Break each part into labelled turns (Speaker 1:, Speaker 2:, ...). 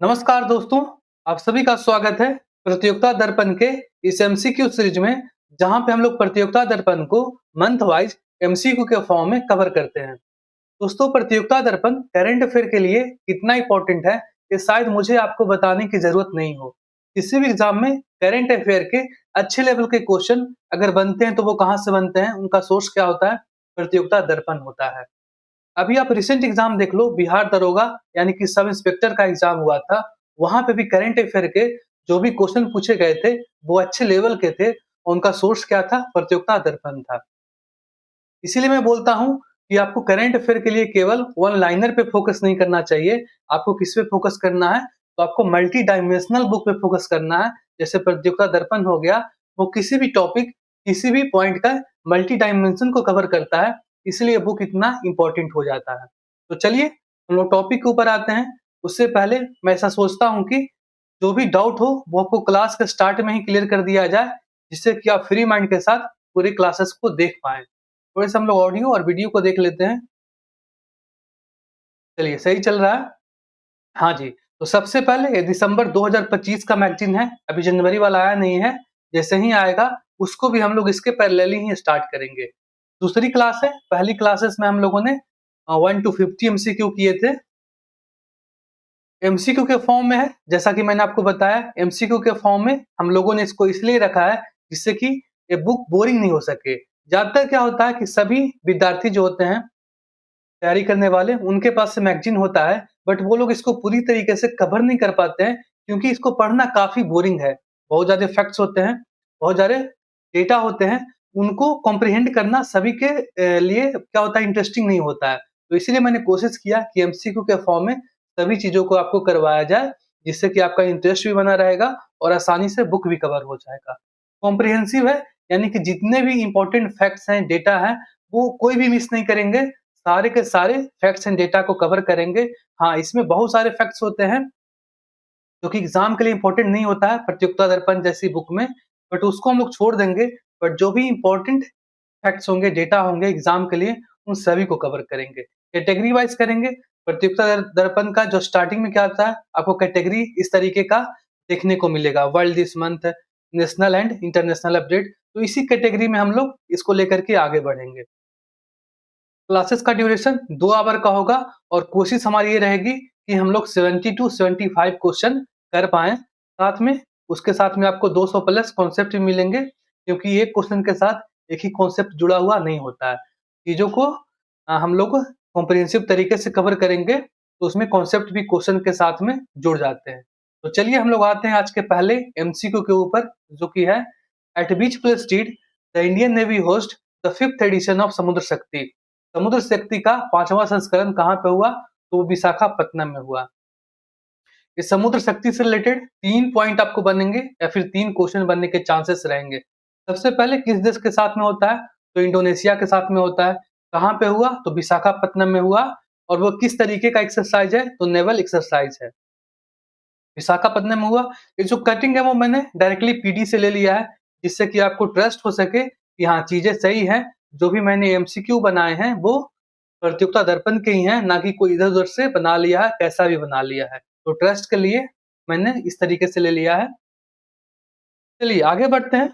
Speaker 1: नमस्कार दोस्तों, आप सभी का स्वागत है प्रतियोगिता दर्पण के इस एमसीक्यू सीरीज में, जहां पे हम लोग प्रतियोगिता दर्पण को मंथ वाइज एमसीक्यू के फॉर्म में कवर करते हैं। दोस्तों, प्रतियोगिता दर्पण करंट अफेयर के लिए कितना इंपॉर्टेंट है, ये शायद मुझे आपको बताने की जरूरत नहीं हो। किसी भी एग्जाम में करंट अफेयर के अच्छे लेवल के क्वेश्चन अगर बनते हैं तो वो कहाँ से बनते हैं, उनका सोर्स क्या होता है? प्रतियोगिता दर्पण होता है। अभी आप रिसेंट एग्जाम देख लो, बिहार दरोगा यानी कि सब इंस्पेक्टर का एग्जाम हुआ था। वहां पे भी करंट अफेयर के जो भी क्वेश्चन पूछे गए थे वो अच्छे लेवल के थे और उनका सोर्स क्या था? प्रतियोगिता दर्पण था। इसीलिए मैं बोलता हूँ कि आपको करंट अफेयर के लिए केवल वन लाइनर पे फोकस नहीं करना चाहिए। आपको किस पे फोकस करना है? तो आपको मल्टी डायमेंशनल बुक पे फोकस करना है। जैसे प्रतियोगिता दर्पण हो गया, वो किसी भी टॉपिक, किसी भी पॉइंट का मल्टी डायमेंशन को कवर करता है, इसलिए बुक इतना इम्पोर्टेंट हो जाता है। तो चलिए हम लोग टॉपिक के ऊपर आते हैं। उससे पहले मैं ऐसा सोचता हूँ कि जो भी डाउट हो वो आपको क्लास के स्टार्ट में ही क्लियर कर दिया जाए, जिससे कि आप फ्री माइंड के साथ पूरी क्लासेस को देख पाएँ। थोड़े से हम लोग ऑडियो और वीडियो को देख लेते हैं। चलिए, सही चल रहा है? हाँ जी, तो सबसे पहले ये दिसंबर 2025 का मैगज़ीन है, अभी जनवरी वाला आया नहीं है। जैसे ही आएगा उसको भी हम लोग इसके पैरेलली ही स्टार्ट करेंगे। दूसरी क्लास है, पहली क्लासेस में हम लोगों ने 1 टू 50 एमसीक्यू किए थे। एमसीक्यू के फॉर्म में है, जैसा कि मैंने आपको बताया, एमसीक्यू के फॉर्म में हम लोगों ने इसको इसलिए रखा है जिससे कि ये बुक बोरिंग नहीं हो सके। ज़्यादातर क्या होता है कि सभी विद्यार्थी जो होते हैं तैयारी करने वाले, उनके पास से मैगज़ीन होता है, बट वो लोग इसको पूरी तरीके से कवर नहीं कर पाते हैं, क्योंकि इसको पढ़ना काफ़ी बोरिंग है। बहुत ज़्यादा फैक्ट्स होते हैं, बहुत ज़्यादा डेटा होते हैं, उनको कॉम्प्रिहेंड करना सभी के लिए क्या होता है, इंटरेस्टिंग नहीं होता है। तो इसीलिए मैंने कोशिश किया कि एमसीक्यू के फॉर्म में सभी चीज़ों को आपको करवाया जाए, जिससे कि आपका इंटरेस्ट भी बना रहेगा और आसानी से बुक भी कवर हो जाएगा। कॉम्प्रिहेंसिव है, यानी कि जितने भी इम्पोर्टेंट फैक्ट्स हैं, डेटा है, वो कोई भी मिस नहीं करेंगे। सारे के सारे फैक्ट्स एंड डेटा को कवर करेंगे। हाँ, इसमें बहुत सारे फैक्ट्स होते हैं जो कि एग्जाम के लिए इंपॉर्टेंट नहीं होता है प्रतियोगिता दर्पण जैसी बुक में, बट उसको हम लोग छोड़ देंगे। बट जो भी इंपॉर्टेंट फैक्ट्स होंगे, डेटा होंगे एग्जाम के लिए, उन सभी को कवर करेंगे। कैटेगरी वाइज करेंगे। प्रतियोगिता दर्पण का जो स्टार्टिंग में क्या आता है, आपको कैटेगरी इस तरीके का देखने को मिलेगा, world this month, national and international update. तो इसी कैटेगरी में हम लोग इसको लेकर के आगे बढ़ेंगे। क्लासेस का ड्यूरेशन 2 आवर का होगा और कोशिश हमारी ये रहेगी कि हम लोग 70 टू 75 क्वेश्चन कर पाएँ। साथ में उसके साथ में आपको 200 प्लस कॉन्सेप्ट भी मिलेंगे, क्योंकि एक क्वेश्चन के साथ एक ही कॉन्सेप्ट जुड़ा हुआ नहीं होता है। चीज़ों को हम लोग कॉम्प्रिहेंसिव तरीके से कवर करेंगे, तो उसमें कॉन्सेप्ट भी क्वेश्चन के साथ में जुड़ जाते हैं। तो चलिए हम लोग आते हैं आज के पहले एमसीक्यू के ऊपर, जो कि है at which place did the Indian navy host the 5th edition of Samudra Shakti. समुद्र शक्ति का 5वां संस्करण कहाँ पे हुआ? तो वो विशाखापत्तनम में हुआ। इस समुद्र शक्ति से रिलेटेड 3 पॉइंट आपको बनेंगे या फिर 3 क्वेश्चन बनने के चांसेस रहेंगे। सबसे पहले किस देश के साथ में होता है? तो इंडोनेशिया के साथ में होता है। कहाँ पे हुआ? तो विशाखापत्तनम में हुआ। और वो किस तरीके का एक्सरसाइज है? तो नेवल एक्सरसाइज है। विशाखापत्तनम में हुआ। ये जो कटिंग है वो मैंने डायरेक्टली पीडी से ले लिया है, जिससे कि आपको ट्रस्ट हो सके कि हाँ, चीज़ें सही हैं। जो भी मैंने एमसीक्यू बनाए हैं वो प्रतियोगिता दर्पण के ही हैं, ना कि कोई इधर-उधर से बना लिया है, कैसा भी बना लिया है। तो ट्रस्ट के लिए मैंने इस तरीके से ले लिया है। चलिए आगे बढ़ते हैं।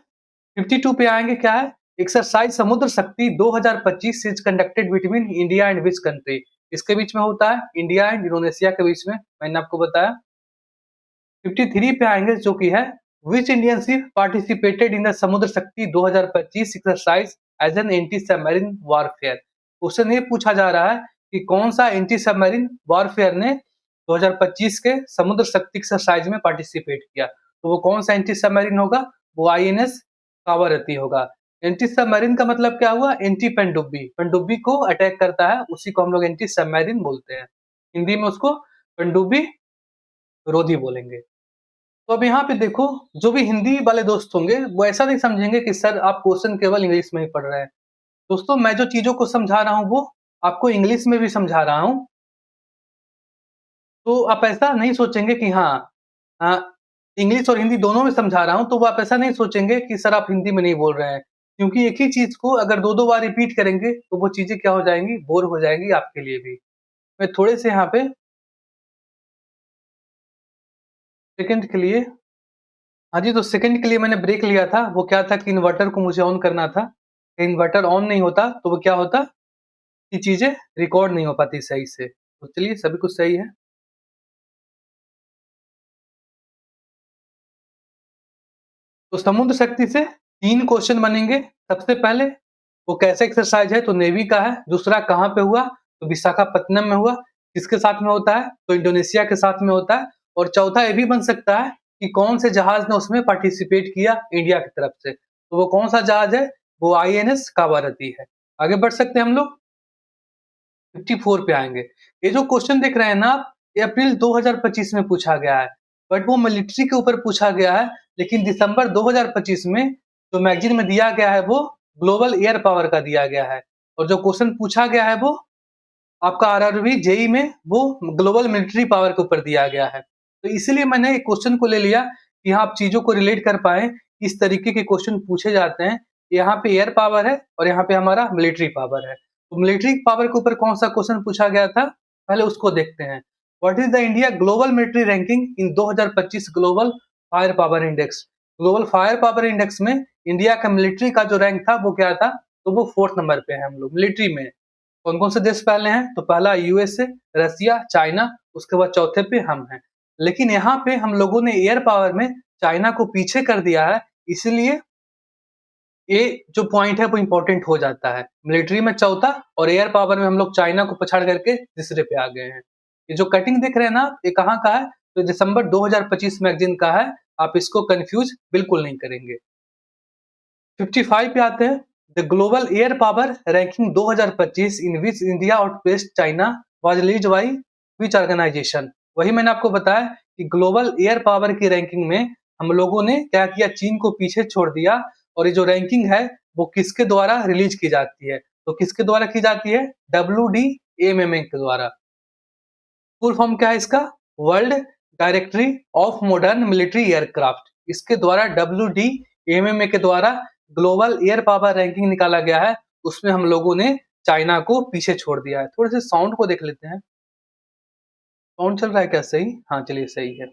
Speaker 1: 52 पे आएँगे, क्या है? एक्सरसाइज समुद्र शक्ति 2025 is conducted between India and which country? किसके बीच में होता है? इंडिया एंड इंडोनेशिया के बीच में, मैंने आपको बताया। 53 पे आएँगे, जो कि है which Indian ship participated in the समुद्र शक्ति 2025 exercise as an anti submarine warfare. Question ये पूछा जा रहा है कि कौन सा एंटी सबमरीन वॉरफेयर ने 2025 के समुद्र शक्ति एक्सरसाइज में पार्टिसिपेट किया। तो वो कौन सा एंटी सबमरीन होगा? वो आईएनएस कावारती होगा। एंटी सबमरीन का मतलब क्या हुआ? एंटी पनडुब्बी, पनडुब्बी को अटैक करता है, उसी को हम लोग एंटी सबमरीन बोलते हैं। हिंदी में उसको पनडुब्बी रोधी बोलेंगे। तो अब यहाँ पे देखो, जो भी हिंदी वाले दोस्त होंगे वो ऐसा नहीं समझेंगे कि सर आप क्वेश्चन केवल इंग्लिश में ही पढ़ रहे हैं। दोस्तों, मैं जो चीज़ों को समझा रहा हूँ वो आपको इंग्लिश में भी समझा रहा हूँ। तो आप ऐसा नहीं सोचेंगे कि हाँ, अ, इंग्लिश और हिंदी दोनों में समझा रहा हूँ, तो वो आप ऐसा नहीं सोचेंगे कि सर आप हिंदी में नहीं बोल रहे हैं। क्योंकि एक ही चीज़ को अगर 2-2 बार रिपीट करेंगे तो वो चीज़ें क्या हो जाएँगी? बोर हो जाएँगी आपके लिए भी। मैं थोड़े से यहाँ पे सेकंड के लिए, हाँ जी, तो सेकंड के लिए मैंने ब्रेक लिया था, वो क्या था कि इन्वर्टर को मुझे ऑन करना था। इन्वर्टर ऑन नहीं होता तो वो क्या होता कि चीज़ें रिकॉर्ड नहीं हो पाती सही से। तो चलिए सभी कुछ सही है। तो समुद्र शक्ति से 3 क्वेश्चन बनेंगे। सबसे पहले वो कैसे एक्सरसाइज है, तो नेवी का है। दूसरा कहाँ पे हुआ, तो विशाखापत्तनम में हुआ। किसके साथ में होता है, तो इंडोनेशिया के साथ में होता है। और चौथा ये भी बन सकता है कि कौन से जहाज ने उसमें पार्टिसिपेट किया इंडिया की तरफ से। तो वो कौन सा जहाज है, वो आईएनएस कावारती है। आगे बढ़ सकते हैं हम लोग, 54 पे आएंगे। ये जो क्वेश्चन देख रहे हैं ना आप, ये अप्रैल 2025 में पूछा गया है, बट वो मिलिट्री के ऊपर पूछा गया है। लेकिन दिसंबर 2025 में जो मैगजीन में दिया गया है वो ग्लोबल एयर पावर का दिया गया है। और जो क्वेश्चन पूछा गया है वो आपका आरआरबी जेई में वो ग्लोबल मिलिट्री पावर के ऊपर दिया गया है। तो इसीलिए मैंने एक क्वेश्चन को ले लिया कि हाँ, आप चीजों को रिलेट कर पाए, इस तरीके के क्वेश्चन पूछे जाते हैं। यहाँ पे एयर पावर है और यहाँ पे हमारा मिलिट्री पावर है। तो मिलिट्री पावर के ऊपर कौन सा क्वेश्चन पूछा गया था, पहले उसको देखते हैं। What is the India global military ranking in 2025 global fire power index. Global fire power index में इंडिया का मिलिट्री का जो रैंक था वो क्या था, तो वो 4th नंबर पे है हम लोग मिलिट्री में। कौन कौन से देश पहले हैं, तो पहला यूएसए, रसिया, चाइना, उसके बाद चौथे पे हम हैं। लेकिन यहाँ पे हम लोगों ने एयर पावर में चाइना को पीछे कर दिया है, इसलिए ये जो पॉइंट है वो इंपॉर्टेंट हो जाता है। मिलिट्री में चौथा और एयर पावर में हम लोग चाइना को पछाड़ करके तीसरे पे आ गए हैं। ये जो कटिंग देख रहे हैं ना, ये कहाँ का है, तो दिसंबर 2025 मैगजीन का है। आप इसको कंफ्यूज बिल्कुल नहीं करेंगे। 55 पे आते हैं। The global air power ranking 2025 in which India outpaced China was lead by which organisation. वही मैंने आपको बताया कि ग्लोबल एयर पावर की रैंकिंग में हम लोगों ने क्या किया, चीन को पीछे छोड़ दिया। और ये जो रैंकिंग है वो किसके द्वारा रिलीज की जाती है, तो किसके द्वारा की जाती है, WDMMA के द्वारा। फुल फॉर्म क्या है इसका, world directory of modern military aircraft. इसके द्वारा WDMMA के द्वारा ग्लोबल एयर पावर रैंकिंग निकाला गया है। उसमें हम लोगों ने चाइना को पीछे छोड़ दिया है। थोड़े से साउंड को देख लेते हैं, साउंड चल रहा है क्या सही, हाँ चलिए सही है।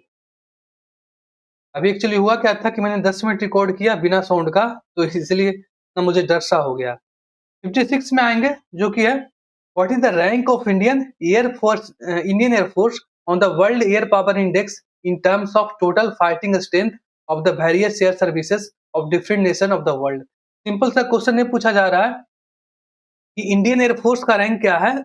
Speaker 1: अभी एक्चुअली हुआ क्या था कि मैंने 10 मिनट रिकॉर्ड किया बिना साउंड का, तो इसलिए ना मुझे डर सा हो गया। 56 में आएंगे, जो कि है what is the rank of Indian air force on the world air power index in terms of total fighting strength of the various air services of different nation of the world. Simple सा question ये पूछा जा रहा है कि Indian air force का rank क्या है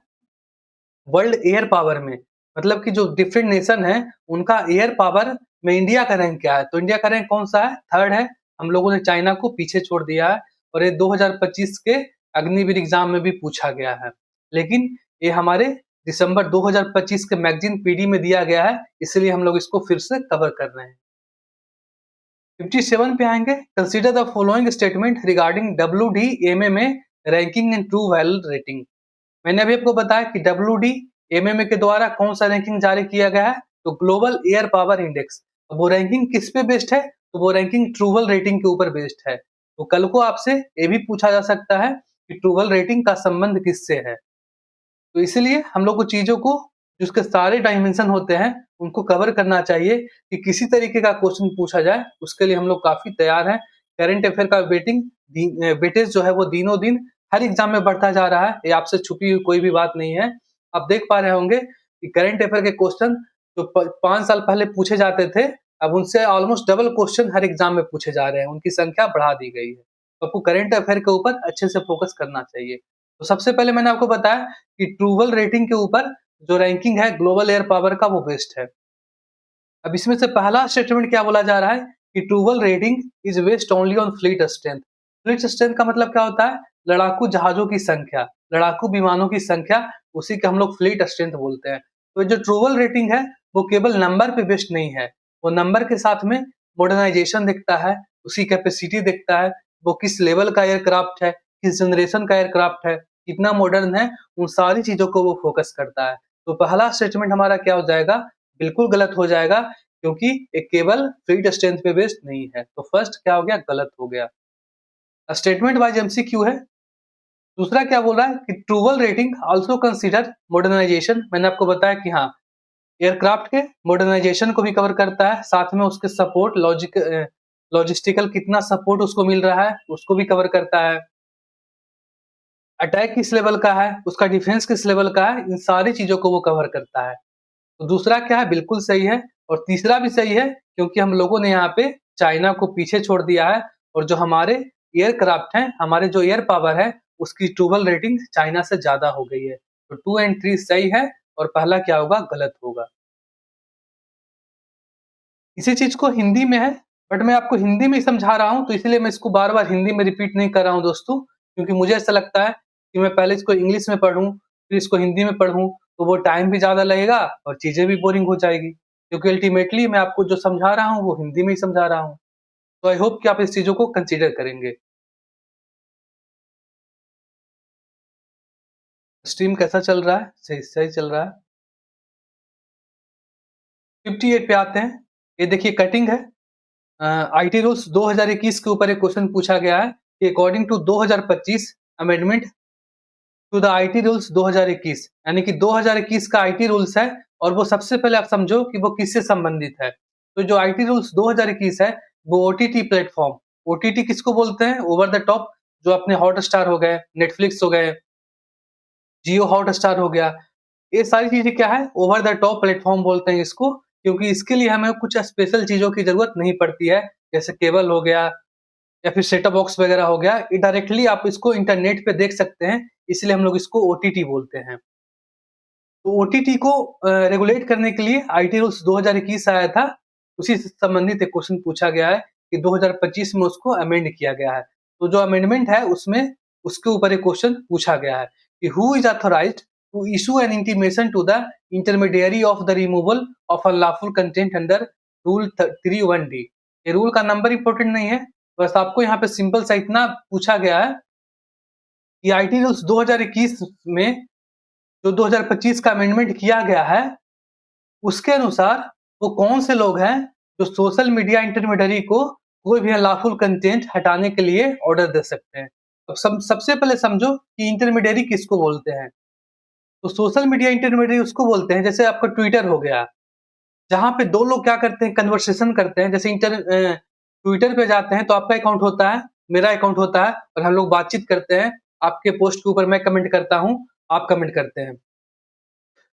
Speaker 1: वर्ल्ड एयर पावर में। मतलब कि जो डिफरेंट नेशन है उनका एयर पावर में इंडिया का रैंक क्या है, तो इंडिया का रैंक कौन सा है, 3rd है। हम लोगों ने चाइना को पीछे छोड़ दिया है। और ये 2025 के अग्निवीर एग्जाम में भी पूछा गया है। लेकिन ये हमारे दिसंबर 2025 के मैगजीन पीडी में दिया गया है, इसलिए हम लोग इसको फिर से कवर कर रहे हैं। 57 पे आएंगे। Consider the following statement regarding WDMMA ranking in true value rating. मैंने अभी आपको बताया कि WDMMA के द्वारा कौन सा रैंकिंग जारी किया गया है, तो ग्लोबल एयर पावर इंडेक्स। वो रैंकिंग किस पे बेस्ड है, तो वो रैंकिंग ट्रूवल रेटिंग के ऊपर बेस्ड है। तो कल को आपसे ये भी पूछा जा सकता है कि ट्रूवल रेटिंग का संबंध किससे है। तो इसलिए हम लोग को चीजों को जिसके सारे डायमेंशन होते हैं उनको कवर करना चाहिए कि किसी तरीके का क्वेश्चन पूछा जाए, उसके लिए हम लोग काफी तैयार हैं। करंट अफेयर का वेटेज जो है वो दिनों दिन हर एग्जाम में बढ़ता जा रहा है। ये आपसे छुपी हुई कोई भी बात नहीं है। आप देख पा रहे होंगे कि करंट अफेयर के क्वेश्चन जो 5 साल पहले पूछे जाते थे, अब उनसे ऑलमोस्ट डबल क्वेश्चन हर एग्जाम में पूछे जा रहे हैं। उनकी संख्या बढ़ा दी गई है। तो आपको करंट अफेयर के ऊपर अच्छे से फोकस करना चाहिए। तो सबसे पहले मैंने आपको बताया कि ट्रूवल रेटिंग के ऊपर जो रैंकिंग है ग्लोबल एयर पावर का वो बेस्ड है। अब इसमें से पहला स्टेटमेंट क्या बोला जा रहा है कि TruVal rating is based only on fleet strength. Fleet strength का मतलब क्या होता है, लड़ाकू जहाजों की संख्या, लड़ाकू विमानों की संख्या, उसी के हम लोग फ्लीट स्ट्रेंथ बोलते हैं। तो जो ट्रूवल रेटिंग है वो केवल नंबर पे बेस्ड नहीं है, वो नंबर के साथ में मॉडर्नाइजेशन दिखता है, उसकी कैपेसिटी दिखता है, वो किस लेवल का एयरक्राफ्ट है, किस जनरेशन का एयरक्राफ्ट है, कितना मॉडर्न है, उन सारी चीजों को वो फोकस करता है। तो पहला स्टेटमेंट हमारा क्या हो जाएगा, बिल्कुल गलत हो जाएगा, क्योंकि एक केवल फ्लीट स्ट्रेंथ पे बेस्ड नहीं है। तो फर्स्ट क्या हो गया, गलत हो गया। स्टेटमेंट वाइज एमसीक्यू है। दूसरा क्या बोल रहा है कि TruVal rating also consider modernisation. मैंने आपको बताया कि हाँ, एयरक्राफ्ट के मॉडर्नाइजेशन को भी कवर करता है, साथ में उसके सपोर्ट लॉजिस्टिकल कितना सपोर्ट उसको मिल रहा है उसको भी कवर करता है। अटैक किस लेवल का है, उसका डिफेंस किस लेवल का है, इन सारी चीज़ों को वो कवर करता है। तो दूसरा क्या है, बिल्कुल सही है। और तीसरा भी सही है क्योंकि हम लोगों ने यहाँ पे चाइना को पीछे छोड़ दिया है और जो हमारे एयरक्राफ्ट हैं, हमारे जो एयर पावर है, उसकी ट्रूवल रेटिंग चाइना से ज़्यादा हो गई है। तो 2 एंड 3 सही है और पहला क्या होगा, गलत होगा। इसी चीज़ को हिंदी में है, बट मैं आपको हिंदी में ही समझा रहा हूँ, तो इसलिए मैं इसको बार-बार हिंदी में रिपीट नहीं कर रहा हूँ दोस्तों, क्योंकि मुझे ऐसा लगता है कि मैं पहले इसको इंग्लिश में पढ़ूँ, फिर इसको हिंदी में पढ़ूँ, तो वो टाइम भी ज़्यादा लगेगा और चीज़ें भी बोरिंग हो जाएगी। क्योंकि अल्टीमेटली मैं आपको जो समझा रहा हूँ, वो हिंदी में ही समझा रहा हूँ। तो आई होप कि आप इस चीज़ों को कंसीडर करेंगे। स्ट्रीम कैसा चल रहा है? सही सही चल रहा है। 58 पे आते हैं। ये देखिए कटिंग है। आईटी रूल्स 2021 के ऊपर एक क्वेश्चन पूछा गया है कि according to 2025 amendment to the IT rules 2021, यानी कि 2021 का आईटी रूल्स है और वो सबसे पहले आप समझो कि वो किससे संबंधित है। तो जो आईटी रूल्स 2021 है वो ओटीटी प्लेटफॉर्म, ओटीटी किसको बोलते हैं, ओवर द टॉप, जो अपने हॉटस्टार हो गए, नेटफ्लिक्स हो गए, जियो हॉटस्टार हो गया, ये सारी चीजें क्या है, ओवर द टॉप प्लेटफॉर्म बोलते हैं इसको, क्योंकि इसके लिए हमें कुछ स्पेशल चीजों की जरूरत नहीं पड़ती है, जैसे केबल हो गया या फिर सेटअप बॉक्स वगैरह हो गया, ये डायरेक्टली आप इसको इंटरनेट पे देख सकते हैं, इसलिए हम लोग इसको ओटीटी बोलते हैं। तो ओटीटी को रेगुलेट करने के लिए आईटी रूल्स 2021 आया था, उसी से संबंधित एक क्वेश्चन पूछा गया है कि 2025 में उसको अमेंड किया गया है। तो जो अमेंडमेंट है उसमें उसके ऊपर एक क्वेश्चन पूछा गया है कि who is authorised to issue an intimation to the intermediary of the removal of unlawful content under rule 31D। ये रूल का नंबर इंपॉर्टेंट नहीं है, बस आपको यहाँ पे सिंपल सा इतना पूछा गया है कि आईटी रूल्स 2021 में जो 2025 का अमेंडमेंट किया गया है, उसके अनुसार वो कौन से लोग हैं जो सोशल मीडिया इंटरमीडियरी को कोई भी अनलॉफुल कंटेंट हटाने के लिए ऑर्डर दे सकते हैं। अब सबसे पहले समझो कि इंटरमीडियरी किसको बोलते हैं। तो सोशल मीडिया इंटरमीडियरी उसको बोलते हैं, जैसे आपका ट्विटर हो गया, जहाँ पे दो लोग क्या करते हैं, कन्वर्सेशन करते हैं। जैसे ट्विटर पे जाते हैं तो आपका अकाउंट होता है, मेरा अकाउंट होता है और हम लोग बातचीत करते हैं। आपके पोस्ट के ऊपर मैं कमेंट करता हूँ, आप कमेंट करते हैं।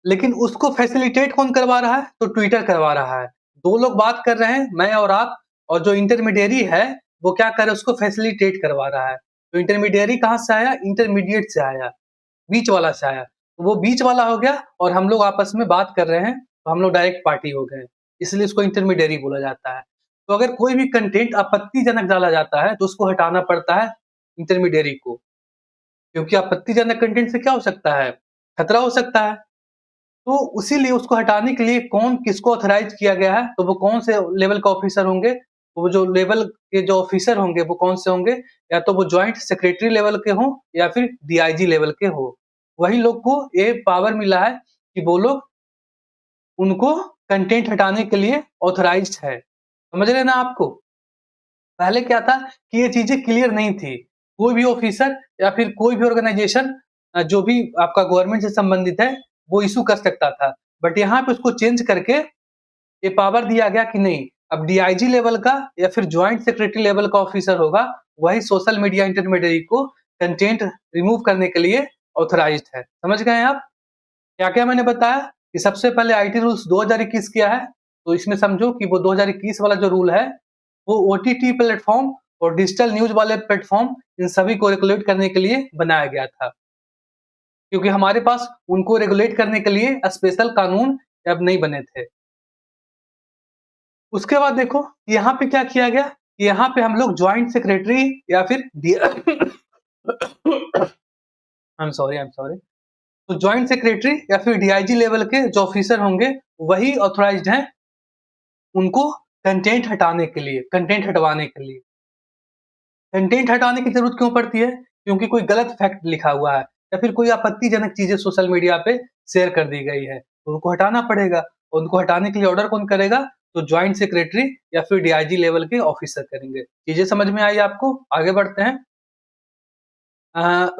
Speaker 1: लेकिन उसको फैसिलिटेट कौन करवा रहा है? तो ट्विटर करवा रहा है। 2 लोग बात कर रहे हैं, मैं और आप, और जो इंटरमीडियरी है, वो क्या कर रहा है? उसको फैसिलिटेट करवा रहा है। तो इंटरमीडियरी कहाँ से आया? इंटरमीडिएट से आया, बीच वाला से आया। तो वो बीच वाला हो गया और हम लोग आपस में बात कर रहे हैं, तो हम लोग डायरेक्ट पार्टी हो गए। इसलिए उसको इंटरमीडियरी बोला जाता है। तो अगर कोई भी कंटेंट आपत्तिजनक डाला जाता है, तो उसको हटाना पड़ता है इंटरमीडियरी को, क्योंकि आपत्तिजनक कंटेंट से क्या हो सकता है? खतरा हो सकता है। तो उसीलिए उसको हटाने के लिए कौन किसको ऑथराइज किया गया है, तो वो कौन से लेवल का ऑफिसर होंगे, वो जो लेवल के जो ऑफिसर होंगे वो कौन से होंगे, या तो वो जॉइंट सेक्रेटरी लेवल के हों या फिर डीआईजी लेवल के हो। वही लोग को ये पावर मिला है कि वो लोग उनको कंटेंट हटाने के लिए ऑथराइज्ड है। समझ रहे हैं ना आपको? पहले क्या था कि ये चीजें क्लियर नहीं थी। कोई भी ऑफिसर या फिर कोई भी ऑर्गेनाइजेशन जो भी आपका गवर्नमेंट से संबंधित है, वो इश्यू कर सकता था। बट यहाँ पे उसको चेंज करके ये पावर दिया गया कि नहीं, अब डीआईजी लेवल का या फिर जॉइंट सेक्रेटरी लेवल का ऑफिसर होगा, वही सोशल मीडिया इंटरमीडियरी को कंटेंट रिमूव करने के लिए ऑथराइज्ड है। समझ गए हैं आप? क्या-क्या मैंने बताया कि सबसे पहले आईटी रूल्स 2021 किया है, तो इसमें समझो कि वो 2021 वाला जो रूल है, वो ओटीटी प्लेटफ़ॉर्म और डिजिटल न्यूज़ वाले प्लेटफ़ॉर्म, इन सभी को रेगुलेट करने के लिए बनाया गया था। क्योंकि हमारे पास उनको रेगुलेट करने के लिए स्पेशल कानून अब नहीं बने थे। उसके बाद देखो यहाँ पे क्या किया गया, यहाँ पे हम लोग जॉइंट सेक्रेटरी या फिर डी आई एम सॉरी। तो जॉइंट सेक्रेटरी या फिर डीआईजी लेवल के जो ऑफिसर होंगे, वही ऑथराइज्ड हैं उनको कंटेंट हटाने के लिए, कंटेंट हटवाने के लिए। कंटेंट हटाने की ज़रूरत क्यों पड़ती है? क्योंकि कोई गलत फैक्ट लिखा हुआ है या फिर कोई आपत्तिजनक चीज़ें सोशल मीडिया पे शेयर कर दी गई है, तो उनको हटाना पड़ेगा। और उनको हटाने के लिए ऑर्डर कौन करेगा? तो जॉइंट सेक्रेटरी या फिर डीआईजी लेवल के ऑफिसर करेंगे। चीज़ें समझ में आई आपको? आगे बढ़ते हैं।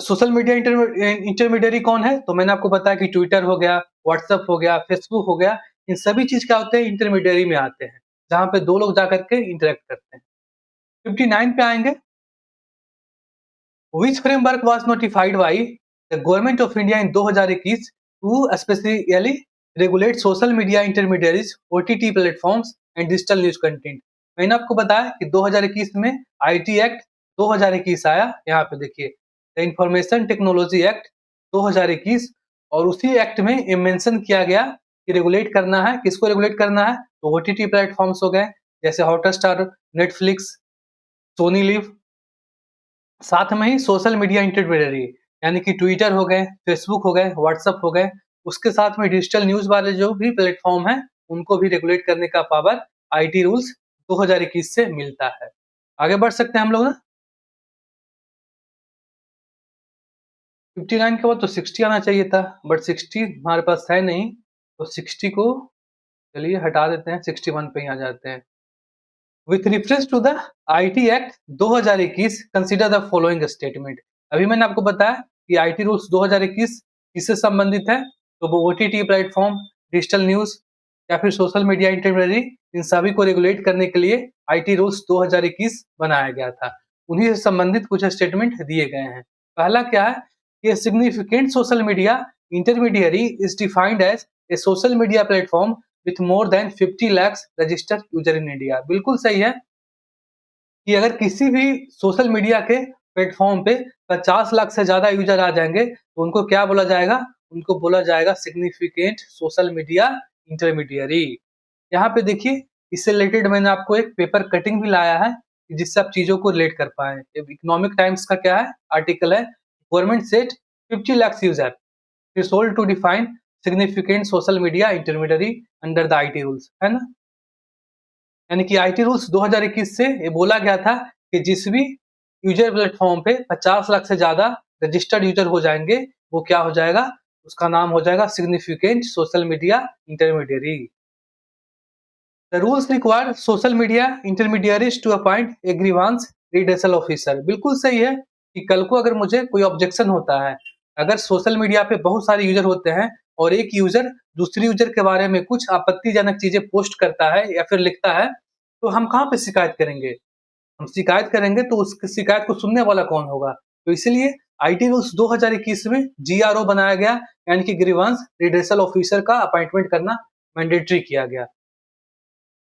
Speaker 1: सोशल मीडिया इंटरमीडियरी कौन है? तो मैंने आपको बताया कि ट्विटर हो गया, व्हाट्सएप हो गया, फेसबुक हो गया, इन सभी चीज क्या होते हैं, इंटरमीडियरी में आते हैं, जहां पे दो लोग जाकर के इंटरेक्ट करते हैं। 59 पे आएंगे, which framework was notified by the government of India in 2021 to specifically regulate social media intermediaries, OTT platforms and digital news content. मैंने आपको बताया कि 2021 में आईटी एक्ट 2021 आया, यहाँ पे देखिए द इंफॉर्मेशन टेक्नोलॉजी एक्ट 2021, और उसी एक्ट में ये मेंशन किया गया कि रेगुलेट करना है, किसको रेगुलेट करना है, तो ओटीटी प्लेटफॉर्म्स हो गए जैसे हॉटस्टार, नेटफ्लिक्स, सोनी लिव, साथ में ही सोशल मीडिया इंटरमीडियरी यानी कि ट्विटर हो गए, फेसबुक हो गए, व्हाट्सएप हो गए, उसके साथ में डिजिटल न्यूज वाले जो भी प्लेटफॉर्म है उनको भी रेगुलेट करने का पावर आईटी रूल्स 2021 से मिलता है। आगे बढ़ सकते हैं हम लोग ना। 59 के बाद तो 60 आना चाहिए था, बट 60 हमारे पास है नहीं, तो 60 को चलिए हटा देते हैं, 61 पे ही आ जाते हैं। With reference to the IT act 2021 consider the following statement. अभी मैंने आपको बताया कि आईटी रूल्स 2021 किससे संबंधित है, तो वो ओटीटी प्लेटफॉर्म, डिजिटल न्यूज या फिर सोशल मीडिया इंटरमीडियरी, इन सभी को रेगुलेट करने के लिए आईटी रूल्स 2021 बनाया गया था। उन्हीं से संबंधित कुछ स्टेटमेंट दिए गए हैं। पहला क्या है कि significant social media intermediary is defined as a social media platform with more than 50 lakhs registered user in India. बिल्कुल सही है कि अगर किसी भी सोशल मीडिया के प्लेटफॉर्म पे 50 लाख से ज्यादा यूजर आ जाएंगे तो उनको क्या बोला जाएगा, उनको बोला जाएगा सिग्निफिकेंट सोशल मीडिया इंटरमीडियरी। यहाँ पे देखिए इससे रिलेटेड मैंने आपको एक पेपर कटिंग भी लाया है जिससे आप चीजों को रिलेट कर पाए। इकोनॉमिक टाइम्स का क्या है आर्टिकल है, government set 50 lakhs user threshold to define significant social media intermediary under the IT rules, है ना। यानी कि आईटी रूल्स 2021 से ये बोला गया था कि जिस भी यूजर प्लेटफॉर्म पे 50 लाख से ज्यादा रजिस्टर्ड यूजर हो जाएंगे वो क्या हो जाएगा, उसका नाम हो जाएगा significant social media intermediary. The rules require social media intermediaries to appoint a grievance redressal officer. बिल्कुल सही है कि कल को अगर मुझे कोई ऑब्जेक्शन होता है, अगर सोशल मीडिया पे बहुत सारे यूजर होते हैं और एक यूजर दूसरी यूजर के बारे में कुछ आपत्तिजनक चीजें पोस्ट करता है या फिर लिखता है, तो हम कहाँ पे शिकायत करेंगे, हम शिकायत करेंगे तो उस शिकायत को सुनने वाला कौन होगा। तो इसलिए आईटी रूल्स 2021 में जीआरओ बनाया गया, यानी कि ग्रीवांस रिड्रेसल ऑफिसर का अपॉइंटमेंट करना मैंडेटरी किया गया।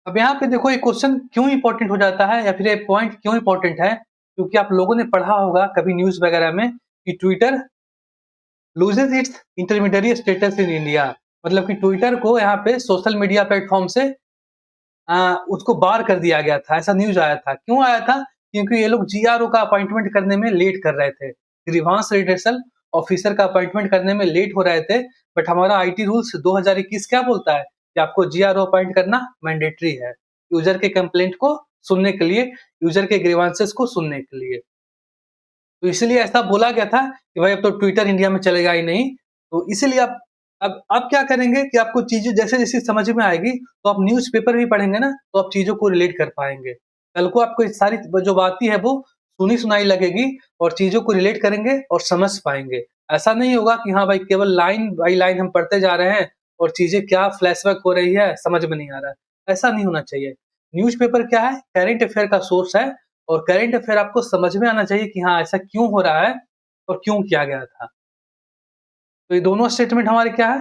Speaker 1: अब यहाँ पे देखो ये क्वेश्चन क्यों इंपॉर्टेंट हो जाता है या फिर ये पॉइंट क्यों इंपॉर्टेंट है, क्योंकि आप लोगों ने पढ़ा होगा कभी न्यूज वगैरह में कि Twitter loses it's intermediary status in India, मतलब कि ट्विटर को यहाँ पे सोशल मीडिया प्लेटफॉर्म से उसको बार कर दिया गया था, ऐसा न्यूज आया था। क्यों आया था, क्योंकि ये लोग जीआरओ का अपॉइंटमेंट करने में लेट कर रहे थे, ग्रीवांस रिड्रेसल ऑफिसर का अपॉइंटमेंट करने में लेट हो रहे थे। बट हमारा आईटी रूल्स 2021 क्या बोलता है कि आपको जीआरओ अपॉइंट करना मैंडेटरी है, यूजर के कंप्लेंट को सुनने के लिए, यूजर के ग्रीवांसेस को सुनने के लिए। तो इसलिए ऐसा बोला गया था कि भाई अब तो ट्विटर इंडिया में चलेगा ही नहीं, तो इसीलिए आप अब क्या करेंगे कि आपको चीजें जैसे जैसे समझ में आएगी तो आप न्यूज़पेपर भी पढ़ेंगे ना, तो आप चीजों को रिलेट कर पाएंगे। कल को आपको सारी जो बातें है वो सुनी सुनाई लगेगी और चीजों को रिलेट करेंगे और समझ पाएंगे। ऐसा नहीं होगा कि हाँ भाई केवल लाइन बाई लाइन हम पढ़ते जा रहे हैं और चीजें क्या फ्लैशबैक हो रही है समझ में नहीं आ रहा है, ऐसा नहीं होना चाहिए। न्यूज़पेपर क्या है, करंट अफेयर का सोर्स है और करंट अफेयर आपको समझ में आना चाहिए कि हाँ ऐसा क्यों हो रहा है और क्यों किया गया था। तो ये दोनों स्टेटमेंट हमारे क्या है,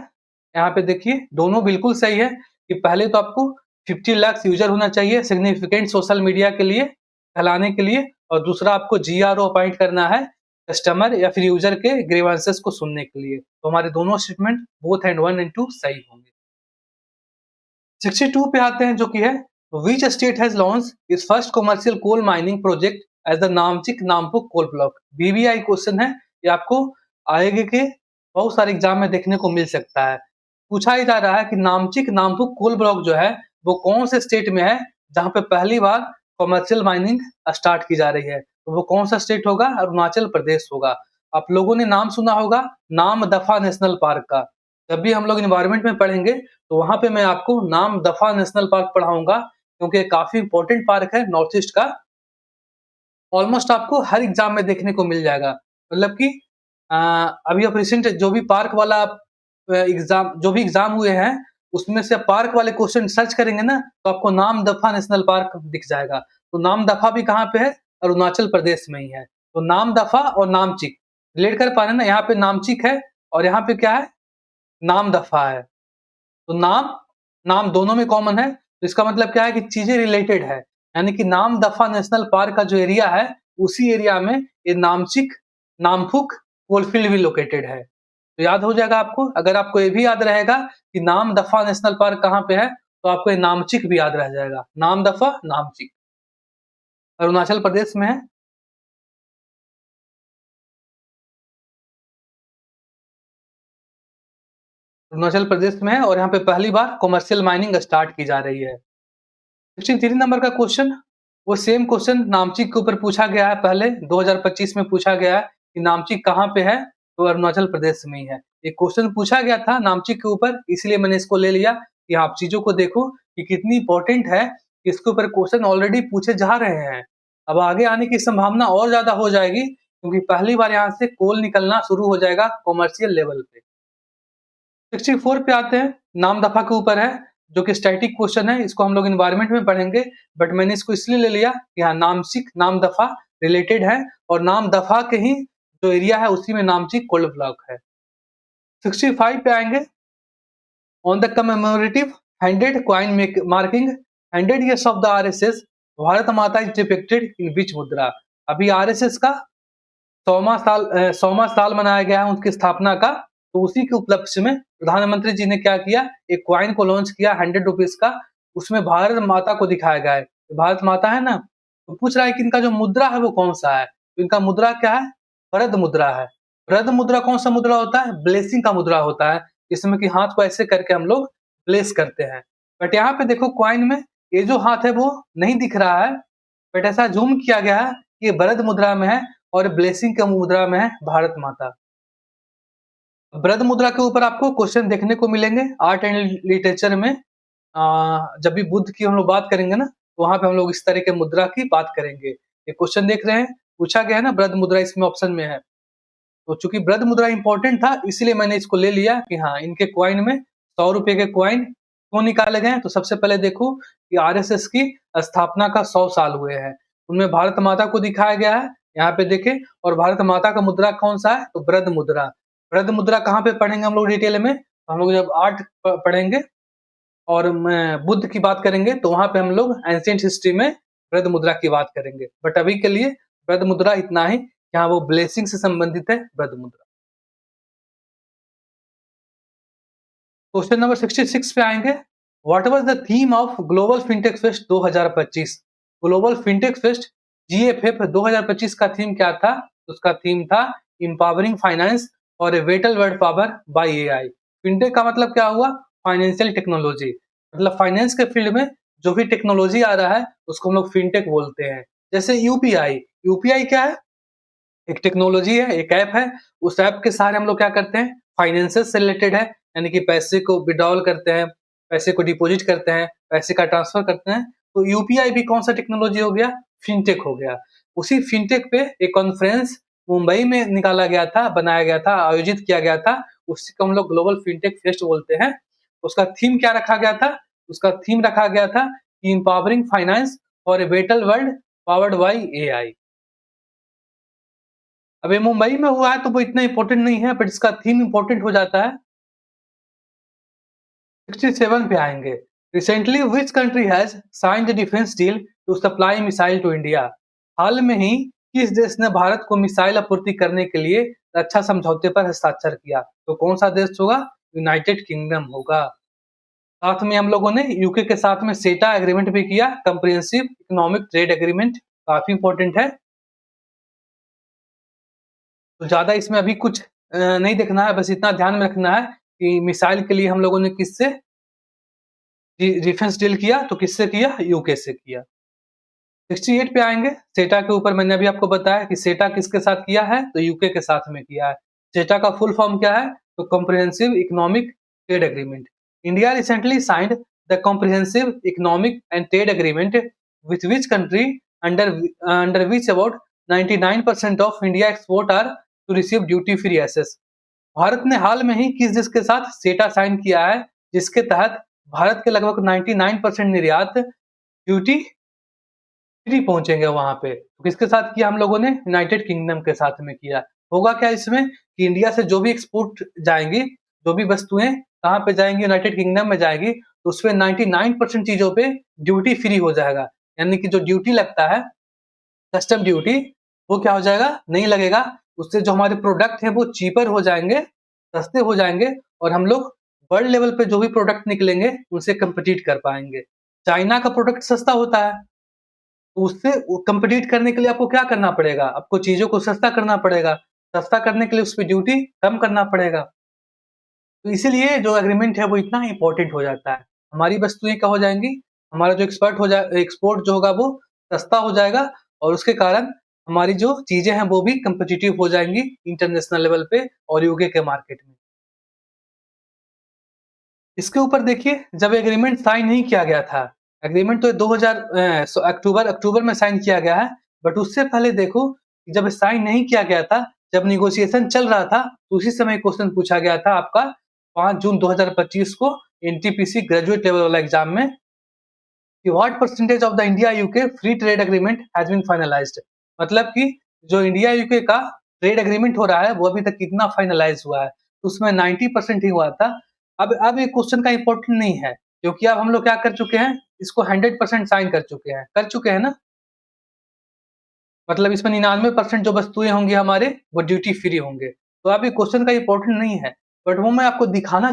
Speaker 1: यहाँ पे देखिए दोनों बिल्कुल सही है कि पहले तो आपको 50 लाख यूजर होना चाहिए सिग्निफिकेंट सोशल मीडिया के लिए फैलाने के लिए, और दूसरा आपको जीआरओ अपॉइंट करना है कस्टमर या फिर यूजर के ग्रीवांसेस को सुनने के लिए। तो हमारे दोनों स्टेटमेंट बोथ एंड 1 एंड 2 सही होंगे। 62 पे आते हैं जो कि है which state has launch its first commercial coal mining project as the Namchik Namphuk coal block. BBI question है, ये आपको आगे के बहुत सारे एग्जाम में देखने को मिल सकता है। पूछा ही जा रहा है कि नामचिक नामपुक कोल ब्लॉक जो है वो कौन से स्टेट में है जहां पे पहली बार कमर्शियल माइनिंग स्टार्ट की जा रही है, तो वो कौन सा स्टेट होगा, अरुणाचल प्रदेश होगा। आप लोगों ने नाम सुना होगा नाम दफा नेशनल पार्क का, जब भी हम लोग इन्वायरमेंट में पढ़ेंगे तो वहां पे मैं आपको नाम दफा नेशनल पार्क पढ़ाऊंगा, क्योंकि काफी इंपॉर्टेंट पार्क है नॉर्थ ईस्ट का। ऑलमोस्ट आपको हर एग्जाम में देखने को मिल जाएगा, मतलब कि अभी आप रिसेंट जो भी पार्क वाला एग्जाम जो भी एग्जाम हुए हैं उसमें से पार्क वाले क्वेश्चन सर्च करेंगे ना, तो आपको नामदफा नेशनल पार्क दिख जाएगा। तो नामदफा भी कहाँ पे है? अरुणाचल प्रदेश में ही है। तो नामदफा और नामचिक रिलेट कर पा रहे हैं ना, यहाँ पे नामचिक है और यहाँ पे क्या है? नामदफा है। तो नाम दोनों में कॉमन है, तो इसका मतलब क्या है कि चीजें रिलेटेड है। यानी कि नामदफा नेशनल पार्क का जो एरिया है, उसी एरिया में ये नामचिक, नामफुक कोलफील्ड भी लोकेटेड है। तो याद हो जाएगा आपको। अगर आपको ये भी याद रहेगा कि नामदफा नेशनल पार्क कहाँ पे है, तो आपको ये नामचिक भी याद रह जाएगा। नामदफा, नामचिक अरुणाचल प्रदेश में है। अरुणाचल प्रदेश में है और यहाँ पे पहली बार कॉमर्शियल माइनिंग स्टार्ट की जा रही है। 63 नंबर का क्वेश्चन, वो सेम क्वेश्चन नामचिक के ऊपर पूछा गया है। पहले 2025 में पूछा गया है कि नामचिक कहाँ पे है, तो अरुणाचल प्रदेश में ही है। एक क्वेश्चन पूछा गया था नामचिक के ऊपर, इसलिए मैंने इसको ले लिया कि आप चीजों को देखो कि कितनी इंपॉर्टेंट है कि इसके ऊपर क्वेश्चन ऑलरेडी पूछे जा रहे हैं। अब आगे आने की संभावना और ज्यादा हो जाएगी, क्योंकि पहली बार यहाँ से कोल निकलना शुरू हो जाएगा कॉमर्शियल लेवल पे। 64 पे आते हैं, नाम दफा के ऊपर है, जो कि स्टैटिक क्वेश्चन है। इसको हम लोग एनवायरनमेंट में पढ़ेंगे, बट मैंने इसको इसलिए ले लिया कि हाँ, नामचिक नाम दफा रिलेटेड है और नाम दफा के ही जो एरिया है उसी में नामचिक कोल्ड ब्लॉक है। 65 पे आएंगे, on the commemorative 100 coin marking 100 years of the RSS, Bharat माता इज डिपिक्टेड इन विच मुद्रा। अभी आरएसएस का 100वां साल मनाया गया है उनकी स्थापना का, तो उसी के उपलक्ष्य में प्रधानमंत्री जी ने क्या किया, एक कॉइन को लॉन्च किया 100 रुपीज का। उसमें भारत माता को दिखाया गया है। तो भारत माता है ना, तो पूछ रहा है कि इनका जो मुद्रा है वो कौन सा है। तो इनका मुद्रा क्या है? वरद मुद्रा है। वरद मुद्रा कौन सा मुद्रा होता है? ब्लेसिंग का मुद्रा होता है, जिसमें कि हाथ को ऐसे करके हम लोग ब्लेस करते हैं। बट यहाँ पे देखो क्वाइन में ये जो हाथ है वो नहीं दिख रहा है, बट ऐसा जूम किया गया है कि ये वरद मुद्रा में है और ब्लेसिंग के मुद्रा में है भारत माता। वरद मुद्रा के ऊपर आपको क्वेश्चन देखने को मिलेंगे आर्ट एंड लिटरेचर में। जब भी बुद्ध की हम लोग बात करेंगे ना, तो वहां पे हम लोग इस तरह के मुद्रा की बात करेंगे। ये क्वेश्चन देख रहे हैं, पूछा गया है ना वृद्ध मुद्रा इसमें ऑप्शन में है। तो चूंकि वृद्ध मुद्रा इंपॉर्टेंट था, इसलिए मैंने इसको ले लिया कि हाँ, इनके क्वाइन में 100 रुपए के क्वाइन क्यों निकाले गए। तो सबसे पहले देखो कि आरएसएस की स्थापना का 100 साल हुए हैं, उनमें भारत माता को दिखाया गया है, यहाँ पे देखे। और भारत माता का मुद्रा कौन सा है? तो वृद्ध मुद्रा। वृद्ध मुद्रा कहाँ पे पढ़ेंगे हम लोग डिटेल में? हम लोग जब आर्ट पढ़ेंगे और बुद्ध की बात करेंगे, तो वहां पे हम लोग एंशिएंट हिस्ट्री में वृद्ध मुद्रा की बात करेंगे। बट अभी के लिए वृद्ध मुद्रा इतना ही, यहाँ वो ब्लेसिंग से संबंधित है वृद्ध मुद्रा। क्वेश्चन नंबर 66 पे आएंगे, what was the theme of global fintech fest 2025। Global fintech fest GFF 2025 का थीम क्या था? उसका थीम था इंपावरिंग फाइनेंस और a better world power by AI। Fintech का मतलब क्या हुआ? Financial technology. मतलब फाइनेंस के फील्ड में जो भी टेक्नोलॉजी आ रहा है उसको हम लोग फिनटेक बोलते हैं। जैसे यूपीआई क्या है? एक टेक्नोलॉजी है, एक ऐप है। उस ऐप के सहारे हम लोग क्या करते हैं? फाइनेंसेस से रिलेटेड है, यानी कि पैसे को विड्रॉल करते हैं, पैसे को डिपॉजिट करते हैं, पैसे का ट्रांसफर करते हैं। तो यूपीआई भी कौन सा टेक्नोलॉजी हो गया? फिनटेक हो गया। उसी फिनटेक पे एक कॉन्फ्रेंस मुंबई में निकाला गया था, बनाया गया था, आयोजित किया गया था। उसी को हम लोग ग्लोबल फिनटेक फेस्ट बोलते हैं। उसका थीम क्या रखा गया था? उसका थीम रखा गया था कि empowering finance for a better world powered by AI। अब ये मुंबई में हुआ है तो वो इतना इंपॉर्टेंट नहीं है, बट इसका थीम इंपॉर्टेंट हो जाता है। 67 पे आएंगे, recently which country has signed defence deal to supply missile to India. हाल में ही किस देश ने भारत को मिसाइल आपूर्ति करने के लिए रक्षा समझौते पर हस्ताक्षर किया? तो कौन सा देश होगा? यूनाइटेड किंगडम होगा। साथ में हम लोगों ने यूके के साथ में सेटा एग्रीमेंट भी किया, कंप्रिहेंसिव इकोनॉमिक ट्रेड एग्रीमेंट, काफी इंपॉर्टेंट है। तो ज्यादा इसमें अभी कुछ नहीं देखना है, बस इतना ध्यान में रखना है कि मिसाइल के लिए हम लोगों ने किससे डिफेंस डील किया? तो किससे किया? यूके से किया। 68 पे आएंगे, सेटा के ऊपर मैंने अभी आपको बताया कि सेटा किसके साथ किया है? तो यूके के साथ में किया है। सेटा का फुल फॉर्म क्या है? तो comprehensive economic trade agreement. India recently signed the comprehensive economic and trade agreement with which country under which about 99% of India export are to receive duty free access. Bharat ने हाल में ही किस देश के साथ सेटा साइन किया है, जिसके तहत भारत के लगभग 99% निर्यात ड्यूटी फ्री पहुंचेंगे वहां पे। तो किसके साथ किया हम लोगों ने? यूनाइटेड किंगडम के साथ में किया। होगा क्या इसमें कि इंडिया से जो भी एक्सपोर्ट जाएंगी, जो भी वस्तुएं कहाँ पे जाएंगी? यूनाइटेड किंगडम में जाएगी, तो उसमें 99% चीजों पे ड्यूटी फ्री हो जाएगा। यानी कि जो ड्यूटी लगता है, कस्टम ड्यूटी, वो क्या हो जाएगा? नहीं लगेगा। उससे जो हमारे प्रोडक्ट हैं वो चीपर हो जाएंगे, सस्ते हो जाएंगे, और हम लोग वर्ल्ड लेवल पे जो भी प्रोडक्ट निकलेंगे उनसे कम्पिटिट कर पाएंगे। चाइना का प्रोडक्ट सस्ता होता है, उससे कम्पिटिट करने के लिए आपको क्या करना पड़ेगा? आपको चीजों को सस्ता करना पड़ेगा। सस्ता करने के लिए उस पे ड्यूटी कम करना पड़ेगा। तो इसीलिए जो एग्रीमेंट है वो इतना इम्पोर्टेंट हो जाता है। हमारी वस्तुएं क्या हो जाएंगी? हमारा जो एक्सपोर्ट जो होगा वो सस्ता हो जाएगा, और उसके कारण हमारी जो चीजें हैं वो भी कम्पिटिटिव हो जाएंगी इंटरनेशनल लेवल पे और यूके के मार्केट में। इसके ऊपर देखिए, जब एग्रीमेंट साइन नहीं किया गया था, एग्रीमेंट तो 2000 अक्टूबर में साइन किया गया है, बट उससे पहले देखो, जब साइन नहीं किया गया था, जब निगोशिएशन चल रहा था, तो उसी समय क्वेश्चन पूछा गया था आपका 5 जून 2025 को एनटीपीसी ग्रेजुएट लेवल वाला एग्जाम में, कि what percentage of the India UK free trade agreement has been finalised. मतलब कि जो इंडिया यूके का ट्रेड एग्रीमेंट हो रहा है वो अभी तक कितना फाइनलाइज हुआ है, तो उसमें 90% ही हुआ था। अब ये क्वेश्चन का इंपॉर्टेंट नहीं है, क्योंकि अब हम लोग क्या कर चुके हैं, इसको 100% साइन कर चुके हैं ना। मतलब इसमें 99% जो वस्तुएं होंगी हमारे, वो ड्यूटी फ्री होंगे। तो अब ये क्वेश्चन का इंपॉर्टेंट नहीं है, बट वो मैं आपको दिखाना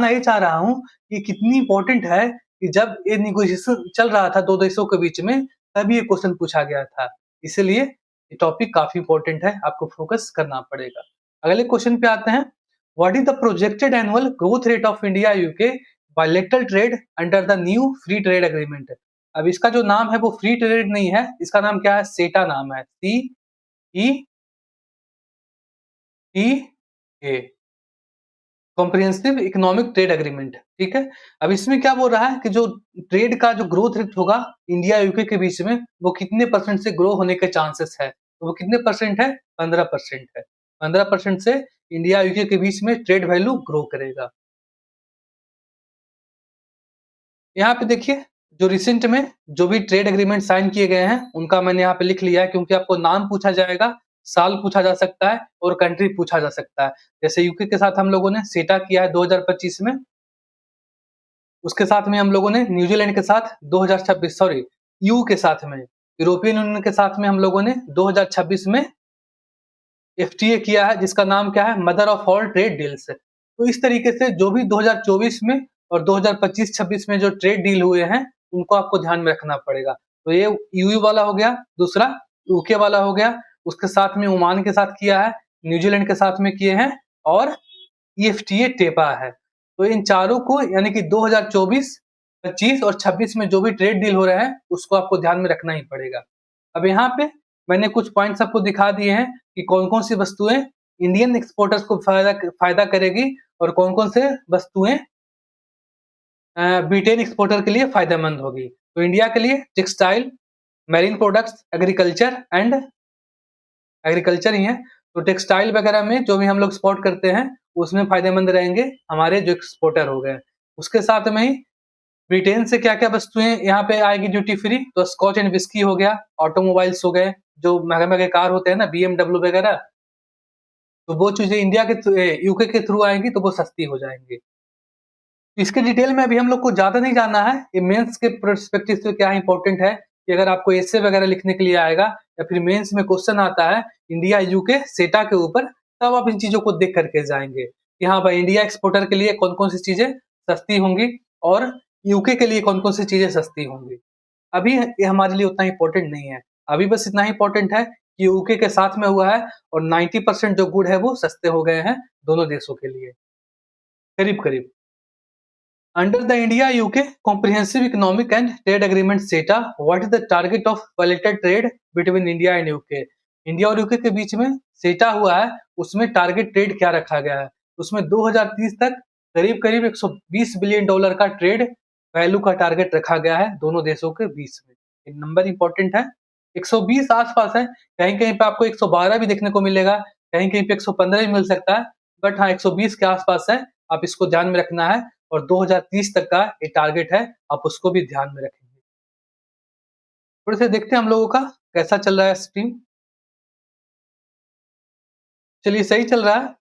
Speaker 1: ये चाह रहा हूँ कि कितनी इंपॉर्टेंट है, कि जब ये निगोशिएशन चल रहा था दो देशों के बीच में, तब ये क्वेश्चन पूछा गया था। इसलिए ये टॉपिक काफी इंपॉर्टेंट है, आपको फोकस करना पड़ेगा। अगले क्वेश्चन पे आते हैं। What is the projected annual growth rate of India UK bilateral trade under the new free trade agreement? अब इसका जो नाम है वो फ्री ट्रेड नहीं है, इसका नाम क्या है? सेटा नाम है, CETA, comprehensive economic trade agreement. ठीक है। अब इसमें क्या बोल रहा है कि जो ट्रेड का जो ग्रोथ रेट होगा इंडिया यूके के बीच में, वो कितने परसेंट से ग्रो होने के चांसेस है? तो वो कितने परसेंट है? 15% है। 15% से इंडिया यूके के बीच में ट्रेड वैल्यू ग्रो करेगा। यहाँ पे देखिए, जो रिसेंट में जो भी ट्रेड एग्रीमेंट साइन किए गए हैं उनका मैंने यहाँ पे लिख लिया है, क्योंकि आपको नाम पूछा जाएगा, साल पूछा जा सकता है, और कंट्री पूछा जा सकता है। जैसे यूके के साथ हम लोगों ने सेटा किया है 2025 में, उसके साथ में हम लोगों ने न्यूजीलैंड के साथ 2026, सॉरी, यू के साथ में, यूरोपियन यूनियन के साथ में हम लोगों ने 2026 में एफटीए किया है, जिसका नाम क्या है? Mother of all trade deals. तो इस तरीके से जो भी 2024 में और 2025-26 में जो ट्रेड डील हुए हैं, उनको आपको ध्यान में रखना पड़ेगा। तो ये यूयू वाला हो गया, दूसरा यूके वाला हो गया, उसके साथ में ओमान के साथ किया है, न्यूजीलैंड के साथ में किए हैं, और ईएफटीए टेपा है। तो इन चारों को, यानी कि 2024, 25 और 26 में जो भी ट्रेड डील हो रहे हैं, उसको आपको ध्यान में रखना ही पड़ेगा। अब यहाँ पे मैंने कुछ पॉइंट्स आपको दिखा दिए हैं कि कौन-कौन सी वस्तुएं इंडियन एक्सपोर्टर्स को फायदा करेगी, और कौन-कौन से वस्तुएं ब्रिटेन एक्सपोर्टर के लिए फायदेमंद होगी। तो इंडिया के लिए टेक्सटाइल, मैरीन प्रोडक्ट्स, एग्रीकल्चर ही है। तो टेक्सटाइल वगैरह में जो भी हम लोग एक्सपोर्ट करते हैं, उसमें फायदेमंद रहेंगे हमारे जो एक्सपोर्टर हो गए। उसके साथ में ही ब्रिटेन से क्या-क्या वस्तुएं यहाँ पे आएगी ड्यूटी फ्री? तो स्कॉच एंड विस्की हो गया, ऑटोमोबाइल्स हो गए, जो महंगे-महंगे कार होते हैं ना, BMW वगैरह, तो वो चीजें इंडिया के यूके के थ्रू आएंगी, तो वो सस्ती हो जाएंगी। इसके डिटेल में अभी हम लोग को ज्यादा नहीं जानना है। ये मेंस के पर्सपेक्टिव से क्या इंपॉर्टेंट है, कि अगर आपको एसे वगैरह लिखने के लिए आएगा, या फिर मेंस में क्वेश्चन आता है इंडिया यूके सेटा के ऊपर, तब आप इन चीजों को देख करके जाएंगे कि हाँ भाई, इंडिया एक्सपोर्टर के लिए कौन कौन सी चीजें सस्ती होंगी, और यूके के लिए कौन कौन सी चीजें सस्ती होंगी। अभी ये हमारे लिए उतना इंपॉर्टेंट नहीं है। अभी बस इतना इंपॉर्टेंट है कि यूके के साथ में हुआ है, और 90% जो गुड है वो सस्ते हो गए हैं दोनों देशों के लिए, करीब करीब। Under the India-UK Comprehensive Economic and Trade Agreement (CETA), what is the target of bilateral trade between India and UK? India और यूके के बीच में सेटा हुआ है, उसमें टारगेट ट्रेड क्या रखा गया है? उसमें 2030 तक करीब करीब $120 बिलियन का ट्रेड वैल्यू का टारगेट रखा गया है दोनों देशों के बीच में। ये नंबर इंपॉर्टेंट है, 120 आसपास है, कहीं कहीं पे आपको 112 भी देखने को मिलेगा, कहीं कहीं पे 115 भी मिल सकता है, बट हाँ 120 के आसपास है, आप इसको ध्यान में रखना है। और 2030 तक का ये टारगेट है, आप उसको भी ध्यान में रखेंगे। थोड़े से देखते हैं हम लोगों का कैसा चल रहा है स्ट्रीम। चलिए सही चल रहा है।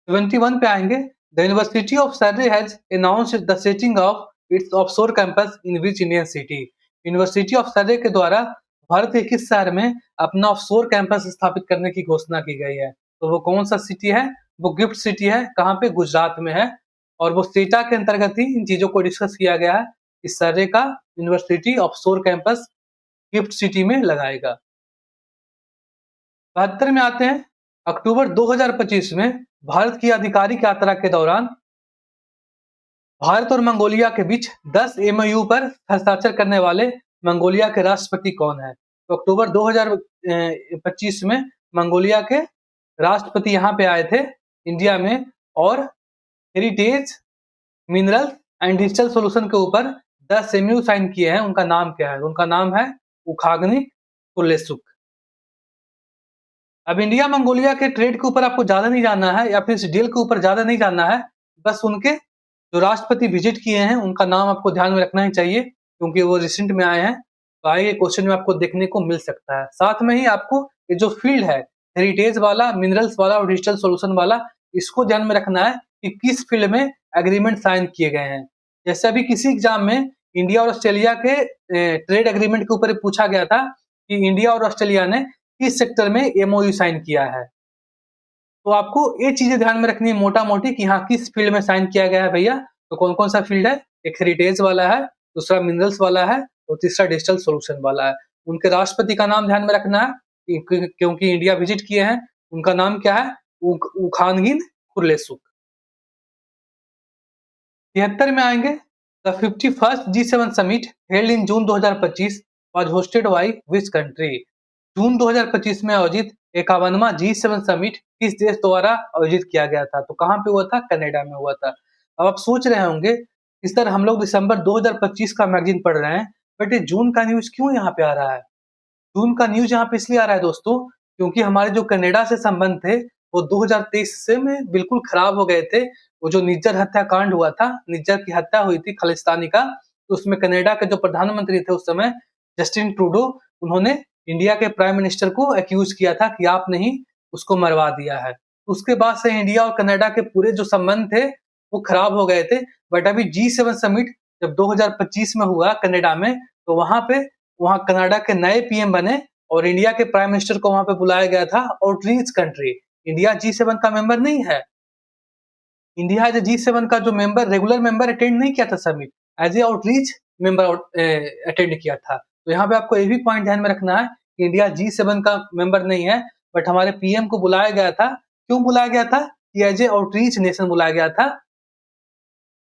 Speaker 1: 21 पे आएंगे। The university of Surrey has announced the setting of its offshore campus in which Indian city. University of Surrey के द्वारा भारत के किस शहर में अपना ऑफशोर कैंपस स्थापित करने की घोषणा की गई है? तो वो कौन सा सिटी है? वो गिफ्ट सिटी है। कहाँ पे? गुजरात में है। और वो सेटा के अंतर्गत ही इन चीजों को डिस्कस किया गया है कि सर्रे का university offshore campus gift city में लगाएगा। 72 में आते हैं। अक्टूबर 2025 में भारत की आधिकारिक यात्रा के दौरान भारत और मंगोलिया के बीच 10 एमओयू पर हस्ताक्षर करने वाले मंगोलिया के राष्ट्रपति कौन है? तो अक्टूबर 2025 में मंगोलिया के राष्ट्रपति यहाँ पे आए थे इंडिया में और heritage, mineral and digital solution के ऊपर 10 एमओयू साइन किए हैं। उनका नाम क्या है? उनका नाम है उखाग्नि कुर्लेसुक। अब इंडिया मंगोलिया के ट्रेड के ऊपर आपको ज्यादा नहीं जानना है या फिर इस डील के ऊपर ज्यादा नहीं जानना है, बस उनके जो राष्ट्रपति विजिट किए हैं उनका नाम आपको ध्यान में रखना ही चाहिए क्योंकि वो रिसेंट में आए हैं। तो आगे क्वेश्चन में आपको देखने को मिल सकता है। साथ में ही आपको ये जो फील्ड है हेरिटेज वाला, मिनरल्स वाला और डिजिटल सोल्यूशन वाला, इसको ध्यान में रखना है कि किस फील्ड में एग्रीमेंट साइन किए गए हैं। जैसे अभी किसी एग्जाम में इंडिया और ऑस्ट्रेलिया के ट्रेड एग्रीमेंट के ऊपर पूछा गया था कि इंडिया और ऑस्ट्रेलिया ने किस सेक्टर में एमओयू साइन किया है। तो आपको ये चीजें ध्यान में रखनी है मोटा मोटी कि हाँ किस फील्ड में साइन किया गया है भैया। तो कौन कौन सा फील्ड है? एक हेरिटेज वाला है, दूसरा मिनरल्स वाला है और तीसरा डिजिटल सोल्यूशन वाला है। उनके राष्ट्रपति का नाम ध्यान में रखना है क्योंकि इंडिया विजिट किए हैं। उनका नाम क्या है? उखानगिन कुर्लेसुक। 73 में आएंगे। The 51st G7 summit held in June 2025 was hosted by which country? जून 2025 में आयोजित 51वां G7 समिट किस देश द्वारा आयोजित किया गया था? तो कहाँ पे हुआ था? कनाडा में हुआ था। अब आप सोच रहे होंगे इस तरह हम लोग दिसंबर 2025 का मैगजीन पढ़ रहे हैं, बट ये जून का न्यूज क्यों यहाँ पे आ रहा है? जून का न्यूज यहाँ पे इसलिए आ रहा है दोस्तों क्योंकि हमारे जो कनाडा से संबंध थे वो 2023 से में बिल्कुल खराब हो गए थे। वो जो निज्जर हत्याकांड हुआ था, निज्जर की हत्या हुई थी खालिस्तानी का, तो उसमें कनाडा के जो प्रधानमंत्री थे उस समय जस्टिन ट्रूडो, उन्होंने इंडिया के प्राइम मिनिस्टर को एक्यूज किया था कि आपने ही उसको मरवा दिया है। उसके बाद से इंडिया और कनाडा के पूरे जो संबंध थे वो खराब हो गए थे। बट अभी G7 समिट जब 2025 में हुआ कनाडा में, तो वहां कनाडा के नए पीएम बने और इंडिया के प्राइम मिनिस्टर को वहां पे बुलाया गया था आउटरीच कंट्री। इंडिया G7 का मेंबर नहीं है। इंडिया एज G7 का जो मेंबर, रेगुलर मेंबर अटेंड नहीं किया था summit, as a outreach member attend किया था। तो यहाँ पे आपको ये भी पॉइंट ध्यान में रखना है कि इंडिया G7 का मेंबर नहीं है, बट हमारे पीएम को बुलाया गया था। क्यों बुलाया गया था? कि एज ए आउटरीच नेशन बुलाया गया था।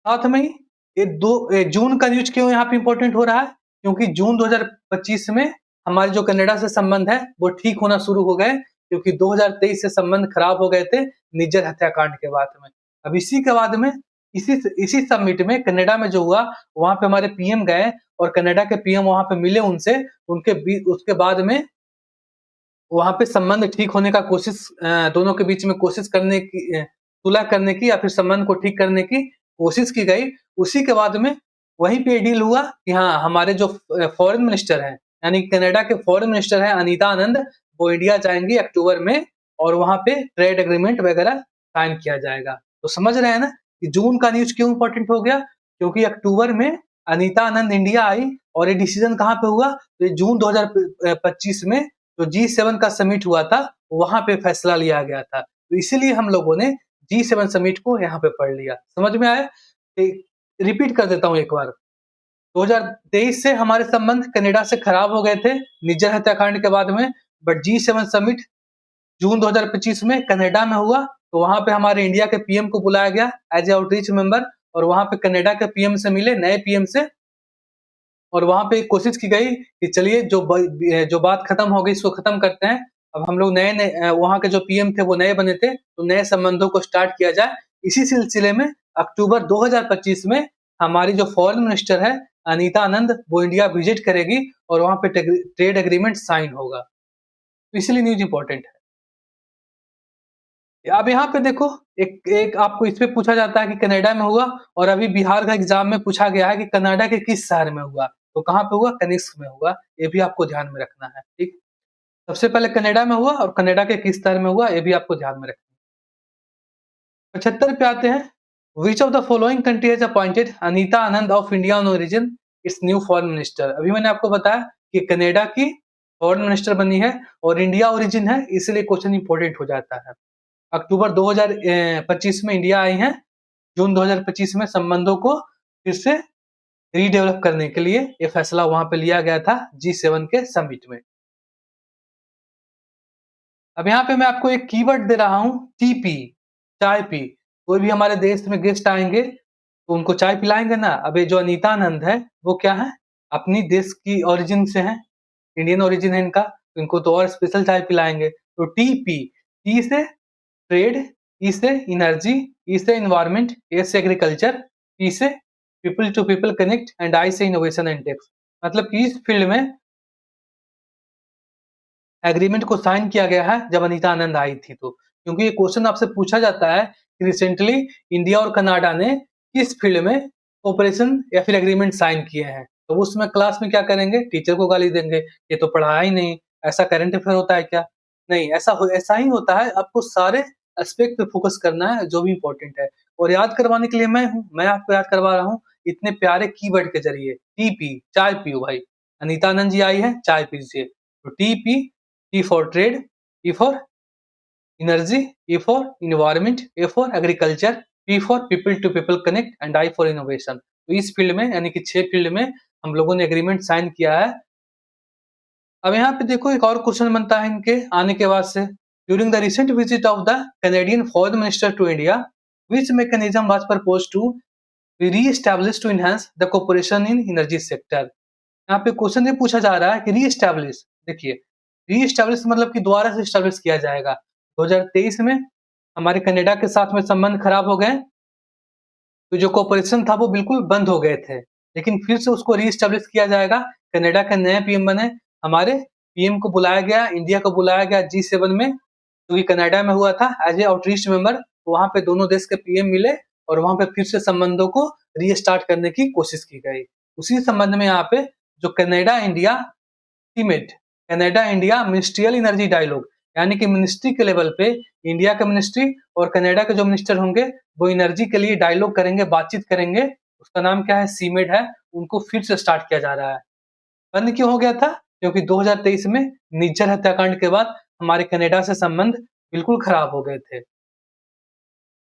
Speaker 1: साथ में ही जून का न्यूज क्यों यहाँ पे इंपॉर्टेंट हो रहा है? क्योंकि जून 2025 में हमारे जो कनाडा से संबंध है वो ठीक होना शुरू हो गए क्योंकि 2023 से संबंध खराब हो गए थे निज्जर हत्याकांड के बाद में। अब इसी के बाद में इसी समिट में कनाडा में जो हुआ वहां पे हमारे पीएम गए और कनाडा के पीएम वहां पे मिले उनसे, उसके बाद में वहां पे संबंध ठीक होने का कोशिश, दोनों के बीच में कोशिश करने की, सुलह करने की या फिर संबंध को ठीक करने की कोशिश की गई। उसी के बाद में वहीं पे डील हुआ कि हाँ हमारे जो फॉरेन मिनिस्टर हैं, यानी कनाडा के फॉरेन मिनिस्टर हैं अनीता आनंद, वो इंडिया जाएंगी अक्टूबर में और वहां पे ट्रेड एग्रीमेंट वगैरह साइन किया जाएगा। तो समझ रहे हैं ना कि जून का न्यूज क्यों इंपॉर्टेंट हो गया? क्योंकि अक्टूबर में अनीता आनंद इंडिया आई और ये डिसीजन कहाँ पे हुआ? तो जून 2025 में जो G7 का समिट हुआ था वहां पे फैसला लिया गया था। तो इसीलिए हम लोगों ने G7 समिट को यहाँ पे पढ़ लिया। समझ में आया? रिपीट कर देता हूँ एक बार। 2023 से हमारे संबंध कनाडा से खराब हो गए थे निज्जर हत्याकांड के बाद में, बट G7 समिट जून 2025 में कनाडा में हुआ। तो वहां पे हमारे इंडिया के पीएम को बुलाया गया एज ए आउटरीच मेंबर और वहां पे कनाडा के पीएम से मिले, नए पीएम से, और वहां पे कोशिश की गई कि चलिए जो बात खत्म हो गई इसको खत्म करते हैं। अब हम लोग नए वहां के जो पीएम थे वो नए बने थे तो नए संबंधों को स्टार्ट किया जाए। इसी सिलसिले में अक्टूबर 2025 में हमारी जो फॉरेन मिनिस्टर है अनीता आनंद वो इंडिया विजिट करेगी और वहां पे ट्रेड एग्रीमेंट साइन होगा। तो इसलिए न्यूज इंपॉर्टेंट है। अब यहाँ पे देखो, एक एक आपको इस पे पूछा जाता है कि कनाडा में हुआ, और अभी बिहार का एग्जाम में पूछा गया है कि कनाडा के किस शहर में हुआ, तो कहाँ पे हुआ, कनिष्क में हुआ। ये भी आपको ध्यान में रखना है, ठीक। सबसे पहले कनाडा में हुआ और कनाडा के किस शहर में हुआ, ये भी आपको ध्यान में रखना है। 75 पे आते हैं। Which of the following country has appointed Anita Anand of Indian origin it's new foreign minister. अभी मैंने आपको बताया कि कनाडा की फॉरेन मिनिस्टर बनी है और इंडिया ओरिजिन है, इसलिए क्वेश्चन इंपॉर्टेंट हो जाता है। अक्टूबर 2025 में इंडिया आई हैं। जून 2025 में संबंधों को फिर से रीडेवलप करने के लिए ये फैसला वहां पे लिया गया था G7 के समिट में। अब यहाँ पे मैं आपको एक कीवर्ड दे रहा हूँ, टीपी, चाय पी। कोई भी हमारे देश में गेस्ट आएंगे तो उनको चाय पिलाएंगे ना। अब ये जो अनीता आनंद है वो क्या है, अपनी देश की ओरिजिन से है, इंडियन ओरिजिन है इनका, तो इनको तो और स्पेशल चाय पिलाएंगे। तो टीपी, टी से ट्रेड, ई से इनर्जी, ई से इन्वायरमेंट, ए से एग्रीकल्चर, पी से people to people connect and I से इनोवेशन एंड टेक्स। मतलब कि इस फील्ड में एग्रीमेंट को साइन किया गया है जब अनीता आनंद आई थी। तो क्योंकि ये क्वेश्चन आपसे पूछा जाता है कि रिसेंटली इंडिया और कनाडा ने किस फील्ड में कोऑपरेशन या फिर एग्रीमेंट साइन किए हैं, तो उसमें क्लास में क्या करेंगे, टीचर को गाली देंगे, ये तो पढ़ाया ही नहीं, ऐसा करंट अफेयर होता है क्या। नहीं, ऐसा ही होता है। आपको सारे एस्पेक्ट पे फोकस करना है जो भी इंपॉर्टेंट है, और याद करवाने के लिए मैं हूँ, मैं आपको याद करवा रहा हूँ इतने प्यारे कीवर्ड के जरिए। टी पी, चाय पियो भाई, अनीता आनंद जी आई है, चाय पीजिए। तो T P, T for trade, E for energy, E for environment, A for agriculture, P for people to people connect and I for innovation। तो इस फील्ड में यानी कि 6 फील्ड में हम लोगों ने एग्रीमेंट साइन किया है। अब यहाँ पे देखो एक और क्वेश्चन बनता है इनके आने के बाद से। During the recent visit of the Canadian foreign minister to India, which mechanism was proposed to be re-established to enhance the cooperation in energy sector। यहाँ पे क्वेश्चन ये पूछा जा रहा है कि री-एस्टैब्लिश, देखिए री-एस्टैब्लिश मतलब कि दोबारा से एस्टैब्लिश किया जाएगा। 2023 में हमारे कनाडा के साथ में संबंध खराब हो गए, तो जो कोऑपरेशन था वो बिल्कुल बंद हो गए थे, लेकिन फिर से उसको री-एस्टैब्लिश किया जाएगा। कनाडा के नए पीएम बने, हमारे पीएम को बुलाया गया, इंडिया को बुलाया गया G7 में, जो कि कनाडा में हुआ था एज ए आउटरीच मेंबर। तो वहाँ पे दोनों देश के पीएम मिले और वहाँ पे फिर से संबंधों को रीस्टार्ट करने की कोशिश की गई। उसी संबंध में यहाँ पे जो Canada India CIMED, Canada India ministerial energy dialogue, यानी कि मिनिस्ट्री के लेवल पे इंडिया का मिनिस्ट्री और कनाडा के जो मिनिस्टर होंगे वो एनर्जी के लिए डायलॉग करेंगे, बातचीत करेंगे। उसका नाम क्या है, सीमेट है। उनको फिर से स्टार्ट किया जा रहा है। बंद क्यों हो गया था, क्योंकि 2023 में निज्जर हत्याकांड के बाद हमारे कनाडा से संबंध बिल्कुल खराब हो गए थे।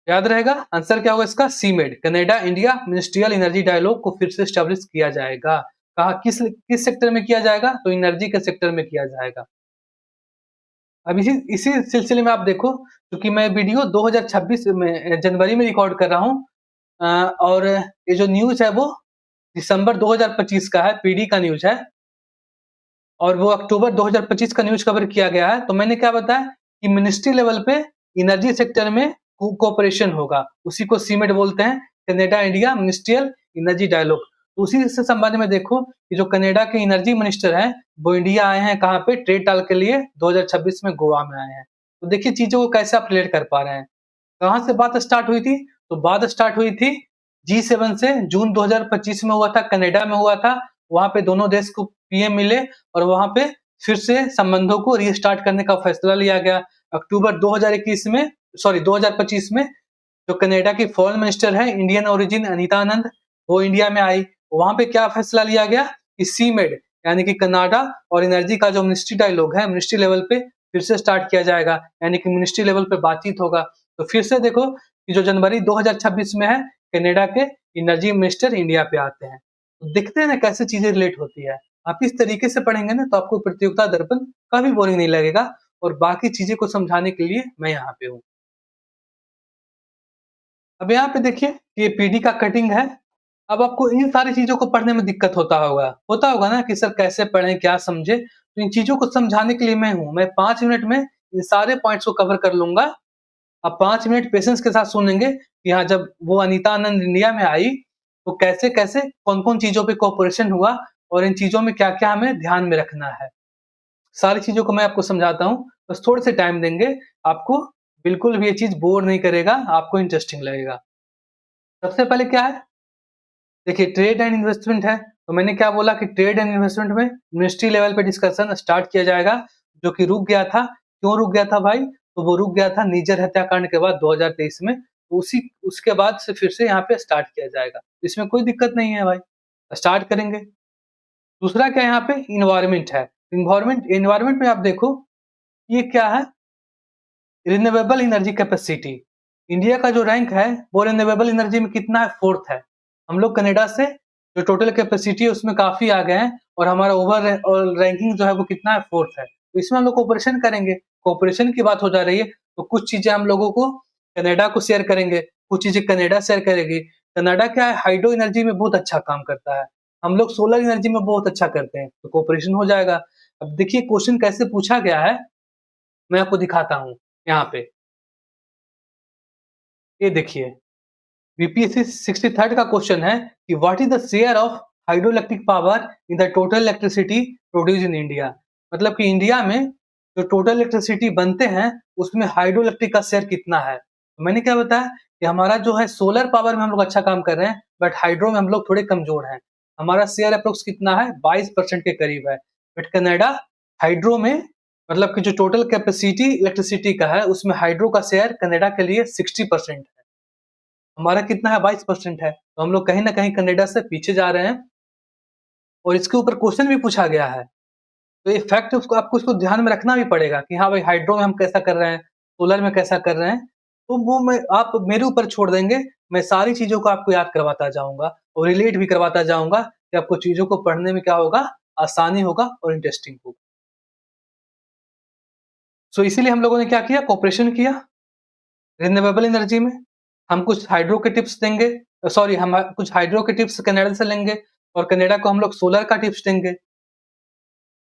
Speaker 1: याद रहेगा आंसर क्या होगा इसका, सीमेड, Canada India ministerial energy dialogue को फिर से स्टैब्लिश किया जाएगा। कहा किस सेक्टर में किया जाएगा, तो एनर्जी के सेक्टर में किया जाएगा। अब इसी इसी सिलसिले में आप देखो, क्योंकि मैं वीडियो 2026 में जनवरी में रिकॉर्ड कर रहा हूँ, और ये जो न्यूज है वो दिसंबर 2025 का है, पीडी का न्यूज है, और वो अक्टूबर 2025 का न्यूज कवर किया गया है। तो मैंने क्या बताया कि मिनिस्ट्री लेवल पे एनर्जी सेक्टर में कोऑपरेशन होगा, उसी को सीमेट बोलते हैं, Canada India ministerial energy dialogue. तो उसी से संबंध में देखो कि जो कनाडा के एनर्जी मिनिस्टर हैं वो इंडिया आए हैं, कहाँ पे, ट्रेड टाल के लिए 2026 में गोवा में आए हैं। तो देखिए चीजों को कैसे आप रिलेट कर पा रहे हैं। कहाँ से बात स्टार्ट हुई थी, तो बात स्टार्ट हुई थी G7 से। जून 2025 में हुआ था, कनाडा में हुआ था। वहां पे दोनों देश को पीएम मिले और वहां पे फिर से संबंधों को रीस्टार्ट करने का फैसला लिया गया। अक्टूबर 2021 में, सॉरी 2025 में, जो कनाडा की फॉरेन मिनिस्टर है इंडियन ओरिजिन अनीता आनंद, वो इंडिया में आई। वहां पे क्या फैसला लिया गया कि सीमेड यानी कि कनाडा और एनर्जी का जो मिनिस्ट्री डायलॉग है, मिनिस्ट्री लेवल पे फिर से स्टार्ट किया जाएगा, यानी कि मिनिस्ट्री लेवल पे बातचीत होगा। तो फिर से देखो कि जो जनवरी 2026 में है, कनाडा के एनर्जी मिनिस्टर इंडिया पे आते हैं। तो देखते हैं ना कैसे चीजें रिलेट होती है। आप इस तरीके से पढ़ेंगे ना तो आपको प्रतियोगिता दर्पण कभी बोरिंग नहीं लगेगा, और बाकी चीजें को समझाने के लिए मैं यहाँ पे हूँ। अब यहाँ पे देखिए ये पीडी का कटिंग है। अब आपको इन सारी चीजों को पढ़ने में दिक्कत होता होगा ना कि सर कैसे पढ़ें, क्या समझे। तो इन चीजों को समझाने के लिए मैं हूँ। मैं 5 मिनट में इन सारे पॉइंट्स को कवर कर लूंगा। आप 5 मिनट पेशेंस के साथ सुनेंगे कि हाँ, जब वो अनीता आनंद इंडिया में आई तो कैसे कैसे कौन कौन चीजों पे कोऑपरेशन हुआ और इन चीजों में क्या क्या हमें ध्यान में रखना है। सारी चीजों को मैं आपको समझाता हूँ, बस थोड़े से टाइम देंगे आपको बिल्कुल भी ये चीज़ बोर नहीं करेगा, आपको इंटरेस्टिंग लगेगा। सबसे पहले क्या है? देखिए ट्रेड एंड इन्वेस्टमेंट है, तो मैंने क्या बोला कि ट्रेड एंड इन्वेस्टमेंट में मिनिस्ट्री लेवल पे डिस्कशन स्टार्ट किया जाएगा, जो कि रुक गया था। क्यों रुक गया था भाई? तो वो रुक गया था निज्जर हत्याकांड के बाद 2023 में, तो उसी उसके बाद से फिर से यहाँ पे स्टार्ट किया जाएगा। इसमें कोई दिक्कत नहीं है भाई, स्टार्ट करेंगे। दूसरा क्या है यहाँ पे? एनवायरनमेंट है। एनवायरनमेंट में आप देखो, ये क्या है? Renewable energy capacity. इंडिया का जो रैंक है वो रिन्यूएबल एनर्जी में कितना है? 4th है। हम लोग कनाडा से जो टोटल कैपेसिटी है उसमें काफ़ी आगे हैं और हमारा ओवरऑल रैंकिंग जो है वो कितना है? 4th है। तो इसमें हम लोग कोऑपरेशन करेंगे। कोऑपरेशन की बात हो जा रही है, तो कुछ चीज़ें हम लोगों को कनाडा को शेयर करेंगे, कुछ चीज़ें कनाडा शेयर करेगी। कनाडा क्या है? हाइड्रो एनर्जी में बहुत अच्छा काम करता है। हम लोग सोलर एनर्जी में बहुत अच्छा करते हैं, तो कोऑपरेशन हो जाएगा। अब देखिए क्वेश्चन कैसे पूछा गया है, मैं आपको दिखाता हूँ यहाँ पे। ये देखिए, बीपीएससी 63rd का क्वेश्चन है कि what is the share of hydro electric power in the total electricity produce in India. मतलब कि इंडिया में जो टोटल इलेक्ट्रिसिटी बनते हैं उसमें हाइड्रो इलेक्ट्रिक का शेयर कितना है। तो मैंने क्या बताया कि हमारा जो है सोलर पावर में हम लोग अच्छा काम कर रहे हैं, बट हाइड्रो में हम लोग थोड़े कमजोर हैं। हमारा शेयर अप्रोक्स कितना है? 22% के करीब है। बट कनाडा हाइड्रो में, मतलब कि जो टोटल कैपेसिटी इलेक्ट्रिसिटी का है उसमें हाइड्रो का शेयर कनाडा के लिए 60% है। हमारा कितना है? 22% है। तो हम लोग कहीं न कहीं कनाडा से पीछे जा रहे हैं और इसके ऊपर क्वेश्चन भी पूछा गया है। तो ये फैक्ट उसको आपको इसको ध्यान में रखना भी पड़ेगा कि हाँ भाई हाइड्रो में हम कैसा कर रहे हैं, सोलर में कैसा कर रहे हैं। तो वो मैं आप मेरे ऊपर छोड़ देंगे, मैं सारी चीज़ों को आपको याद करवाता जाऊँगा और रिलेट भी करवाता जाऊँगा कि आपको चीज़ों को पढ़ने में क्या होगा? आसानी होगा और इंटरेस्टिंग होगा। सो इसीलिए हम लोगों ने क्या किया? कोऑपरेशन किया रिन्यूएबल एनर्जी में। हम कुछ हाइड्रो के टिप्स देंगे, सॉरी हम कुछ हाइड्रो के टिप्स कनाडा से लेंगे और कनाडा को हम लोग सोलर का टिप्स देंगे।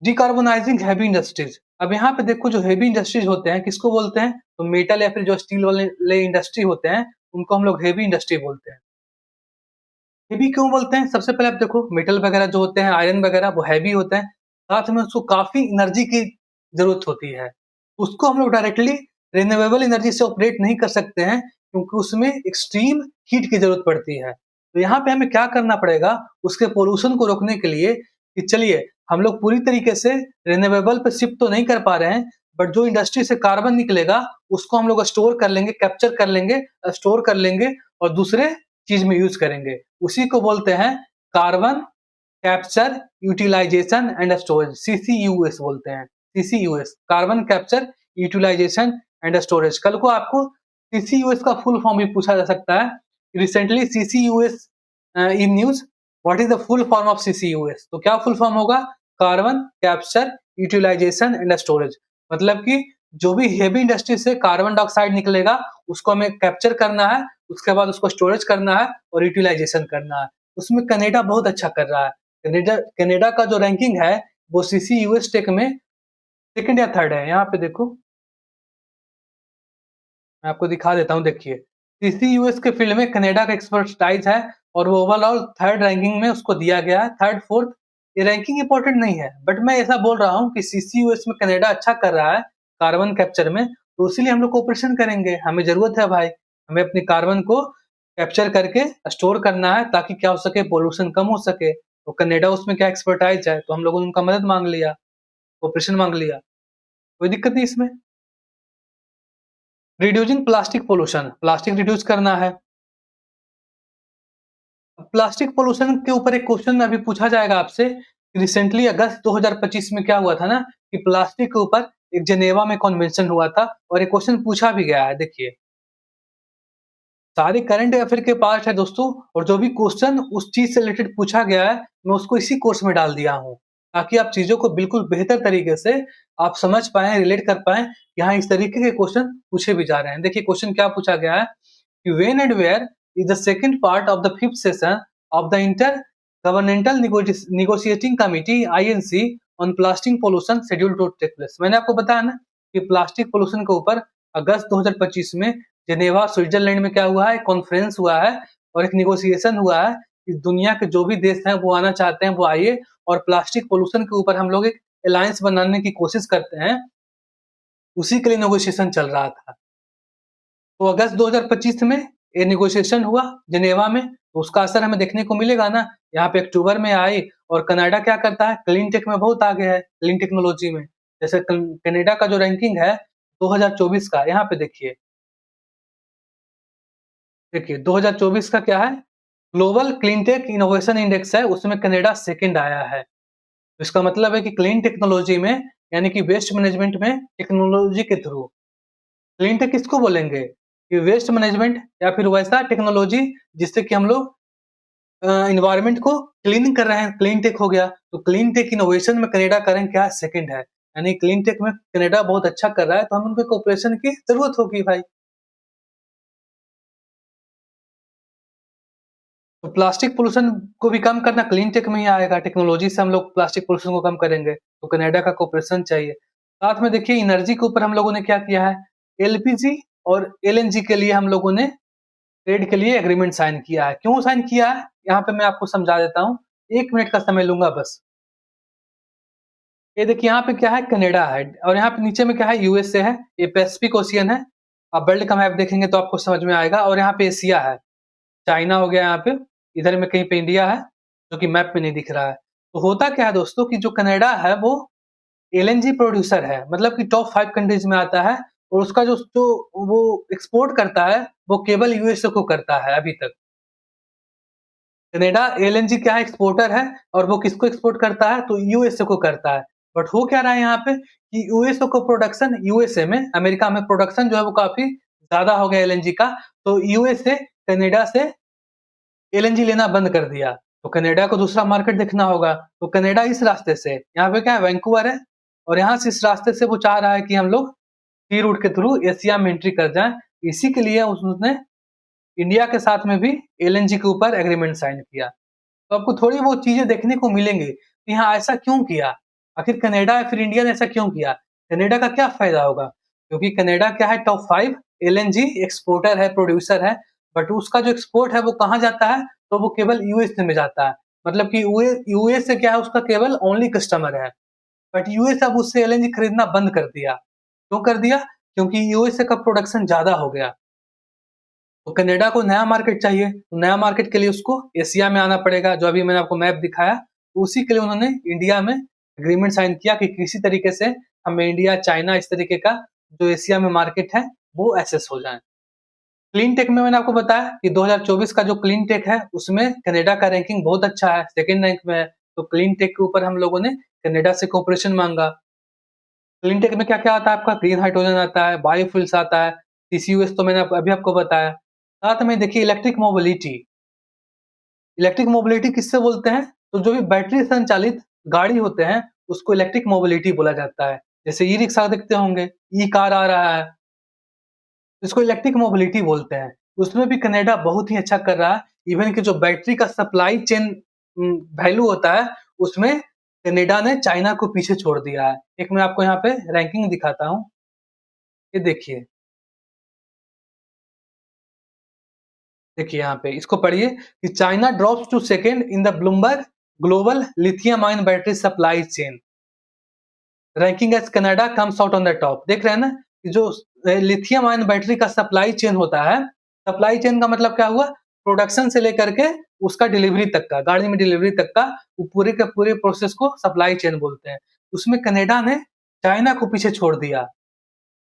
Speaker 1: डिकार्बोनाइजिंग हेवी इंडस्ट्रीज। अब यहाँ पे देखो जो हेवी इंडस्ट्रीज होते हैं किसको बोलते हैं? तो मेटल या फिर जो स्टील वाले इंडस्ट्री होते हैं उनको हम लोग हेवी इंडस्ट्री बोलते हैं। हेवी क्यों बोलते हैं? सबसे पहले आप देखो मेटल वगैरह जो होते हैं, आयरन वगैरह वो हेवी होते हैं, साथ में उसको काफ़ी एनर्जी की ज़रूरत होती है। उसको हम लोग डायरेक्टली रिन्यूएबल एनर्जी से ऑपरेट नहीं कर सकते हैं क्योंकि उसमें एक्सट्रीम हीट की ज़रूरत पड़ती है। तो यहाँ पे हमें क्या करना पड़ेगा उसके पॉल्यूशन को रोकने के लिए कि चलिए हम लोग पूरी तरीके से रिन्यूएबल पे शिफ्ट तो नहीं कर पा रहे हैं, बट जो इंडस्ट्री से कार्बन निकलेगा उसको हम लोग स्टोर कर लेंगे, कैप्चर कर लेंगे, स्टोर कर लेंगे और दूसरे चीज़ में यूज़ करेंगे। उसी को बोलते हैं carbon capture utilisation and storage, CCUS बोलते हैं। CCUS carbon capture utilisation and storage. कल को आपको सीसीयूएस का फुल फॉर्म भी पूछा जा सकता है। Recently CCUS in news, what is the full form of CCUS? तो क्या फुल फॉर्म होगा? Carbon capture utilisation and storage. मतलब कि जो भी हेवी इंडस्ट्री से कार्बन डाइऑक्साइड निकलेगा उसको हमें कैप्चर करना है, उसके बाद उसको स्टोरेज करना है और यूटिलाइजेशन करना है। उसमें कनाडा बहुत अच्छा कर रहा है। कनाडा कनाडा का जो रैंकिंग है वो सीसीयूएस टेक में 2nd या 3rd है। यहाँ पे देखो, मैं आपको दिखा देता हूँ, देखिए। सीसीयूएस के फील्ड में कनाडा का एक्सपर्टाइज़ है और वो ओवरऑल 3rd रैंकिंग में उसको दिया गया है, 3rd, 4th। ये रैंकिंग इम्पोर्टेंट नहीं है, बट मैं ऐसा बोल रहा हूँ कि सीसीयूएस में कनाडा अच्छा कर रहा है कार्बन कैप्चर में, तो इसीलिए हम लोग कोऑपरेशन करेंगे। हमें ज़रूरत है भाई, हमें अपनी कार्बन को कैप्चर करके स्टोर करना है ताकि क्या हो सके, पॉल्यूशन कम हो सके। तो कनाडा उसमें क्या एक्सपर्टाइज़ है, तो हम लोगों ने उनका मदद माँग लिया, कोऑपरेशन माँग लिया। कोई दिक्कत नहीं इसमें। Reducing plastic pollution, plastic reduce करना है। प्लास्टिक पॉल्यूशन के ऊपर एक क्वेश्चन अभी पूछा जाएगा आपसे। रिसेंटली अगस्त 2025 में क्या हुआ था ना कि प्लास्टिक के ऊपर एक जेनेवा में कन्वेंशन हुआ था और एक क्वेश्चन पूछा भी गया है। देखिए, सारे करंट अफेयर के पार्ट है दोस्तों, और जो भी क्वेश्चन उस चीज से रिलेटेड पूछा गया है मैं उसको इसी कोर्स में डाल दिया हूँ, ताकि आप चीजों को बिल्कुल बेहतर तरीके से आप समझ पाएं, रिलेट कर पाएं। यहाँ इस तरीके के क्वेश्चन पूछे भी जा रहे हैं। देखिए क्वेश्चन क्या पूछा गया है कि when and where is the second part of the 5th session of the inter governmental negotiating committee INC on plastic pollution schedule to take place. मैंने आपको बताया ना कि प्लास्टिक पोल्यूशन के ऊपर अगस्त 2025 में जेनेवा स्विट्जरलैंड में क्या हुआ है, कॉन्फ्रेंस हुआ है और एक नेगोशिएशन हुआ है कि दुनिया के जो भी देश हैं वो आना चाहते हैं वो आइए और प्लास्टिक पोल्यूशन के ऊपर हम लोग एक अलायंस बनाने की कोशिश करते हैं। उसी के लिए नेगोशिएशन चल रहा था। तो अगस्त 2025 में ये नेगोशिएशन हुआ जिनेवा में, तो उसका असर हमें देखने को मिलेगा ना। यहाँ पे अक्टूबर में आई और कनाडा क्या करता है, क्लीन टेक में बहुत आगे है, क्लीन टेक्नोलॉजी में। जैसे कनाडा का जो रैंकिंग है 2024 का, यहाँ पे देखिए, 2024 का क्या है, global clean tech innovation index है, उसमें कनाडा सेकंड आया है। तो इसका मतलब है कि क्लीन टेक्नोलॉजी में, यानी कि वेस्ट मैनेजमेंट में टेक्नोलॉजी के थ्रू, क्लीन टेक किसको बोलेंगे कि वेस्ट मैनेजमेंट या फिर वैसा टेक्नोलॉजी जिससे कि हम लोग एनवायरनमेंट को क्लीन कर रहे हैं, क्लीन टेक हो गया। तो क्लीन टेक इनोवेशन में कनाडा का रैंक क्या है, सेकंड है। यानी क्लीन टेक में कनाडा बहुत अच्छा कर रहा है, तो हम उनके कोऑपरेशन की जरूरत होगी भाई। तो प्लास्टिक पोल्यूशन को भी कम करना क्लीन टेक में ही आएगा, टेक्नोलॉजी से हम लोग प्लास्टिक पोल्यूशन को कम करेंगे, तो कनाडा का कोऑपरेशन चाहिए। साथ में देखिए एनर्जी के ऊपर हम लोगों ने क्या किया है, एलपीजी और एलएनजी के लिए हम लोगों ने ट्रेड के लिए एग्रीमेंट साइन किया है। क्यों साइन किया है, यहाँ पे मैं आपको समझा देता हूँ, 1 मिनट का समय लूंगा बस। ये देखिए यहाँ पे क्या है, कनाडा है, और यहाँ पे नीचे में क्या है, यूएसए है, ये पैसिफिक ओशियन है। आप वर्ल्ड का मैप देखेंगे तो आपको समझ में आएगा। और यहाँ पे एशिया है, चाइना हो गया यहाँ पे, इधर में कहीं पे इंडिया है जो कि मैप में नहीं दिख रहा है। तो होता क्या है दोस्तों कि जो कनाडा है वो एलएनजी प्रोड्यूसर है, मतलब कि टॉप 5 कंट्रीज में आता है, और उसका जो जो वो एक्सपोर्ट करता है वो केवल यूएसए को करता है अभी तक। कनाडा एलएनजी क्या है, एक्सपोर्टर है, और वो किसको एक्सपोर्ट करता है, तो यूएसए को करता है। बट हो क्या रहा है यहाँ पे कि यूएसए को प्रोडक्शन, यूएसए में, अमेरिका में प्रोडक्शन जो है वो काफी ज्यादा हो गया एलएनजी का, तो यूएसए कनाडा से एलएनजी लेना बंद कर दिया। तो कनाडा को दूसरा मार्केट देखना होगा, तो कनाडा इस रास्ते से, यहाँ पे क्या है, वैंकूवर है, और यहाँ से इस रास्ते से वो चाह रहा है कि हम लोग सी रूट के थ्रू एशिया में एंट्री कर जाएं। इसी के लिए उसने इंडिया के साथ में भी एलएनजी के ऊपर एग्रीमेंट साइन किया। तो आपको थोड़ी बहुत चीजें देखने को मिलेंगी कि हाँ ऐसा क्यों किया, आखिर कनाडा या फिर इंडिया ने ऐसा क्यों किया, कनाडा का क्या फायदा होगा, क्योंकि कनाडा क्या है, टॉप 5 एलएनजी एक्सपोर्टर है, प्रोड्यूसर है। बट उसका जो एक्सपोर्ट है वो कहाँ जाता है, तो वो केवल यूएसए में जाता है। मतलब कि यूएस से क्या है, उसका केवल ओनली कस्टमर है। बट यूएस अब उससे एलएनजी खरीदना बंद कर दिया। क्यों कर दिया, क्योंकि यूएसए का प्रोडक्शन ज्यादा हो गया। तो कनाडा को नया मार्केट चाहिए, तो नया मार्केट के लिए उसको एशिया में आना पड़ेगा, जो अभी मैंने आपको मैप दिखाया। तो उसी के लिए उन्होंने इंडिया में एग्रीमेंट साइन किया कि किसी तरीके से हमें इंडिया, चाइना, इस तरीके का जो एशिया में मार्केट है वो एक्सेस हो जाए। क्लीन टेक में मैंने आपको बताया कि 2024 का जो क्लीन टेक है उसमें कनाडा का रैंकिंग बहुत अच्छा है, सेकेंड रैंक में है। तो क्लीन टेक के ऊपर हम लोगों ने कनाडा से कोऑपरेशन मांगा। क्लीन टेक में क्या-क्या आता है आपका, ग्रीन हाइड्रोजन आता है, बायोफ्यूल्स आता है, सीसीयूएस तो मैंने अभी आपको बताया। साथ में देखिए इलेक्ट्रिक मोबिलिटी। इलेक्ट्रिक मोबिलिटी किससे बोलते हैं, तो जो भी बैटरी संचालित गाड़ी होते हैं उसको इलेक्ट्रिक मोबिलिटी बोला जाता है। जैसे ई रिक्शा देखते होंगे, ई कार आ रहा है, इसको इलेक्ट्रिक मोबिलिटी बोलते हैं। उसमें भी कनाडा बहुत ही अच्छा कर रहा है। इवन कि जो बैटरी का सप्लाई चेन वैल्यू होता है उसमें कनाडा ने चाइना को पीछे छोड़ दिया है। एक मैं आपको यहाँ पे रैंकिंग दिखाता हूँ, ये देखिए। देखिए यहाँ पे इसको पढ़िए कि China drops to second in the Bloomberg global lithium ion battery supply chain, ranking as Canada comes out on the top. देख रहे हैं ना कि जो लिथियम आयन बैटरी का सप्लाई चेन होता है, सप्लाई चेन का मतलब क्या हुआ, प्रोडक्शन से लेकर के उसका डिलीवरी तक का, गाड़ी में डिलीवरी तक का, वो पूरे के पूरे प्रोसेस को सप्लाई चेन बोलते हैं। उसमें कनाडा ने चाइना को पीछे छोड़ दिया।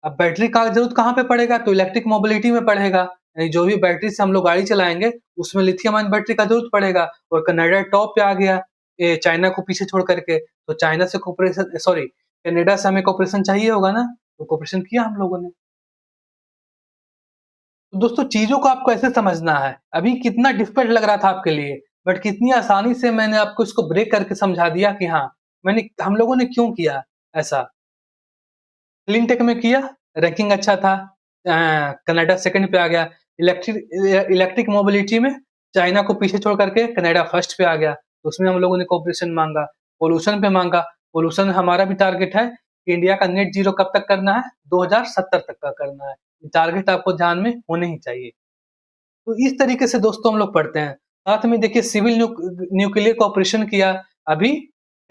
Speaker 1: अब बैटरी का जरूरत कहाँ पे पड़ेगा, तो इलेक्ट्रिक मोबिलिटी में पड़ेगा। यानी जो भी बैटरी से हम लोग गाड़ी चलाएंगे उसमें लिथियम आयन बैटरी का जरूरत पड़ेगा, और कनाडा टॉप पे आ गया ये चाइना को पीछे छोड़ करके। तो चाइना से कोऑपरेशन, सॉरी, कनाडा से हमें कोऑपरेशन चाहिए होगा ना, तो कोऑपरेशन किया हम लोगों ने। तो दोस्तों चीजों को आपको ऐसे समझना है, अभी कितना डिफिकल्ट लग रहा था आपके लिए, बट कितनी आसानी से मैंने आपको इसको ब्रेक करके समझा दिया कि हाँ मैंने, हम लोगों ने क्यों किया ऐसा। क्लीन टेक में किया, रैंकिंग अच्छा था, कनाडा सेकंड पे आ गया। इलेक्ट्रिक इलेक्ट्रिक मोबिलिटी में चाइना को पीछे छोड़ करके कनाडा फर्स्ट पे आ गया, तो उसमें हम लोगों ने कोऑपरेशन मांगा। पोल्यूशन पे मांगा, पोल्यूशन हमारा भी टारगेट है कि इंडिया का नेट जीरो कब तक करना है, 2070 तक का करना है। टारगेट आपको ध्यान में होने ही चाहिए। तो इस तरीके से दोस्तों हम लोग पढ़ते हैं। साथ में देखिए सिविल न्यूक्लियर कॉपरेशन किया। अभी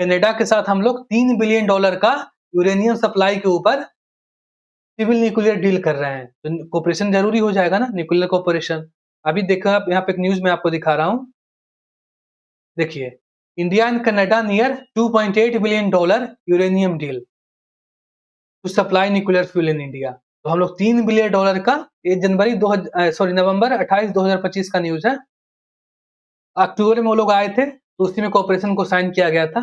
Speaker 1: कनाडा के साथ हम लोग $3 बिलियन का यूरेनियम सप्लाई के ऊपर सिविल न्यूक्लियर डील कर रहे हैं, तो कोऑपरेशन ज़रूरी हो जाएगा ना, न्यूक्लियर कोऑपरेशन। अभी देखो आप यहाँ पे एक न्यूज़ मैं आपको दिखा रहा हूँ, देखिए, India and Canada near $2.8 billion uranium deal to supply nuclear fuel in India. तो हम लोग $3 बिलियन का, ये नवंबर 28 2025 का न्यूज़ है। अक्टूबर में वो लोग आए थे, तो उसी में कोऑपरेशन को साइन किया गया था।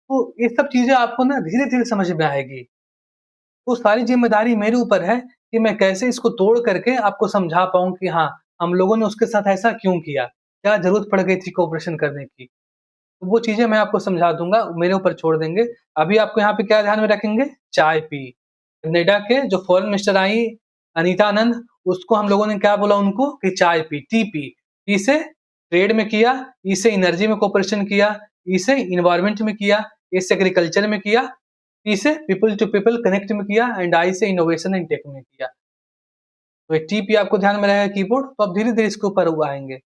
Speaker 1: तो ये सब चीज़ें आपको ना धीरे-धीरे समझ में आएगी। तो सारी ज़िम्मेदारी मेरे ऊपर है कि मैं कैसे इसको तोड़ करके आपको समझा पाऊँ कि हाँ, हम लोगों ने उसके साथ ऐसा क्यों किया? क्या ज़रूरत पड़ गई थी कोऑपरेशन करने की? तो वो चीज़ें मैं आपको समझा दूँगा, मेरे ऊपर छोड़ देंगे। अभी आपको यहाँ पे क्या ध्यान में रखेंगे? चाय पी। कनाडा के जो फॉरेन मिनिस्टर आई अनीता आनंद, उसको हम लोगों ने क्या बोला उनको कि चाय पी, टी पी। टी से ट्रेड में किया, ई से एनर्जी में कोऑपरेशन किया, ई से एनवायरनमेंट में किया, ए से एग्रीकल्चर में किया, पी से पीपल टू पीपल कनेक्ट में किया एंड आई से इनोवेशन एंड टेक में किया। तो ये टी पी आपको ध्यान में रहेगा कीबोर्ड, तो आप धीरे-धीरे इसके ऊपर वो आएँगे।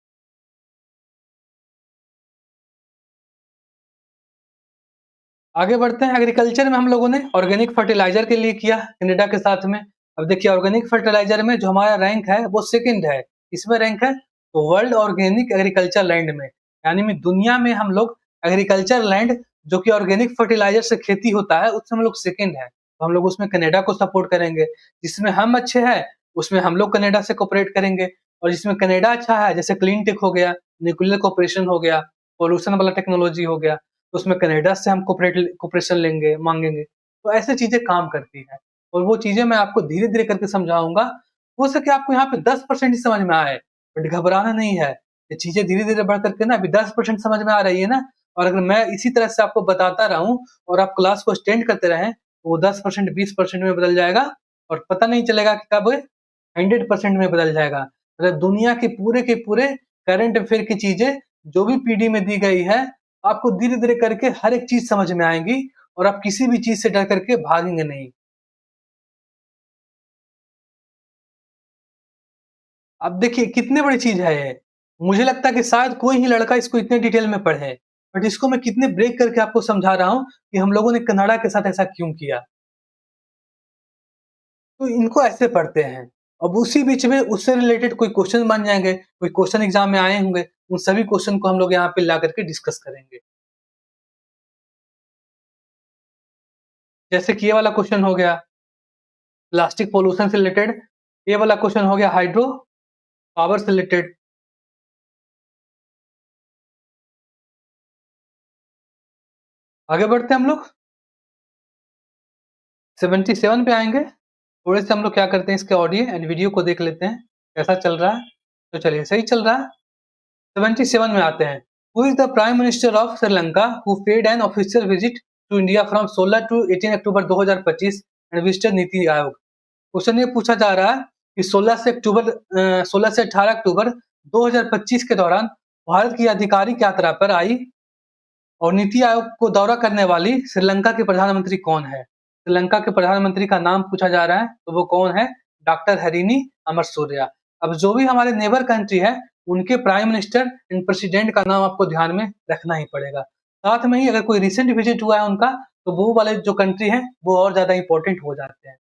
Speaker 1: आगे बढ़ते हैं, एग्रीकल्चर में हम लोगों ने ऑर्गेनिक फर्टिलाइज़र के लिए किया कनाडा के साथ में। अब देखिए ऑर्गेनिक फर्टिलाइज़र में जो हमारा रैंक है वो सेकंड है। किसमें रैंक है? तो वर्ल्ड ऑर्गेनिक एग्रीकल्चर लैंड में। यानी में दुनिया में हम लोग एग्रीकल्चर लैंड जो कि ऑर्गेनिक फर्टिलाइज़र से खेती होता है उसमें हम लोग सेकंड हैं। तो हम लोग उसमें कनाडा को सपोर्ट करेंगे। जिसमें हम अच्छे हैं उसमें हम लोग कनाडा से कोऑपरेट करेंगे और जिसमें कनाडा अच्छा है जैसे क्लीन टेक हो गया, न्यूक्लियर कोऑपरेशन हो गया, पॉल्यूशन वाला टेक्नोलॉजी हो गया, तो उसमें कनाडा से हम कोऑपरेशन लेंगे माँगेंगे। तो ऐसी चीज़ें काम करती हैं और वो चीज़ें मैं आपको धीरे-धीरे करके समझाऊँगा। हो सके आपको यहाँ पे 10% ही समझ में आए, बट घबराना नहीं है। ये चीज़ें धीरे-धीरे बढ़ कर के ना अभी 10% समझ में आ रही है ना, और अगर मैं इसी तरह से आपको बताता रहूँ और आप क्लास को अटेंड करते रहें, तो वो 10% 20% में बदल जाएगा और पता नहीं चलेगा कि कब 100% में बदल जाएगा। मतलब दुनिया के पूरे करंट अफेयर की चीज़ें जो भी पीडी में दी गई है, आपको धीरे-धीरे करके हर एक चीज़ समझ में आएगी और आप किसी भी चीज़ से डर करके भागेंगे नहीं। अब देखिए कितनी बड़ी चीज़ है ये। मुझे लगता है कि शायद कोई ही लड़का इसको इतने डिटेल में पढ़े। बट इसको मैं कितने ब्रेक करके आपको समझा रहा हूँ कि हम लोगों ने कनाडा के साथ ऐसा क्यों किया। तो इनको ऐसे पढ़ते हैं। अब उसी बीच में उससे रिलेटेड कोई क्वेश्चन बन जाएँगे, कोई क्वेश्चन एग्ज़ाम में आए होंगे, उन सभी क्वेश्चन को हम लोग यहाँ पे ला करके डिस्कस करेंगे। जैसे कि ये वाला क्वेश्चन हो गया, प्लास्टिक पॉल्यूशन से रिलेटेड। ये वाला क्वेश्चन हो गया हाइड्रो पावर से रिलेटेड। आगे बढ़ते हैं हम लोग 77 पे आएँगे। थोड़े से हम लोग क्या करते हैं इसके ऑडियो एंड वीडियो को देख लेते हैं, कैसा चल रहा है। तो चलिए सही चल रहा है। 77 में आते हैं। Who is the prime minister of Sri Lanka who paid an official visit to India from 16 to 18 October 2025 and visited NITI Aayog. Question ये पूछा जा रहा है कि 16 से 18 अक्टूबर 2025 के दौरान भारत की आधिकारिक यात्रा पर आई और नीति आयोग को दौरा करने वाली श्रीलंका के प्रधानमंत्री कौन है? श्रीलंका के प्रधानमंत्री का नाम पूछा जा रहा है, तो वो कौन है? डॉक्टर हरिनी अमरसूरिया। अब जो भी हमारे नेबर कंट्री है, उनके प्राइम मिनिस्टर एंड प्रेसिडेंट का नाम आपको ध्यान में रखना ही पड़ेगा। साथ में ही अगर कोई रिसेंट विजिट हुआ है उनका, तो वो वाले जो कंट्री हैं, वो और ज़्यादा इम्पोर्टेंट हो जाते हैं।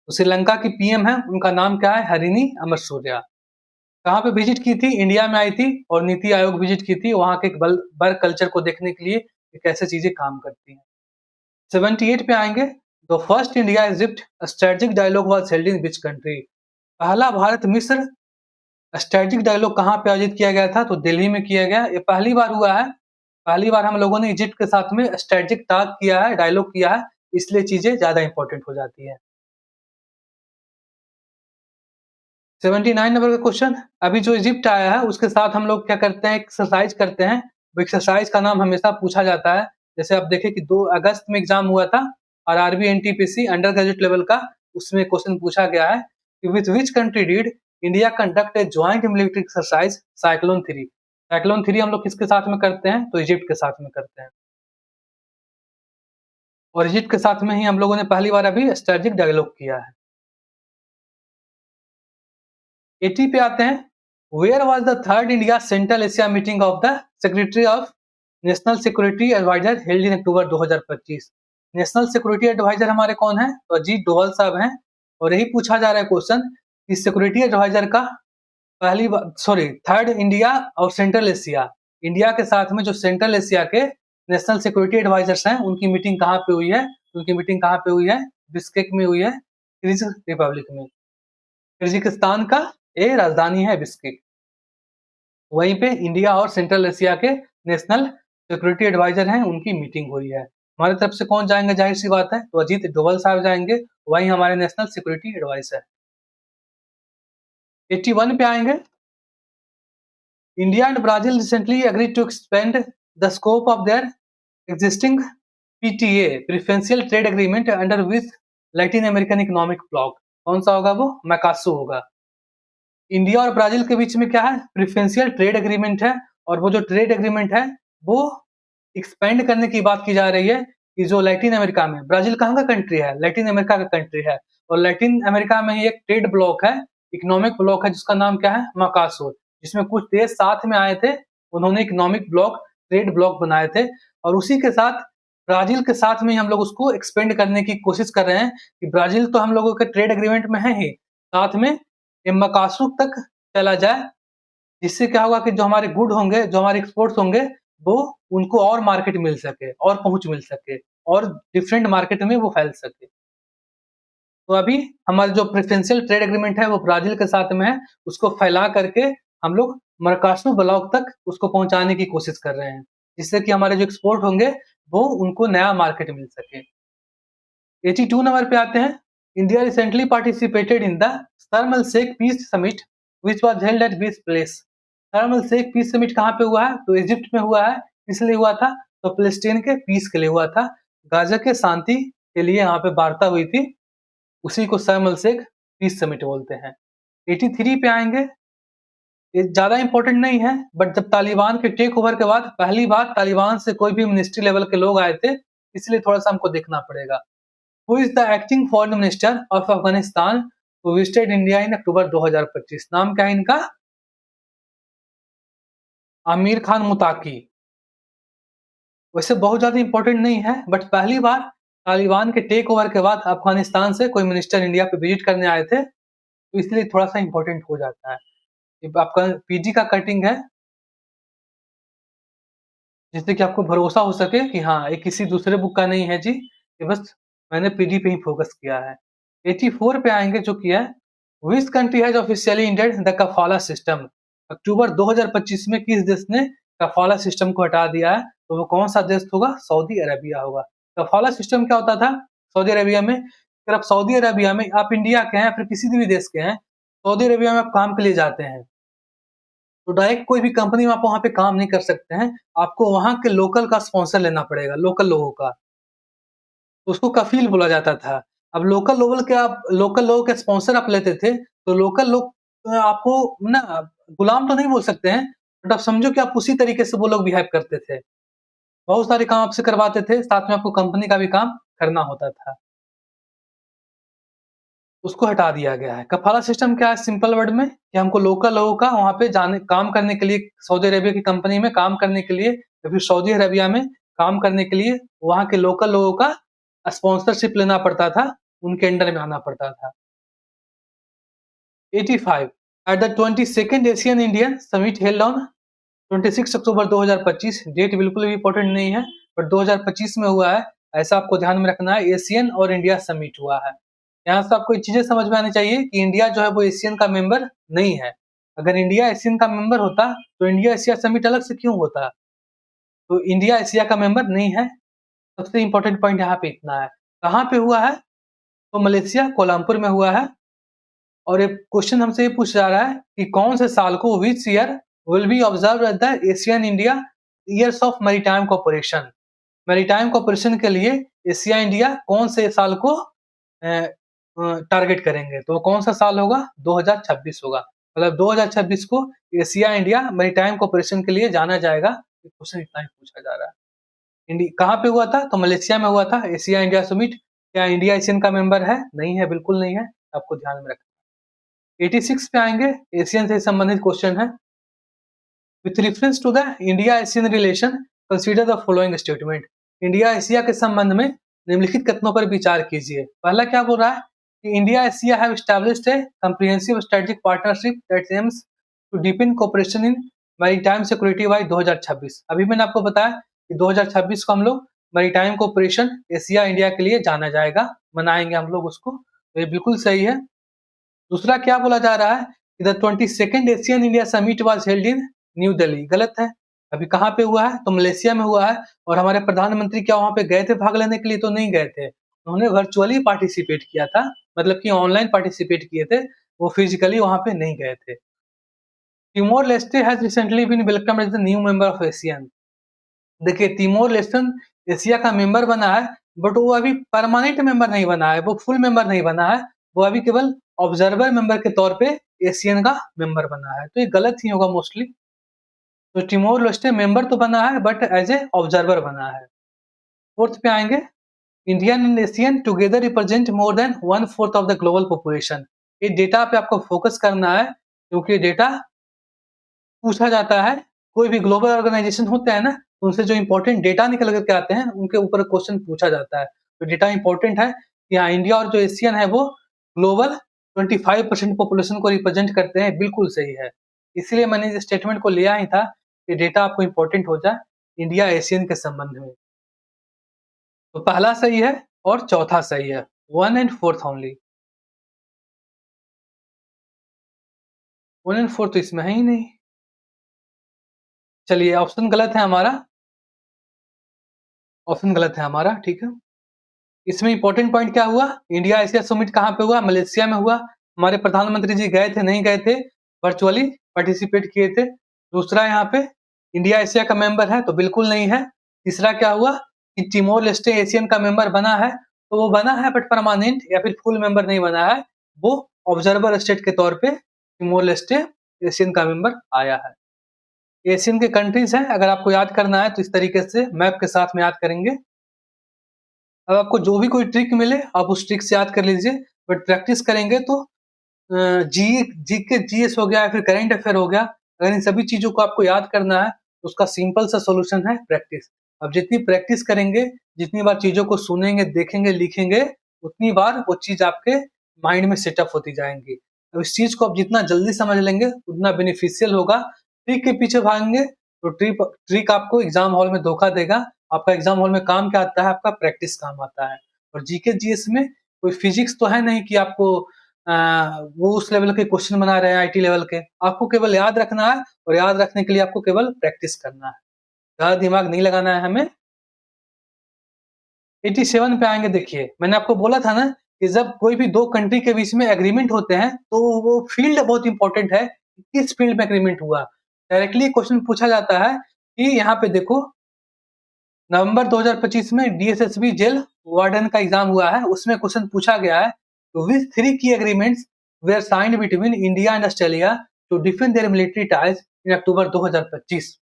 Speaker 1: तो श्रीलंका की पीएम है, उनका नाम क्या है? हरिनी अमरसूरिया। कहाँ पे विजिट की थी? इंडिया में आई थी और नीति आयोग विजिट की थी, वहाँ के वर्क कल्चर को देखने के लिए कि कैसे चीज़ें काम करती हैं। 78 पे आएँगे, the first India Egypt strategic dialogue was held in which country? पहला भारत मिस्र स्ट्रेटेजिक डायलॉग कहाँ पे आयोजित किया गया था? तो दिल्ली में किया गया। ये पहली बार हुआ है, पहली बार हम लोगों ने इजिप्ट के साथ में स्ट्रेटेजिक टॉक किया है, डायलॉग किया है, इसलिए चीज़ें ज़्यादा इम्पोर्टेंट हो जाती हैं। 79 नंबर का क्वेश्चन, अभी जो इजिप्ट आया है उसके साथ हम लोग क्या करते हैं, एक्सरसाइज करते हैं। वो एक्सरसाइज का नाम हमेशा पूछा जाता है। जैसे आप देखें कि 2 अगस्त में एग्जाम हुआ था RRB NTPC under graduate level का, उसमें क्वेश्चन पूछा गया है कि with which country did India conduct a joint military exercise cyclone 3? Cyclone 3 हम लोग किसके साथ में करते हैं? तो इजिप्ट के साथ में करते हैं और इजिप्ट के साथ में ही हम लोगों ने पहली बार अभी स्ट्रेटेजिक डायलॉग किया है। 80 पे आते हैं। Where was the third India Central Asia meeting of the secretary of national security adviser held in October 2025? National security adviser हमारे कौन है? तो अजीत डोभाल साहब हैं। और यही पूछा जा रहा है क्वेश्चन कि सिक्योरिटी एडवाइजर का थर्ड इंडिया और सेंट्रल एशिया, इंडिया के साथ में जो सेंट्रल एशिया के नेशनल सिक्योरिटी एडवाइजर्स हैं उनकी मीटिंग कहाँ पे हुई है? उनकी मीटिंग कहाँ पे हुई है? बिश्केक में हुई है, किर्गिज रिपब्लिक में। किर्गिस्तान का ये राजधानी है बिश्केक। वहीं पे इंडिया और सेंट्रल एशिया के नेशनल सिक्योरिटी एडवाइजर हैं उनकी मीटिंग हुई है। हमारी तरफ से कौन जाएंगे? जाहिर सी बात है, तो अजीत डोभाल साहब जाएंगे, वही हमारे नेशनल सिक्योरिटी एडवाइजर। 81 पे आएंगे। India and Brazil recently agreed to expand the scope of their existing PTA preferential trade agreement under which Latin American economic bloc. कौन सा होगा? वो मैकासो होगा। इंडिया और ब्राजील के बीच में क्या है? प्रेफरेंशियल ट्रेड एग्रीमेंट है। और वो जो ट्रेड एग्रीमेंट है वो एक्सपेंड करने की बात की जा रही है कि जो लैटिन अमेरिका में, ब्राजील कहाँ का कंट्री है? लैटिन अमेरिका का कंट्री है। और लैटिन अमेरिका में ही एक ट्रेड ब्लॉक है, इकोनॉमिक ब्लॉक है, जिसका नाम क्या है? मैकासो, जिसमें कुछ देश साथ में आए थे, उन्होंने इकोनॉमिक ब्लॉक, ट्रेड ब्लॉक बनाए थे। और उसी के साथ ब्राजील के साथ में हम लोग उसको एक्सपेंड करने की कोशिश कर रहे हैं कि ब्राजील तो हम लोगों के ट्रेड एग्रीमेंट में है ही, साथ में ये मैकासो तक चला जाए, जिससे क्या होगा कि जो हमारे गुड होंगे, जो हमारे एक्सपोर्ट्स होंगे, वो उनको और मार्केट मिल सके, और पहुंच मिल सके, और डिफरेंट मार्केट में वो फैल सके। तो अभी हमारा जो प्रेफरेंशियल ट्रेड एग्रीमेंट है वो ब्राजील के साथ में है, उसको फैला करके हम लोग मैकासो ब्लॉक तक उसको पहुंचाने की कोशिश कर रहे हैं, जिससे कि हमारे जो एक्सपोर्ट होंगे वो उनको नया मार्केट मिल सके। 82 नंबर पे आते हैं। India recently participated in the Sharm el Sheikh peace summit which was held at this place. Sharm el Sheikh peace summit कहाँ पे हुआ है? तो इजिप्ट में हुआ है। किस लिए हुआ था? तो फिलिस्तीन के पीस के लिए हुआ था, गाजा के शांति के लिए यहाँ पे वार्ता हुई थी, उसी को शर्म एल शेख पीस समिट बोलते हैं। 83 पे आएंगे। ये ज्यादा इंपॉर्टेंट नहीं है, बट जब तालिबान के टेक ओवर के बाद पहली बार तालिबान से कोई भी मिनिस्ट्री लेवल के लोग आए थे, इसलिए थोड़ा सा हमको देखना पड़ेगा। Who is the acting foreign minister of Afghanistan who visited India in October 2025? नाम क्या है इनका? आमिर खान मुताकी। वैसे बहुत ज्यादा इंपॉर्टेंट नहीं है, बट पहली बार तालिबान के टेक ओवर के बाद अफगानिस्तान से कोई मिनिस्टर इंडिया पे विजिट करने आए थे, तो इसलिए थोड़ा सा इंपॉर्टेंट हो जाता है। आपका पीजी का कटिंग है, जिससे कि आपको भरोसा हो सके कि हाँ, ये किसी दूसरे बुक का नहीं है जी, ये बस मैंने पीडी पे ही फोकस किया है। 84 पे आएंगे, जो किया है, which country has officially ended the kafala system? अक्टूबर 2025 में किस देश ने कफाला सिस्टम को हटा दिया है? तो वो कौन सा देश होगा? सऊदी अरेबिया होगा। कफाला सिस्टम क्या होता था सऊदी अरेबिया में? अगर आप सऊदी अरेबिया में, आप इंडिया के हैं या फिर किसी भी देश के हैं, सऊदी अरेबिया में आप काम के लिए जाते हैं, तो डायरेक्ट कोई भी कंपनी में आप वहाँ पे काम नहीं कर सकते हैं, आपको वहाँ के लोकल का स्पॉन्सर लेना पड़ेगा, लोकल लोगों का। तो उसको कफील बोला जाता था। अब लोकल लोगों के स्पॉन्सर आप लेते थे, तो लोकल लोग आपको ना गुलाम तो नहीं बोल सकते हैं, बट आप समझो कि आप उसी तरीके से वो लोग बिहेव करते थे। बहुत सारे काम आपसे करवाते थे, साथ में आपको कंपनी का भी काम करना होता था। उसको हटा दिया गया है। कफाला सिस्टम क्या है सिंपल वर्ड में? कि हमको लोकल लोगों का वहाँ पे जाने, काम करने के लिए, सऊदी अरेबिया की कंपनी में काम करने के लिए, या फिर सऊदी अरेबिया में काम करने के लिए वहाँ के लोकल लोगों का स्पॉन्सरशिप लेना पड़ता था, उनके अंडर में आना पड़ता था। 85 at the 22nd ASEAN India summit held on 26 October 2025। Date बिल्कुल भी इंपॉर्टेंट नहीं है, बट 2025 में हुआ है, ऐसा आपको ध्यान में रखना है। एशियन और इंडिया समिट हुआ है। यहाँ से आपको चीजें समझ में आनी चाहिए कि इंडिया जो है वो एशियन का मेंबर नहीं है। अगर इंडिया एशियन का मेंबर होता तो इंडिया एशिया समिट अलग से क्यों होता? तो इंडिया एशिया का मेंबर नहीं है। सबसे इंपॉर्टेंट पॉइंट यहाँ पे इतना है। कहाँ पे हुआ है? तो मलेशिया कोलमपुर में हुआ है। और एक क्वेश्चन हमसे ये पूछा जा रहा है कि कौन से साल को, which year will be observe at the Asian India years of maritime cooperation? Maritime cooperation के लिए एशिया इंडिया कौन से साल को टारगेट करेंगे? तो कौन सा साल होगा? 2026 होगा। मतलब 2026 को एशिया इंडिया मैरीटाइम कोऑपरेशन के लिए जाना जाएगा। क्वेश्चन इतना ही पूछा जा रहा है। कहाँ पे हुआ था? तो मलेशिया में हुआ था एशिया इंडिया समिट। क्या इंडिया एशियन का मेंबर है? नहीं है, बिल्कुल नहीं है, आपको ध्यान में रखना। 86 पे आएंगे, एशियन से संबंधित क्वेश्चन है। With reference to the India ASEAN relation consider the following statement. India ASEAN के संबंध में निम्नलिखित कथनों पर विचार कीजिए। पहला क्या बोल रहा है कि India ASEAN have established a comprehensive strategic partnership that aims to deepen cooperation in maritime security by 2026। अभी मैंने आपको बताया कि 2026 को हम लोग मैरीटाइम कोऑपरेशन एशिया इंडिया के लिए जाना जाएगा, मनाएंगे हम लोग उसको, तो ये बिल्कुल सही है। दूसरा क्या बोला जा रहा है कि the 22nd Asian India summit was held in new Delhi. गलत है, अभी कहाँ पे हुआ है, तो मलेशिया में हुआ है। और हमारे प्रधानमंत्री क्या वहां पे गए थे भाग लेने के लिए? तो नहीं गए थे, उन्होंने वर्चुअली पार्टिसिपेट किया था, मतलब कि ऑनलाइन पार्टिसिपेट किए थे, वो फिजिकली वहां पे नहीं गए थे। Timor Leste has recently been welcomed as the new member of ASEAN. देखिए तिमोर लेस्टे एशिया का मेंबर बना है, बट वो अभी परमानेंट मेंबर नहीं बना है, वो फुल मेंबर नहीं बना है, वो अभी केवल ऑब्जर्वर मेंबर के तौर पे एशियन का मेंबर बना है। तो ये गलत ही होगा मोस्टली। तो तिमोर लेस्टे मेंबर तो बना है बट एज ए ऑब्जर्वर बना है। फोर्थ पे आएंगे, Indian and Asian together represent more than 1/4 of the global population. ये डेटा पे आपको फोकस करना है, क्योंकि डेटा पूछा जाता है, कोई भी ग्लोबल ऑर्गेनाइजेशन होते हैं ना, उनसे जो इंपॉर्टेंट डेटा निकल करके आते हैं उनके ऊपर क्वेश्चन पूछा जाता है। तो डेटा इंपॉर्टेंट है कि हाँ इंडिया और जो एशियन है वो ग्लोबल 25% पॉपुलेशन को रिप्रेजेंट करते हैं, बिल्कुल सही है। इसलिए मैंने इस स्टेटमेंट को लिया ही था कि डेटा आपको इंपॉर्टेंट हो जाए इंडिया एशियन के संबंध में। तो पहला सही है और चौथा सही है, 1 एंड 4th ओनली। 1 एंड 4 तो इसमें है ही नहीं। चलिए ऑप्शन गलत है हमारा, ऑप्शन गलत है हमारा, ठीक है। इसमें इंपॉर्टेंट पॉइंट क्या हुआ, इंडिया एशिया समिट कहाँ पे हुआ? मलेशिया में हुआ। हमारे प्रधानमंत्री जी गए थे नहीं गए थे? वर्चुअली पार्टिसिपेट किए थे। दूसरा यहाँ पे इंडिया एशिया का मेंबर है तो बिल्कुल नहीं है। तीसरा क्या हुआ कि तिमोर लेस्टे एशियन का मेंबर बना है, तो वो बना है बट परमानेंट या फिर फुल मेंबर नहीं बना है, वो ऑब्जर्वर स्टेट के तौर पे तिमोर लेस्टे एशियन का मेंबर आया है। एशियन के कंट्रीज हैं, अगर आपको याद करना है तो इस तरीके से मैप के साथ में याद करेंगे। अब आपको जो भी कोई ट्रिक मिले आप उस ट्रिक से याद कर लीजिए, बट प्रैक्टिस करेंगे तो जी के जीएस हो गया या फिर करंट अफेयर हो गया, अगर इन सभी चीजों को आपको याद करना है तो उसका सिंपल सा सॉल्यूशन है प्रैक्टिस। अब जितनी प्रैक्टिस करेंगे, जितनी बार चीजों को सुनेंगे, देखेंगे, लिखेंगे, उतनी बार वो चीज आपके माइंड में सेटअप होती जाएंगी। अब इस चीज को आप जितना जल्दी समझ लेंगे उतना बेनिफिशियल होगा। ट्रिक के पीछे भागेंगे तो ट्रिक आपको एग्जाम हॉल में धोखा देगा। आपका एग्जाम हॉल में काम क्या आता है? आपका प्रैक्टिस काम आता है। और जीके जीएस में कोई फिजिक्स तो है नहीं कि आपको वो उस लेवल के क्वेश्चन बना रहे हैं आईटी लेवल के। आपको केवल याद रखना है और याद रखने के लिए आपको केवल प्रैक्टिस करना है, ज्यादा दिमाग नहीं लगाना है हमें। 87 पे आएंगे। देखिए मैंने आपको बोला था ना कि जब कोई भी दो कंट्री के बीच में एग्रीमेंट होते हैं तो वो फील्ड बहुत इंपॉर्टेंट है, किस फील्ड में एग्रीमेंट हुआ। डायरेक्टली क्वेश्चन पूछा जाता है कि यहाँ पे देखो नवंबर 2025 में डीएसएसबी जेल वार्डन का एग्जाम हुआ है, उसमें क्वेश्चन पूछा गया है which 3 key agreements were signed between India and Australia to defend their military ties in October 2025।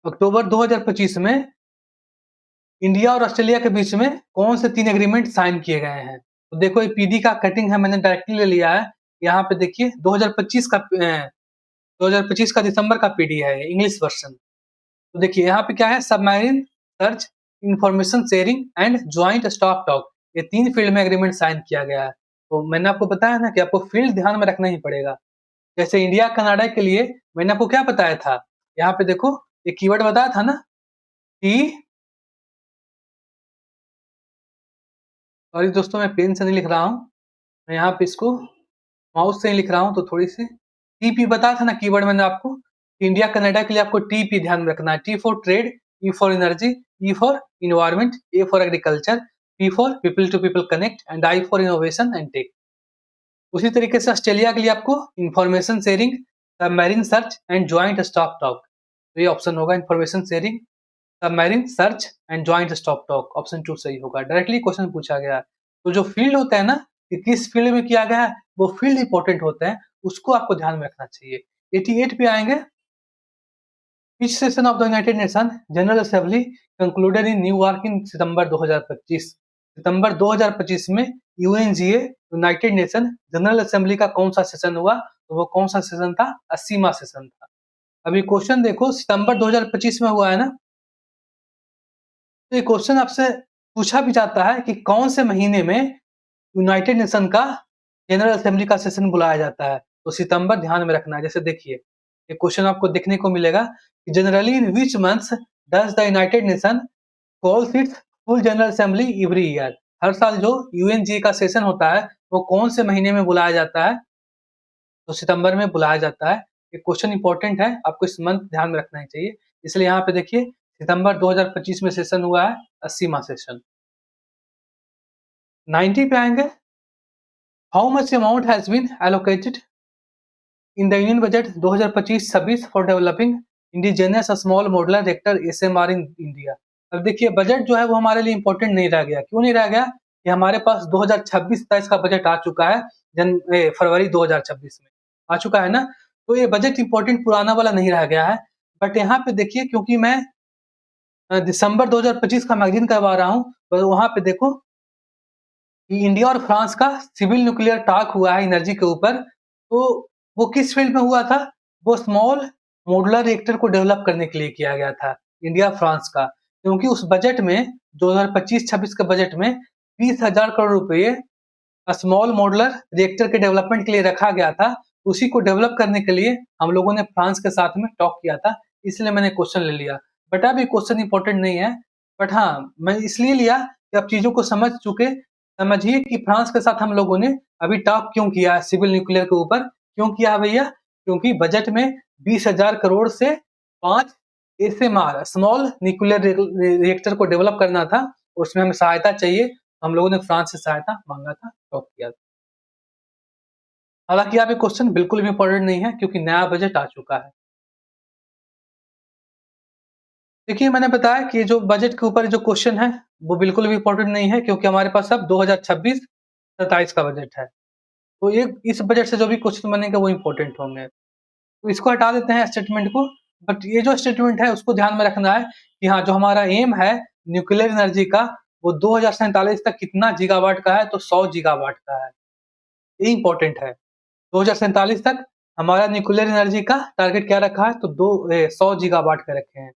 Speaker 1: अक्टूबर 2025 में इंडिया और ऑस्ट्रेलिया के बीच में कौन से 3 एग्रीमेंट साइन किए गए हैं? तो देखो ये पीडी का कटिंग है, मैंने डायरेक्टली ले लिया है। यहाँ पे देखिए 2025 का दिसंबर का पीडी है, इंग्लिश वर्जन। तो देखिए यहाँ पे क्या है, submarine search, information sharing and joint stock talk, ये 3 फील्ड में एग्रीमेंट साइन किया गया है। तो मैंने आपको बताया ना कि आपको फील्ड ध्यान में रखना ही पड़ेगा। जैसे इंडिया कनाडा के लिए मैंने आपको क्या बताया था, यहाँ पे देखो ये कीवर्ड बताया था ना कि, सॉरी दोस्तों मैं पेन से नहीं लिख रहा हूँ, मैं यहाँ पे इसको माउस से ही लिख रहा हूँ, तो थोड़ी सी टीपी बताया था ना कीवर्ड मैंने आपको। इंडिया कनाडा के लिए आपको टीपी ध्यान में रखना है, T for trade, E for energy, E for environment, A for agriculture, P for people to people connect and I for innovation and tech. उसी तरीके से ऑस्ट्रेलिया के लिए आपको information sharing, submarine search and joint stock talk, तो ये option होगा information sharing, submarine search and joint stock talk, option 2 सही होगा। डायरेक्टली क्वेश्चन पूछा गया है। तो जो फील्ड होता है ना कि किस फील्ड में किया गया है, वो फील्ड इंपॉर्टेंट होते हैं, उसको आपको ध्यान में रखना चाहिए। 88 पे आएंगे, Which session of the United Nations General Assembly concluded in New York in September 2025? सितंबर 2025 में UNGA United Nation General Assembly का कौन सा सेशन हुआ? तो वो कौन सा सेशन था? 80वां सेशन था। अभी क्वेश्चन देखो, सितंबर 2025 में हुआ है ना, तो ये क्वेश्चन आपसे पूछा भी जाता है कि कौन से महीने में यूनाइटेड नेशन का जनरल असेंबली का सेशन बुलाया जाता है, तो सितंबर ध्यान में रखना है। जैसे देखिए, ये क्वेश्चन आपको देखने को मिलेगा कि generally in which months does the United Nation calls its full general assembly every year. हर साल जो यूएनजी का सेशन होता है वो कौन से महीने में बुलाया जाता है, तो सितंबर में बुलाया जाता है। ये क्वेश्चन इंपॉर्टेंट है, आपको इस मंथ ध्यान में रखना ही चाहिए। इसलिए यहाँ पे देखिए सितंबर 2025 में सेशन हुआ है, 80वां सेशन। 90 पे आएंगे, how much amount has been allocated in the union budget 2025-26 for developing indigenous small modular reactor SMR in India. अब देखिए बजट जो है वो हमारे लिए इंपॉर्टेंट नहीं रह गया। क्यों नहीं रह गया? कि हमारे पास 2026-27 का बजट आ चुका है, फरवरी 2026 में आ चुका है ना, तो ये बजट इंपॉर्टेंट पुराना वाला नहीं रह गया है। बट यहाँ पे देखिए, क्योंकि मैं दिसंबर 2025 का मैगजीन करवा रहा हूँ, तो वहां पे देखो कि इंडिया और फ्रांस का सिविल न्यूक्लियर टॉक हुआ है एनर्जी के ऊपर। तो वो किस फील्ड में हुआ था? वो स्मॉल मॉडुलर रिएक्टर को डेवलप करने के लिए किया गया था, इंडिया फ्रांस का। क्योंकि उस बजट में 2025-26 के बजट में 20,000 करोड़ रुपए स्मॉल मॉडुलर रिएक्टर के डेवलपमेंट के लिए रखा गया था। उसी को डेवलप करने के लिए हम लोगों ने फ्रांस के साथ में टॉक किया था, इसलिए मैंने क्वेश्चन ले लिया। बट अब ये क्वेश्चन इंपॉर्टेंट नहीं है, बट हाँ मैं इसलिए लिया कि आप चीजों को समझिए कि फ्रांस के साथ हम लोगों ने अभी टॉक क्यों किया है सिविल न्यूक्लियर के ऊपर। क्यों किया है भैया? क्योंकि बजट में 20,000 करोड़ से 5 एसएमआर स्मॉल न्यूक्लियर रिएक्टर को डेवलप करना था, उसमें हमें सहायता चाहिए। हम लोगों ने फ्रांस से सहायता मांगा था, टॉक किया था। हालांकि यहाँ पे क्वेश्चन बिल्कुल भी इंपॉर्टेंट नहीं है, क्योंकि नया बजट आ चुका है। देखिए मैंने बताया कि जो बजट के ऊपर जो क्वेश्चन है वो बिल्कुल भी इंपॉर्टेंट नहीं है, क्योंकि हमारे पास अब 2026-27 का बजट है। तो ये इस बजट से जो भी क्वेश्चन बनेंगे वो इंपॉर्टेंट होंगे। तो इसको हटा देते हैं स्टेटमेंट को। बट ये जो स्टेटमेंट है उसको ध्यान में रखना है कि हाँ, जो हमारा एम है न्यूक्लियर एनर्जी का वो 2047 तक कितना गीगावाट का है, तो 100 गीगावाट का है। ये इंपॉर्टेंट है। 2047 तक हमारा न्यूक्लियर एनर्जी का टारगेट क्या रखा है, तो 100 गीगावाट का रखे हैं।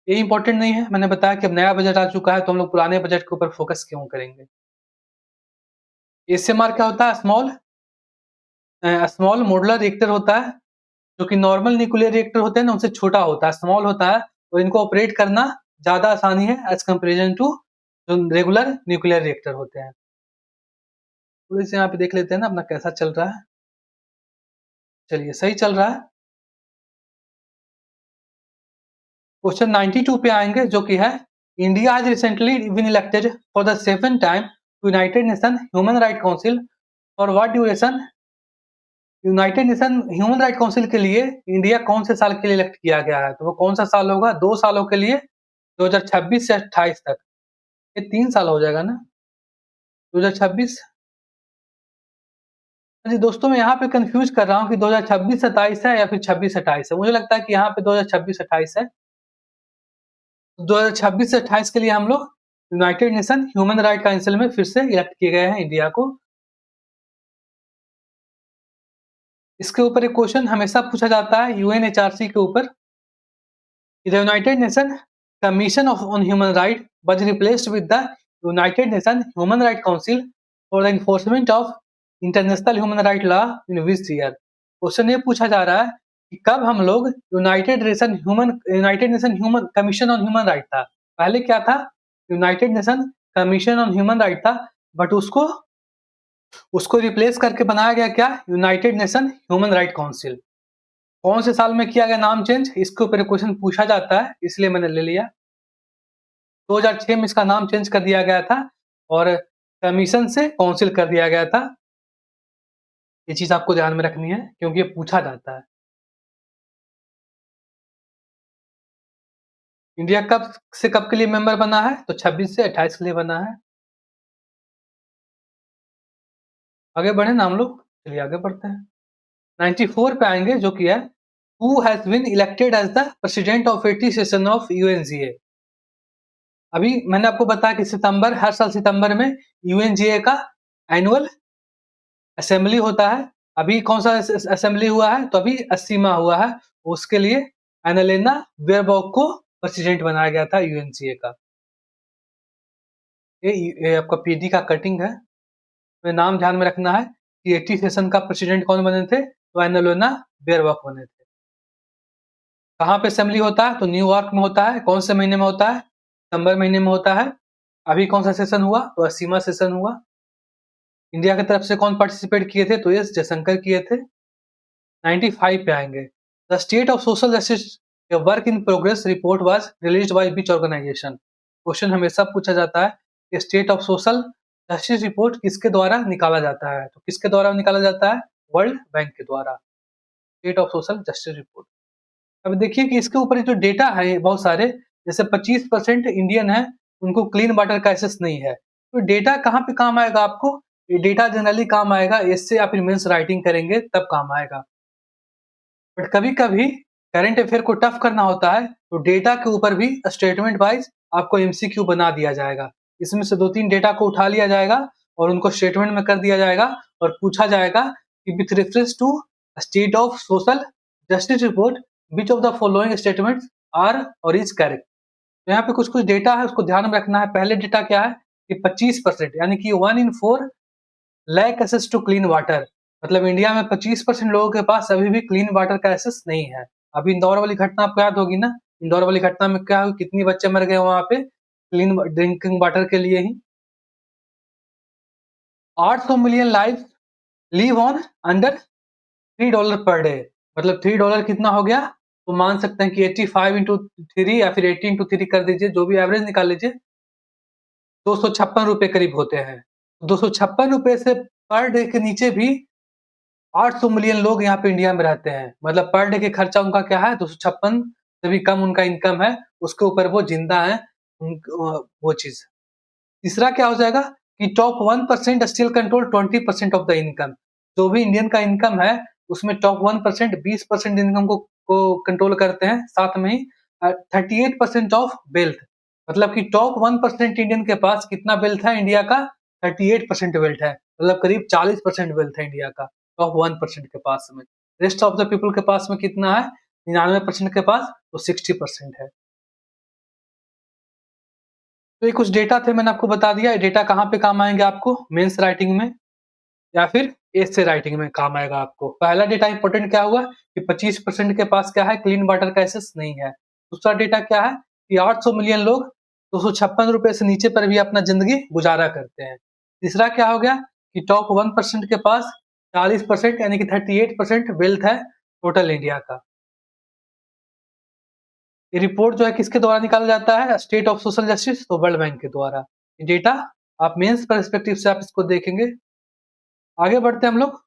Speaker 1: ये इंपॉर्टेंट नहीं है, मैंने बताया कि अब नया बजट आ चुका है तो हम लोग पुराने बजट के ऊपर फोकस क्यों करेंगे। एसएमआर क्या होता है? स्मॉल मॉडुलर रिएक्टर होता है, जो कि नॉर्मल न्यूक्लियर रिएक्टर होते हैं ना उनसे छोटा होता है, स्मॉल होता है। और इनको ऑपरेट करना ज्यादा आसानी है एज कंपेरिजन टू जो रेगुलर न्यूक्लियर रिएक्टर होते हैं। थोड़ी सी यहाँ पे देख लेते हैं ना अपना कैसा चल रहा है। चलिए सही चल रहा है। क्वेश्चन 92 पे आएंगे, जो कि है India has recently been elected for the 7th time to United Nation human right council for what duration. United Nation human right council के लिए इंडिया कौन से साल के लिए इलेक्ट किया गया है? तो वो कौन सा साल होगा? 2 सालों के लिए, 2026 से 28 तक। ये 3 साल हो जाएगा ना, 2026। जी दोस्तों, मैं यहाँ पे कंफ्यूज कर रहा हूँ कि 2026-27 है या फिर 26-28 है। मुझे लगता है कि यहाँ पे 2026-28 है। 2026 से 28 के लिए हम लोग United Nation human right council में फिर से इलेक्ट किए गए हैं इंडिया को। इसके ऊपर एक क्वेश्चन हमेशा पूछा जाता है यूएनएचआरसी के ऊपर। The United Nations Commission on Human Rights was replaced with the United Nations Human Rights Council for the enforcement of international human rights law in which year। Question ये पूछा जा रहा है कि कब हम लोग United Nation human commission on human right था। पहले क्या था? United nation commission on human right था, बट उसको रिप्लेस करके बनाया गया क्या? United Nation human right council. कौन से साल में किया गया नाम चेंज? इसके ऊपर क्वेश्चन पूछा जाता है, इसलिए मैंने ले लिया। 2006 में इसका नाम चेंज कर दिया गया था और कमीशन से काउंसिल कर दिया गया था। ये चीज आपको ध्यान में रखनी है, क्योंकि ये पूछा जाता है। इंडिया कब से कब के लिए मेंबर बना है? तो 26 से 28 के लिए बना है। आगे बढ़े ना हम लोग, चलिए आगे बढ़ते हैं। 94 पे आएंगे, जो कि है Who has been elected as the president of 80 session of UNGA। अभी मैंने आपको बताया कि हर साल सितंबर में यूएनजीए का एनुअल असेंबली होता है। अभी कौन सा असेंबली हुआ है? तो अभी 80वां हुआ है। उसके लिए एनालेना बेयरबॉक को प्रेसिडेंट बनाया गया था यूएनसीए का। ये आपका पीडी का कटिंग है। तो नाम ध्यान में रखना है कि 80 सेशन का प्रेसिडेंट कौन बने थे? तो एनालोना बेयरबॉक बने थे। कहाँ पे असेंबली होता है? तो न्यूयॉर्क में होता है। कौन से महीने में होता है? दिसंबर महीने में होता है। अभी कौन सा सेशन हुआ? तो 80वां सेशन हुआ। इंडिया की तरफ से कौन पार्टिसिपेट किए थे? तो एस जयशंकर किए थे। 95 पे आएंगे। The state of social justice a work in progress report was released by which organisation? Question हमेशा पूछा जाता है कि state of social justice report किसके द्वारा निकाला जाता है? तो किसके द्वारा निकाला जाता है? वर्ल्ड बैंक के द्वारा। State of social justice report. अब देखिए कि इसके ऊपर जो डेटा है बहुत सारे, जैसे 25% इंडियन है उनको क्लीन वाटर का एक्सेस नहीं है। तो डेटा कहाँ पे काम आएगा आपको? ये डेटा जनरली काम आएगा एस्से या फिर मेंस राइटिंग करेंगे तब काम आएगा। बट कभी-कभी करंट अफेयर को टफ करना होता है तो डेटा के ऊपर भी स्टेटमेंट वाइज आपको एमसीक्यू बना दिया जाएगा। इसमें से 2-3 डेटा को उठा लिया जाएगा और उनको स्टेटमेंट में कर दिया जाएगा और पूछा जाएगा कि with reference to state of social justice report which of the following statements are or is correct. तो यहाँ पे कुछ-कुछ डेटा है उसको ध्यान में रखना है। पहले डेटा क्या है कि 25% यानी कि 1 in 4 lack access to clean water. मतलब इंडिया में 25% लोगों के पास अभी भी क्लीन वाटर का एक्सेस नहीं है। अभी इंदौर वाली घटना आपको याद होगी ना? इंदौर वाली घटना में क्या हुआ? कितनी बच्चे मर गए वहाँ पे क्लीन ड्रिंकिंग वाटर के लिए ही। 800 million lives live on under $3 per day. मतलब $3 कितना हो गया? तो मान सकते हैं कि 85 इंटू 3 या फिर 80 इंटू 3 कर दीजिए, जो भी एवरेज निकाल लीजिए, 256 रुपए करीब होते हैं। 256 रुपए से पर डे के नीचे भी 800 मिलियन लोग यहाँ पे इंडिया में रहते हैं। मतलब पर डे के खर्चा उनका क्या है? 256 से भी कम उनका इनकम है, उसके ऊपर वो जिंदा है। वो चीज। तीसरा क्या हो जाएगा कि top 1% still control 20% of the income. जो भी इंडियन का इनकम है उसमें टॉप 1% 20% इनकम को कंट्रोल करते हैं। साथ में ही 38% ऑफ वेल्थ। मतलब कि टॉप 1% इंडियन के पास कितना वेल्थ है इंडिया का? 38% वेल्थ है। मतलब करीब 40% वेल्थ है इंडिया का टॉप 1% के पास में। रेस्ट ऑफ द पीपल के पास में कितना है? 99% के पास तो 60% है। तो ये कुछ डेटा थे, मैंने आपको बता दिया। ये डेटा कहाँ पे काम आएंगे आपको? मेंस राइटिंग में या फिर एस्से राइटिंग में काम आएगा आपको। पहला डेटा इंपॉर्टेंट क्या हुआ कि 25% के पास क्या है? क्लीन वाटर का एक्सेस नहीं है। दूसरा डेटा क्या है कि 800 मिलियन लोग 256 रुपए से नीचे पर भी अपना जिंदगी गुजारा करते हैं। तीसरा क्या हो गया कि टॉप 1% के पास 40% यानी कि 38% वेल्थ है टोटल इंडिया का। ये रिपोर्ट जो है किसके द्वारा निकाला जाता है? स्टेट ऑफ सोशल जस्टिस, तो वर्ल्ड बैंक के द्वारा। ये डेटा आप मेंस पर्सपेक्टिव से आप इसको देखेंगे। आगे बढ़ते हैं हम लोग।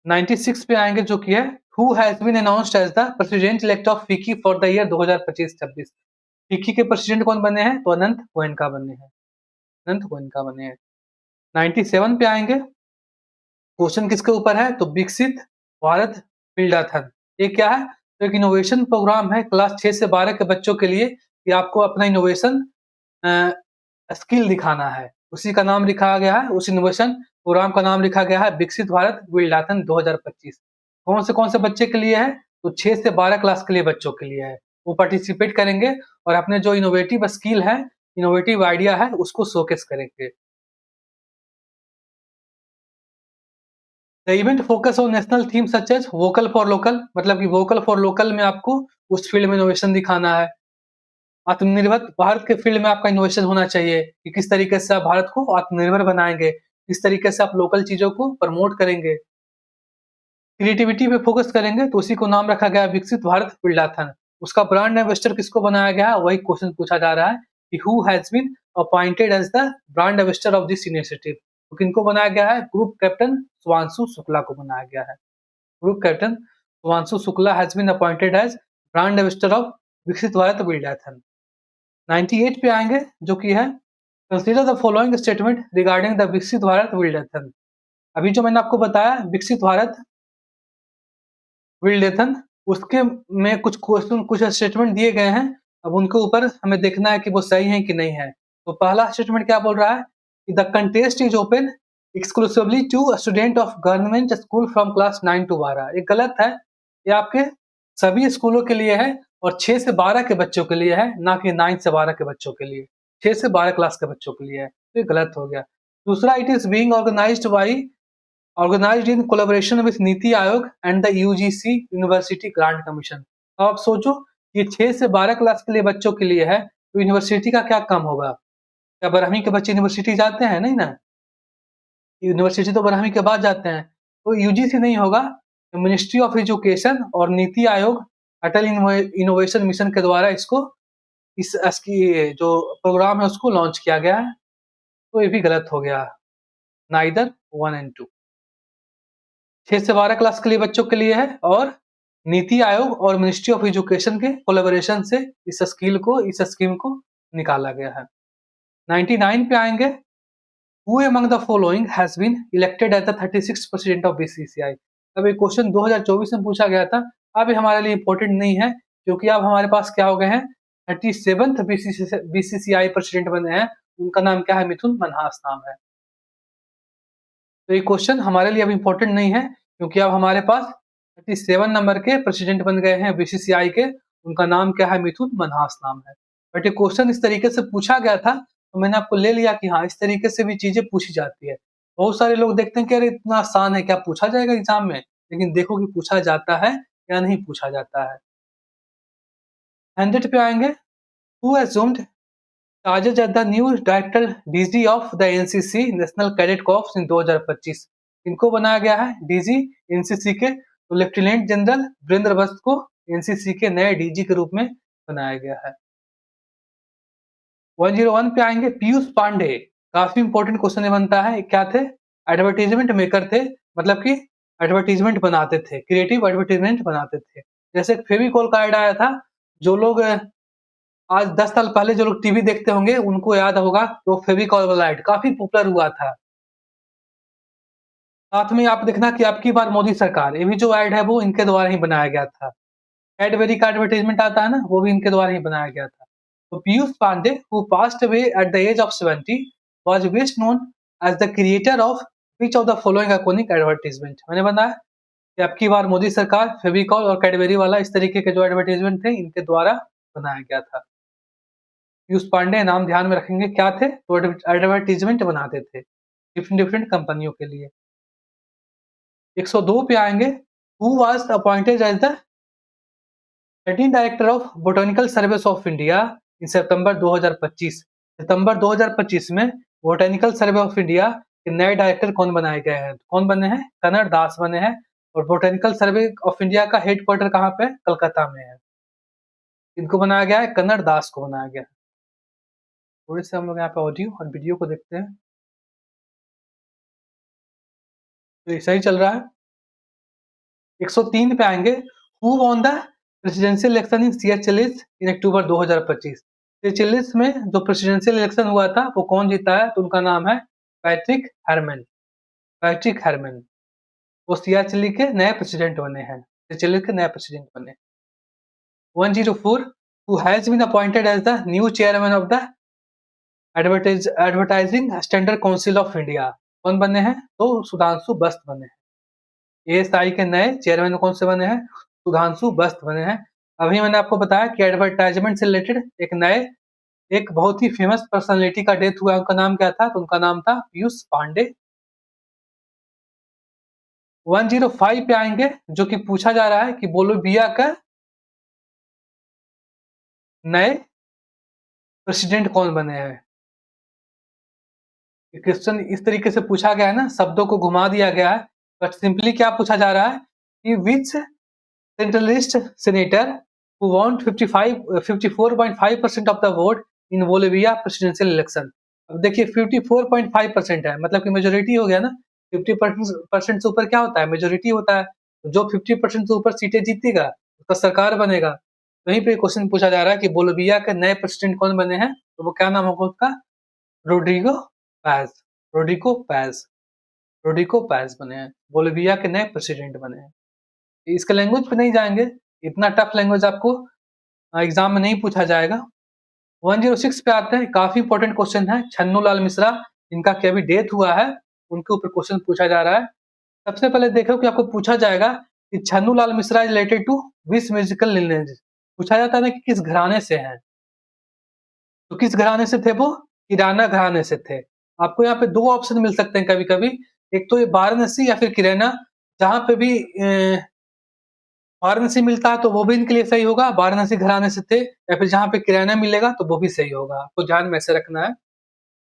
Speaker 1: 96 पे आएंगे जो कि है who has been announced as the president elect of FICCI for the year 2025-26। FICCI के प्रेसिडेंट कौन बने हैं? तो अनंत गोयनका बने हैं। अनंत गोयनका बने हैं। 97 पे आएंगे। क्वेश्चन किसके ऊपर है? तो विकसित भारत बिल्डाथन। ये क्या है? तो एक इनोवेशन प्रोग्राम है क्लास 6 से 12 के बच्चों के लिए कि आपको अपना इनोवेशन स्किल दिखाना है। उसी का नाम लिखा गया है, उस इनोवेशन प्रोग्राम का नाम लिखा गया है विकसित भारत बिल्डाथन 2025। कौन से बच्चे के लिए है? तो 6 से 12 क्लास के लिए बच्चों के लिए है। वो पार्टिसिपेट करेंगे और अपने जो इनोवेटिव स्किल है, इनोवेटिव आइडिया है, उसको शोकेस करेंगे। The event focus on national theme such as vocal for local. मतलब कि वोकल फॉर लोकल में आपको उस फील्ड में इनोवेशन दिखाना है। आत्मनिर्भर भारत के फील्ड में आपका इनोवेशन होना चाहिए कि किस तरीके से आप भारत को आत्मनिर्भर बनाएंगे, किस तरीके से आप लोकल चीजों को प्रमोट करेंगे। क्रिएटिविटी पे फोकस करेंगे तो उसी को नाम रखा गया विकसित भारत बिल्डाथन। उसका ब्रांड एम्बेसडर किसको बनाया गया है? वही क्वेश्चन पूछा जा रहा है कि who has been appointed as the brand ambassador of this initiative. तो किनको बनाया गया है? ग्रुप कैप्टन सुधांशु शुक्ला को बनाया गया है। Group captain Sudhanshu Shukla has been appointed as brand ambassador of Viksit Bharat buildathon. 98 पे आएंगे जो कि है consider the following statement regarding the Viksit Bharat बिल्डाथन। अभी जो मैंने आपको बताया विकसित भारत बिल्डाथन, उसके में कुछ क्वेश्चन कुछ स्टेटमेंट दिए गए हैं। अब उनके ऊपर हमें देखना है कि वो सही है कि नहीं है। तो पहला स्टेटमेंट क्या बोल रहा है कि the contest is open exclusively to student of government school from class 9 to 12। ये गलत है। ये आपके सभी स्कूलों के लिए है और 6 से 12 के बच्चों के लिए है, ना कि 9 से 12 के बच्चों के लिए। 6 से 12 क्लास के बच्चों के लिए है, तो ये गलत हो गया। दूसरा, it is being organised in collaboration with NITI Aayog and the UGC university grant commission. अब आप सोचो, ये 6 से 12 क्लास के लिए बच्चों के लिए है, तो यूनिवर्सिटी का क्या काम होगा? क्या 12वीं के बच्चे यूनिवर्सिटी जाते हैं? नहीं ना। यूनिवर्सिटी तो 12वीं के बाद जाते हैं, तो यूजीसी नहीं होगा, मिनिस्ट्री ऑफ एजुकेशन और नीति आयोग अटल इनोवेशन मिशन के द्वारा इसकी जो प्रोग्राम है उसको लॉन्च किया गया है, तो ये भी गलत हो गया। Neither 1 and 2। 6 से 12 क्लास के लिए बच्चों के लिए है और नीति आयोग और मिनिस्ट्री ऑफ एजुकेशन के कोलैबोरेशन से इस स्कीम को निकाला गया है। 99 पे आएंगे। Who among the following has been elected as the 36th president of BCCI? अब ये क्वेश्चन 2024 में पूछा गया था। अब ये हमारे लिए इम्पोर्टेंट नहीं है, क्योंकि अब हमारे पास क्या हो गए हैं, 37th BCCI प्रेसिडेंट बने हैं। उनका नाम क्या है? मिथुन मनहास नाम है। तो ये क्वेश्चन हमारे लिए अब इम्पोर्टेंट नहीं है, क्योंकि अब हमारे पास 37 नंबर के प्रेसिडेंट बन गए हैं बीसीसीआई के। उनका नाम क्या है? मिथुन मनहास नाम है। बट ये क्वेश्चन इस तरीके से पूछा गया था, तो मैंने आपको ले लिया कि हाँ, इस तरीके से भी चीजें पूछी जाती है। बहुत सारे लोग देखते हैं कि अरे इतना आसान है, क्या पूछा जाएगा एग्जाम में? लेकिन देखो कि पूछा जाता है या नहीं पूछा जाता है। 100 पे आएंगे। Who assumed charges as the new director DG of the NCC national cadet corps in 2025? इनको बनाया गया है डीजी एनसीसी के, तो लेफ्टिनेंट जनरल वीरेंद्र वस्त को एनसीसी के नए डीजी के रूप में बनाया गया है। 101 पे आएंगे। पीयूष पांडे, काफी इंपॉर्टेंट क्वेश्चन बनता है। क्या थे? एडवर्टीजमेंट मेकर थे, मतलब कि एडवर्टीजमेंट बनाते थे, क्रिएटिव एडवर्टीजमेंट बनाते थे। जैसे फेविकॉल का ऐड आया था, जो लोग आज 10 साल पहले जो लोग टीवी देखते होंगे उनको याद होगा, तो फेविकॉल वाला ऐड काफी पॉपुलर हुआ था। साथ में आप देखना कि आपकी बार मोदी सरकार, ये भी जो ऐड है वो इनके द्वारा ही बनाया गया था। कैडबरी का एडवर्टाइजमेंट आता है ना, वो भी इनके द्वारा ही बनाया गया था। तो Piyush Pandey, who passed away at the age of 70, was best known as the creator of which of the following iconic advertisement? मैंने बताया कि आपकी बार मोदी सरकार, फेविकॉल और कैडबरी वाला, इस तरीके के जो एडवर्टाइजमेंट थे इनके द्वारा बनाया गया था। पीयूष पांडे नाम ध्यान में रखेंगे, क्या थे? तो एडवर्टाइजमेंट बनाते थे डिफरेंट डिफरेंट कंपनियों के लिए। 102 पे आएंगे। Who was appointed as the 13 director of botanical service of India in September 2025? सितंबर 2025 में बोटैनिकल सर्वे ऑफ इंडिया के नए डायरेक्टर कौन बनाए गए हैं? कौन बने हैं? कन्नड़ दास बने हैं। और बोटैनिकल सर्वे ऑफ इंडिया का हेडक्वार्टर कहाँ पे? कलकत्ता में है। इनको बनाया गया है, कन्नड़ दास को बनाया गया है। थोड़े से हम लोग यहाँ पे ऑडियो और वीडियो को देखते हैं, तो ये सही चल रहा है। 103 पे आएंगे। Who won the presidential election in Seychelles in October 2025? Seychelles में जो प्रेसिडेंशियल इलेक्शन हुआ था वो कौन जीता है? तो उनका नाम है पैट्रिक हेरमन। पैट्रिक हेरमन वो सियाचिली के नए प्रेसिडेंट बने हैं। सियरचेलिस के नए प्रेसिडेंट बने। 104 who has been appointed as the new chairman of the advertising standard council of India? कौन बने हैं? तो सुधांशु बस्त बने हैं। एएसआई के नए चेयरमैन कौन से बने हैं? सुधांशु बस्त बने हैं। अभी मैंने आपको बताया कि एडवर्टाइजमेंट से रिलेटेड एक बहुत ही फेमस पर्सनालिटी का डेथ हुआ, उनका नाम क्या था? तो उनका नाम था पीयूष पांडे। 105 पे आएंगे, जो कि पूछा जा रहा है कि बोलोविया का नए प्रेसिडेंट कौन बने हैं? क्वेश्चन इस तरीके से पूछा गया है ना, शब्दों को घुमा दिया गया है, बट सिंपली क्या पूछा जा रहा है कि which centralist senator who won 54.5% of the vote in Bolivia presidential election? अब देखिए 54.5% है, मतलब कि मेजोरिटी हो गया ना। 50% से ऊपर क्या होता है? मेजोरिटी होता है। जो 50% से ऊपर सीटें जीतेगा उसका सरकार बनेगा। वहीं पे क्वेश्चन पूछा जा रहा है कि बोलिविया के नए प्रेसिडेंट कौन बने हैं? तो वो क्या नाम होगा उसका? Rodrigo Paz. Rodrigo Paz. Rodrigo Paz बने हैं, बोलिविया के नए प्रेसिडेंट बने हैं। इसके लैंग्वेज पे नहीं जाएंगे, इतना टफ लैंग्वेज आपको एग्जाम में नहीं पूछा जाएगा। 106 पे आते हैं। काफी इंपॉर्टेंट क्वेश्चन है। छन्नू लाल मिश्रा, इनका क्या अभी डेथ हुआ है, उनके ऊपर क्वेश्चन पूछा जा रहा है। सबसे पहले देखो कि आपको पूछा जाएगा कि Chhannulal Mishra is related to which musical lineage. पूछा जाता है ना कि किस घराने से हैं, तो किस घराने से थे वो? किराना घराने से थे। आपको यहाँ पे दो ऑप्शन मिल सकते हैं कभी कभी, एक तो ये वाराणसी या फिर किराना। जहां पे भी वाराणसी मिलता है तो वो भी इनके लिए सही होगा, वाराणसी घराने से थे, या फिर जहाँ पे किराना मिलेगा तो वो भी सही होगा। आपको ध्यान में ऐसे रखना है,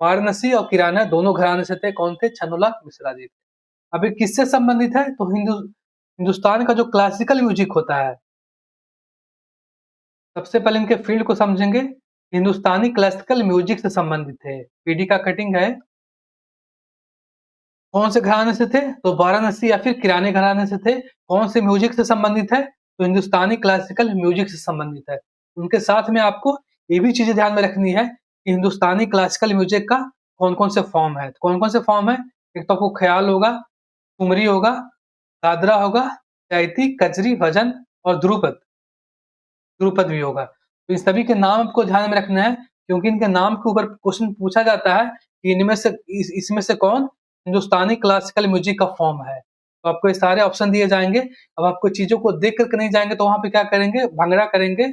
Speaker 1: वाराणसी और किराना दोनों घराने से थे। कौन थे? छन्नूलाल मिश्रा जी। अब ये किससे संबंधित है? तो हिंदुस्तान का जो क्लासिकल म्यूजिक होता है, सबसे पहले इनके फील्ड को समझेंगे। हिंदुस्तानी क्लासिकल म्यूजिक से संबंधित है। पीडी का कटिंग है। कौन से घराने से थे? तो वाराणसी या फिर किराने घराने से थे। कौन से म्यूजिक से संबंधित है? तो हिंदुस्तानी क्लासिकल म्यूजिक से संबंधित है। उनके साथ में आपको ये भी चीजें ध्यान में रखनी है कि हिंदुस्तानी क्लासिकल म्यूजिक का कौन कौन से फॉर्म है। कौन कौन से फॉर्म है? एक तो आपको ख्याल होगा, ठुमरी होगा, दादरा होगा, चैती, कजरी, भजन और ध्रुपद। ध्रुपद भी होगा। तो इन सभी के नाम आपको ध्यान में रखना है, क्योंकि इनके नाम के ऊपर क्वेश्चन पूछा जाता है कि इनमें से इसमें से कौन हिंदुस्तानी क्लासिकल म्यूजिक का फॉर्म है। तो आपको ये सारे ऑप्शन दिए जाएंगे। अब आपको चीजों को देख करके नहीं जाएंगे तो वहां पे क्या करेंगे? भंगड़ा करेंगे।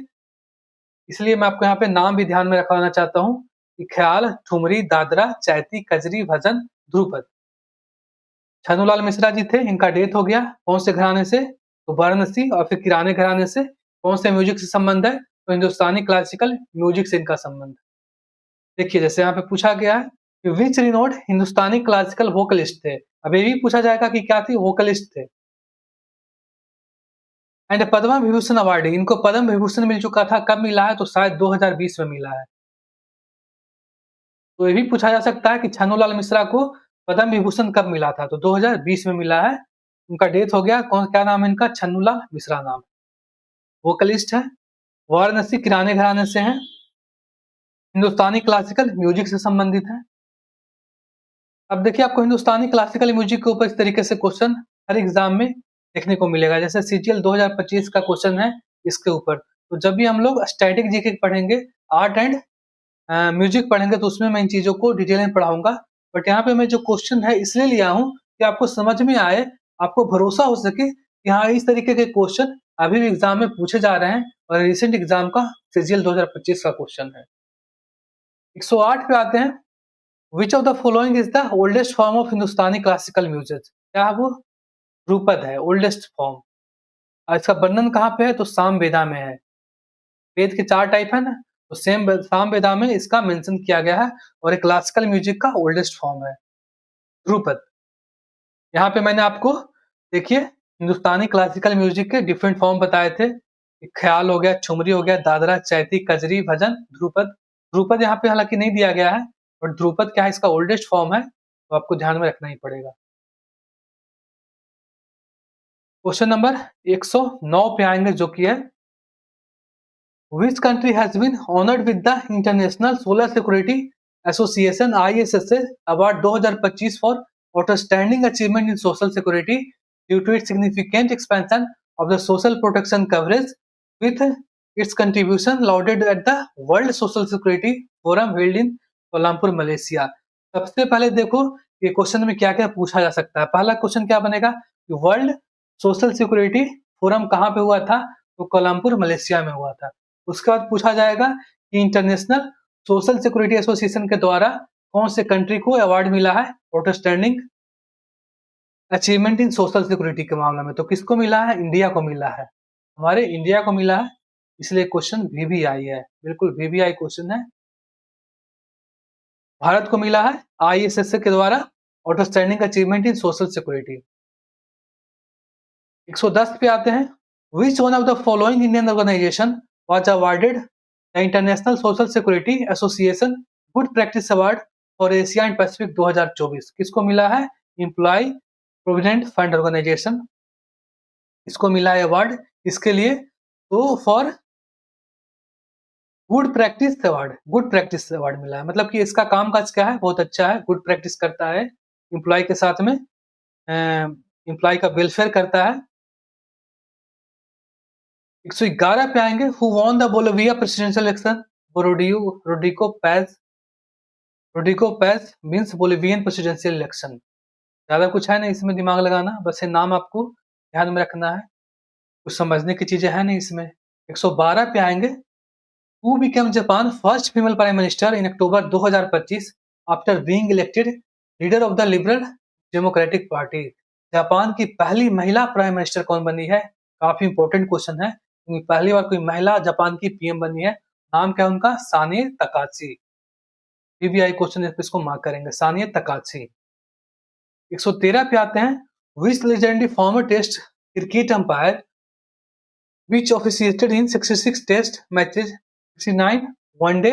Speaker 1: इसलिए मैं आपको यहाँ पे नाम भी ध्यान में रखवाना चाहता हूँ कि ख्याल, ठुमरी, दादरा, चैती, कजरी, भजन, ध्रुपद। छन्नूलाल मिश्रा जी थे, इनका डेथ हो गया। कौन से घराने से? तो वाराणसी और फिर किराने घराने से। कौन से म्यूजिक से संबंध है? तो हिंदुस्तानी क्लासिकल म्यूजिक से इनका संबंध है। देखिए जैसे यहाँ पे पूछा गया है कि विच रिनोड हिंदुस्तानी क्लासिकल वोकलिस्ट थे। अब ये भी पूछा जाएगा कि क्या थी? वोकलिस्ट थे। एंड पद्म विभूषण अवार्ड, इनको पद्म विभूषण मिल चुका था। कब मिला है? तो शायद 2020 में मिला है। तो ये भी पूछा जा सकता है कि छन्नूलाल मिश्रा को पद्म विभूषण कब मिला था? तो 2020 में मिला है। उनका डेथ हो गया। कौन, क्या नाम है इनका? छन्नूलाल मिश्रा नाम। वोकलिस्ट है, वाराणसी किराने घराने से हैं, हिंदुस्तानी क्लासिकल म्यूजिक से संबंधित है। अब देखिए आपको हिंदुस्तानी क्लासिकल म्यूजिक के ऊपर इस तरीके से क्वेश्चन हर एग्जाम में देखने को मिलेगा। जैसे सीजीएल 2025 का क्वेश्चन है इसके ऊपर। तो जब भी हम लोग स्टैटिक जीके पढ़ेंगे, आर्ट एंड म्यूजिक पढ़ेंगे, तो उसमें मैं इन चीजों को डिटेल में पढ़ाऊंगा। बट यहाँ पे मैं जो क्वेश्चन है इसलिए लिया हूँ कि आपको समझ में आए, आपको भरोसा हो सके कि हाँ इस तरीके के क्वेश्चन अभी भी एग्जाम में पूछे जा रहे हैं और रिसेंट एग्जाम का सीजीएल 2025 का क्वेश्चन है। 108 पे आते हैं। Which of the following is the oldest form of Hindustani classical music? क्या है वो? ध्रुपद है ओल्डेस्ट फॉर्म। और इसका वर्णन कहाँ पे है? तो साम वेदा में है। वेद के 4 टाइप है ना, तो साम वेदा में इसका मेंशन किया गया है और एक क्लासिकल म्यूजिक का ओल्डेस्ट फॉर्म है ध्रुपद। यहाँ पे मैंने आपको देखिए हिंदुस्तानी क्लासिकल म्यूजिक के डिफरेंट फॉर्म बताए थे। ख्याल हो गया, ठुमरी हो गया, दादरा, चैती, कजरी, भजन, ध्रुपद। ध्रुपद यहाँ पे हालांकि नहीं दिया गया है, बट ध्रुपद क्या है? इसका ओल्डेस्ट फॉर्म है, तो आपको ध्यान में रखना ही पड़ेगा। क्वेश्चन नंबर 109 पे आएंगे, जो कि है Which country has been honored with the International Solar Security Association ISSA Award 2025 for outstanding achievement in social security due to its significant expansion of the social protection coverage with its contribution lauded at the World Social Security Forum held in Kuala Lumpur, Malaysia। सबसे पहले देखो ये question में क्या क्या पूछा जा सकता है। पहला क्वेश्चन क्या बनेगा? वर्ल्ड सोशल सिक्योरिटी फोरम कहाँ पे हुआ था? तो कोलमपुर मलेशिया में हुआ था। उसके बाद पूछा जाएगा कि इंटरनेशनल सोशल सिक्योरिटी एसोसिएशन के द्वारा कौन से कंट्री को अवार्ड मिला है outstanding achievement in social security के मामले में? तो किसको मिला है? इंडिया को मिला है, हमारे इंडिया को मिला है। इसलिए क्वेश्चन वीवीआई है, बिल्कुल वीवीआई क्वेश्चन है। भारत को मिला है आईएसएसए के द्वारा outstanding achievement in social security. 110 पे आते हैं। Which one of the following Indian organisation was awarded the International Social Security Association Good Practice Award for Asia and Pacific 2024? किसको मिला है? एम्प्लॉय प्रोविडेंट फंड ऑर्गेनाइजेशन, इसको मिला है अवार्ड। इसके लिए तो for good practice award, good practice award मिला है। मतलब कि इसका काम काज क्या है? बहुत अच्छा है, गुड प्रैक्टिस करता है, एम्प्लॉय के साथ में एम्प्लॉय का वेलफेयर करता है। 111 पे आएंगे। Who won the Bolivia presidential election? Rodrigo Paz means Bolivian presidential election. ज्यादा कुछ है नहीं इसमें दिमाग लगाना, बस ये नाम आपको ध्यान में रखना है। कुछ समझने की चीजें हैं नहीं इसमें। 112 पे आएंगे, who became Japan first female prime minister in October 2025 after being elected leader of the liberal democratic party. Japan की पहली महिला प्राइम मिनिस्टर कौन बनी है? काफी इंपॉर्टेंट क्वेश्चन है, क्योंकि पहली बार कोई महिला जापान की पीएम बनी है। नाम क्या है उनका? Sanae Takaichi. पीबीआई क्वेश्चन इसको मार्क करेंगे, साने तकाची। 113 पे आते हैं, which legendary former test cricket umpire which officiated in 66 test matches, 69 one day,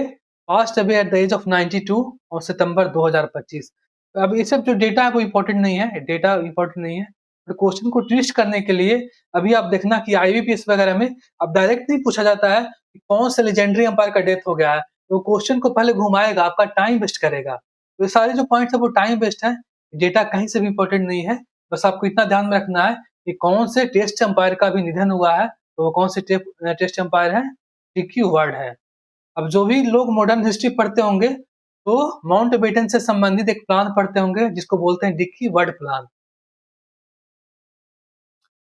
Speaker 1: passed away at the age of 92 और सितंबर 2025। अब ये सब जो डेटा है वो इम्पोर्टेंट नहीं है, डेटा इम्पोर्टेंट नहीं है, तो क्वेश्चन को ट्विस्ट करने के लिए अभी आप देखना कि आईबीपीएस वगैरह में अब डायरेक्ट नहीं पूछा जाता है कि कौन से लेजेंडरी अंपायर का डेथ हो गया है, तो क्वेश्चन को पहले घुमाएगा, आपका टाइम वेस्ट करेगा। तो ये सारे जो पॉइंट्स है वो टाइम वेस्ट है, डेटा कहीं से भी इम्पोर्टेंट नहीं है। बस आपको इतना ध्यान में रखना है कि कौन से टेस्ट अंपायर का भी निधन हुआ है, तो वो कौन से टेस्ट अंपायर है? डिकी वर्ड है। अब जो भी लोग मॉडर्न हिस्ट्री पढ़ते होंगे तो माउंटबेटन से संबंधित एक प्लान पढ़ते होंगे जिसको बोलते हैं डिकी वर्ड प्लान।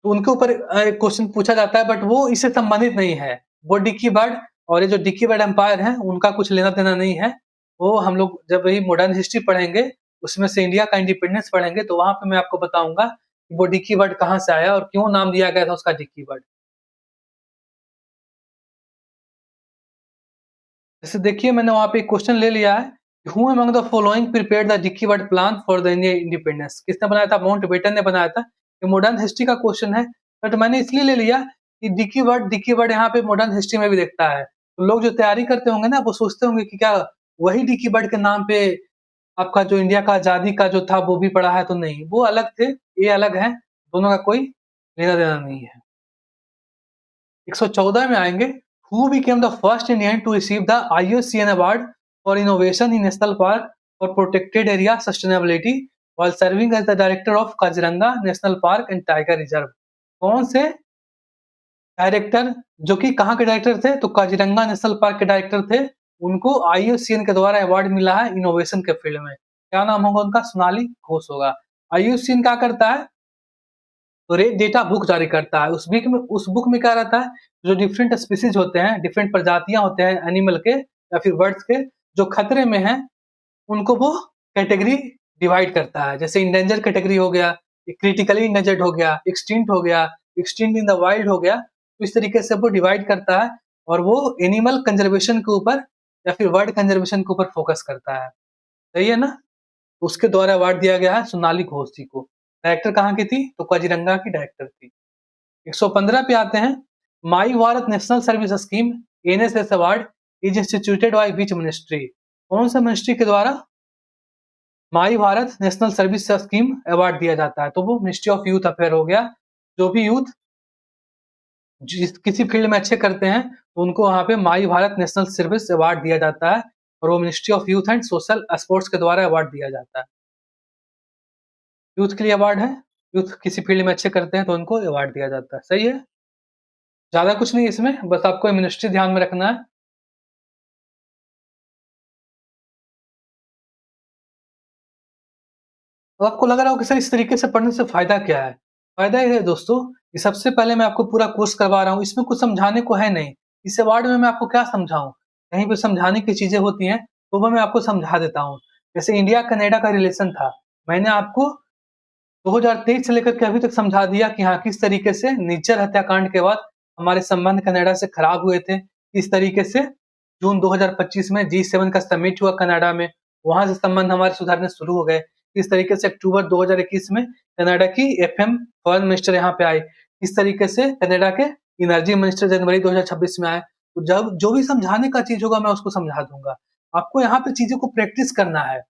Speaker 1: तो उनके ऊपर एक क्वेश्चन पूछा जाता है, बट वो इससे संबंधित नहीं है। वो डिकी वर्ड और ये जो डिकी वर्ड एम्पायर है उनका कुछ लेना देना नहीं है। वो हम लोग जब वही मॉडर्न हिस्ट्री पढ़ेंगे उसमें से इंडिया का इंडिपेंडेंस पढ़ेंगे तो वहां पे मैं आपको बताऊंगा कि वो डिकी वर्ड कहाँ से आया और क्यों नाम दिया गया था उसका डिकी वर्ड। जैसे देखिए मैंने वहाँ पे एक क्वेश्चन ले लिया है, who among the following prepared the Dickie Bird plan for the India independence? किसने बनाया था? माउंटबेटन ने बनाया था। ये मॉडर्न हिस्ट्री का क्वेश्चन है, बट मैंने इसलिए ले लिया कि डिकी वर्ड यहाँ पे मॉडर्न हिस्ट्री में भी देखता है। तो लोग जो तैयारी करते होंगे ना वो सोचते होंगे कि क्या वही डिकी वर्ड के नाम पे आपका जो इंडिया का आजादी का जो था वो भी पढ़ा है, तो नहीं, वो अलग थे, ये अलग है, दोनों का कोई लेना देना नहीं है। 114 में आएंगे, who became the first Indian to receive the IUCN Award for Innovation in National Park for Protected Area Sustainability while serving as the director of Kaziranga National Park and Tiger Reserve? कौन से director जो कि कहाँ के director थे? तो Kaziranga national park के director थे। उनको आईयूसीएन के द्वारा अवार्ड मिला है इनोवेशन के फील्ड में। क्या नाम होगा उनका? सोनाली घोष होगा। आईयूसीएन क्या करता है? तो रेड डेटा बुक जारी करता है। उस बुक में क्या रहता है? जो डिफरेंट स्पीसीज होते हैं, डिफरेंट प्रजातियां होते हैं एनिमल के या फिर बर्ड्स के जो खतरे में हैं, उनको वो कैटेगरी डिवाइड करता है। जैसे इंडेंजर कैटेगरी हो गया, क्रिटिकली इंडेंजर्ड हो गया, एक्सटिंक्ट हो गया, एक्सटिंक्ट इन द वाइल्ड हो गया। तो इस तरीके से वो डिवाइड करता है और वो एनिमल कंजर्वेशन के ऊपर या फिर बर्ड कंजर्वेशन के ऊपर फोकस करता है। सही है ना? उसके द्वारा अवार्ड दिया गया है सोनाली घोष जी को। डायरेक्टर कहाँ की थी? तो काजीरंगा की डायरेक्टर थी। 115 पे आते हैं, my Bharat national service scheme NSS award is instituted by which ministry? कौन सा मिनिस्ट्री के द्वारा my Bharat national service scheme award दिया जाता है? तो वो मिनिस्ट्री ऑफ यूथ अफेयर हो गया। जो भी यूथ जिस किसी फील्ड में अच्छे करते हैं तो उनको वहां पे माई भारत नेशनल सर्विस अवार्ड दिया जाता है और वो ministry of youth and social sports के द्वारा अवार्ड दिया जाता है। यूथ के लिए अवार्ड है, यूथ किसी फील्ड में अच्छे करते हैं तो उनको अवार्ड दिया जाता है। सही है, ज्यादा कुछ नहीं इसमें, बस आपको मिनिस्ट्री ध्यान में रखना है। तो आपको लग रहा हो कि सर इस तरीके से पढ़ने से फायदा क्या है? फायदा ये है दोस्तों कि सबसे पहले मैं आपको पूरा कोर्स करवा रहा हूँ, इसमें कुछ समझाने को है नहीं। इस अवार्ड में मैं आपको क्या समझाऊं? कहीं पे समझाने की चीजें होती हैं तो वो मैं आपको समझा देता हूँ। जैसे इंडिया कनाडा का रिलेशन था, मैंने आपको 2023 से लेकर के अभी तक समझा दिया कि हाँ किस तरीके से निज्जर हत्याकांड के बाद हमारे संबंध कनाडा से खराब हुए थे। इस तरीके से जून 2025 में G7 का समिट हुआ कनाडा में, वहां से संबंध हमारे सुधारने शुरू हो गए। इस तरीके से अक्टूबर 2021 में कनाडा की एफएम फॉरेन मिनिस्टर यहाँ पे आए। इस तरीके से कनाडा के एनर्जी मिनिस्टर जनवरी 2026 में आए। तो जब जो भी समझाने का चीज होगा मैं उसको समझा दूंगा। आपको यहाँ पे चीजों को प्रैक्टिस करना है।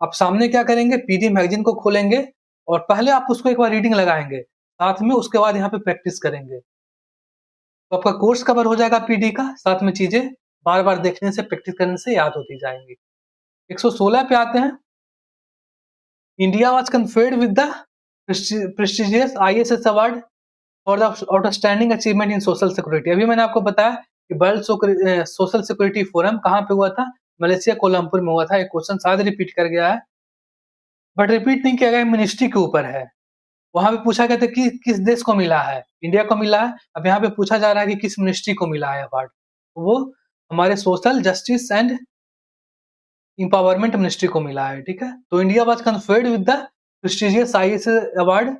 Speaker 1: आप सामने क्या करेंगे? पीडी मैगजीन को खोलेंगे और पहले आप उसको एक बार रीडिंग लगाएंगे, साथ में उसके बाद यहाँ पे प्रैक्टिस करेंगे, तो आपका कोर्स कवर हो जाएगा पीडी का। साथ में चीजें बार बार देखने से, प्रैक्टिस करने से याद होती जाएंगी। 116 पे आते हैं, India was conferred with the prestigious ISS award for the outstanding achievement in social security. अभी मैंने आपको बताया कि वर्ल्ड सोशल सिक्योरिटी फोरम कहाँ पे हुआ था? मलेशिया कोलमपुर में हुआ था। एक क्वेश्चन शायद रिपीट कर गया है, बट रिपीट नहीं किया गया, मिनिस्ट्री के ऊपर है। वहां पे पूछा गया था कि किस देश को मिला है, इंडिया को मिला है। अब यहाँ पे पूछा जा रहा है कि किस मिनिस्ट्री को मिला है अवार्ड, तो वो हमारे social justice and empowerment ministry को मिला है, ठीक है। तो India was conferred with the prestigious ISSA award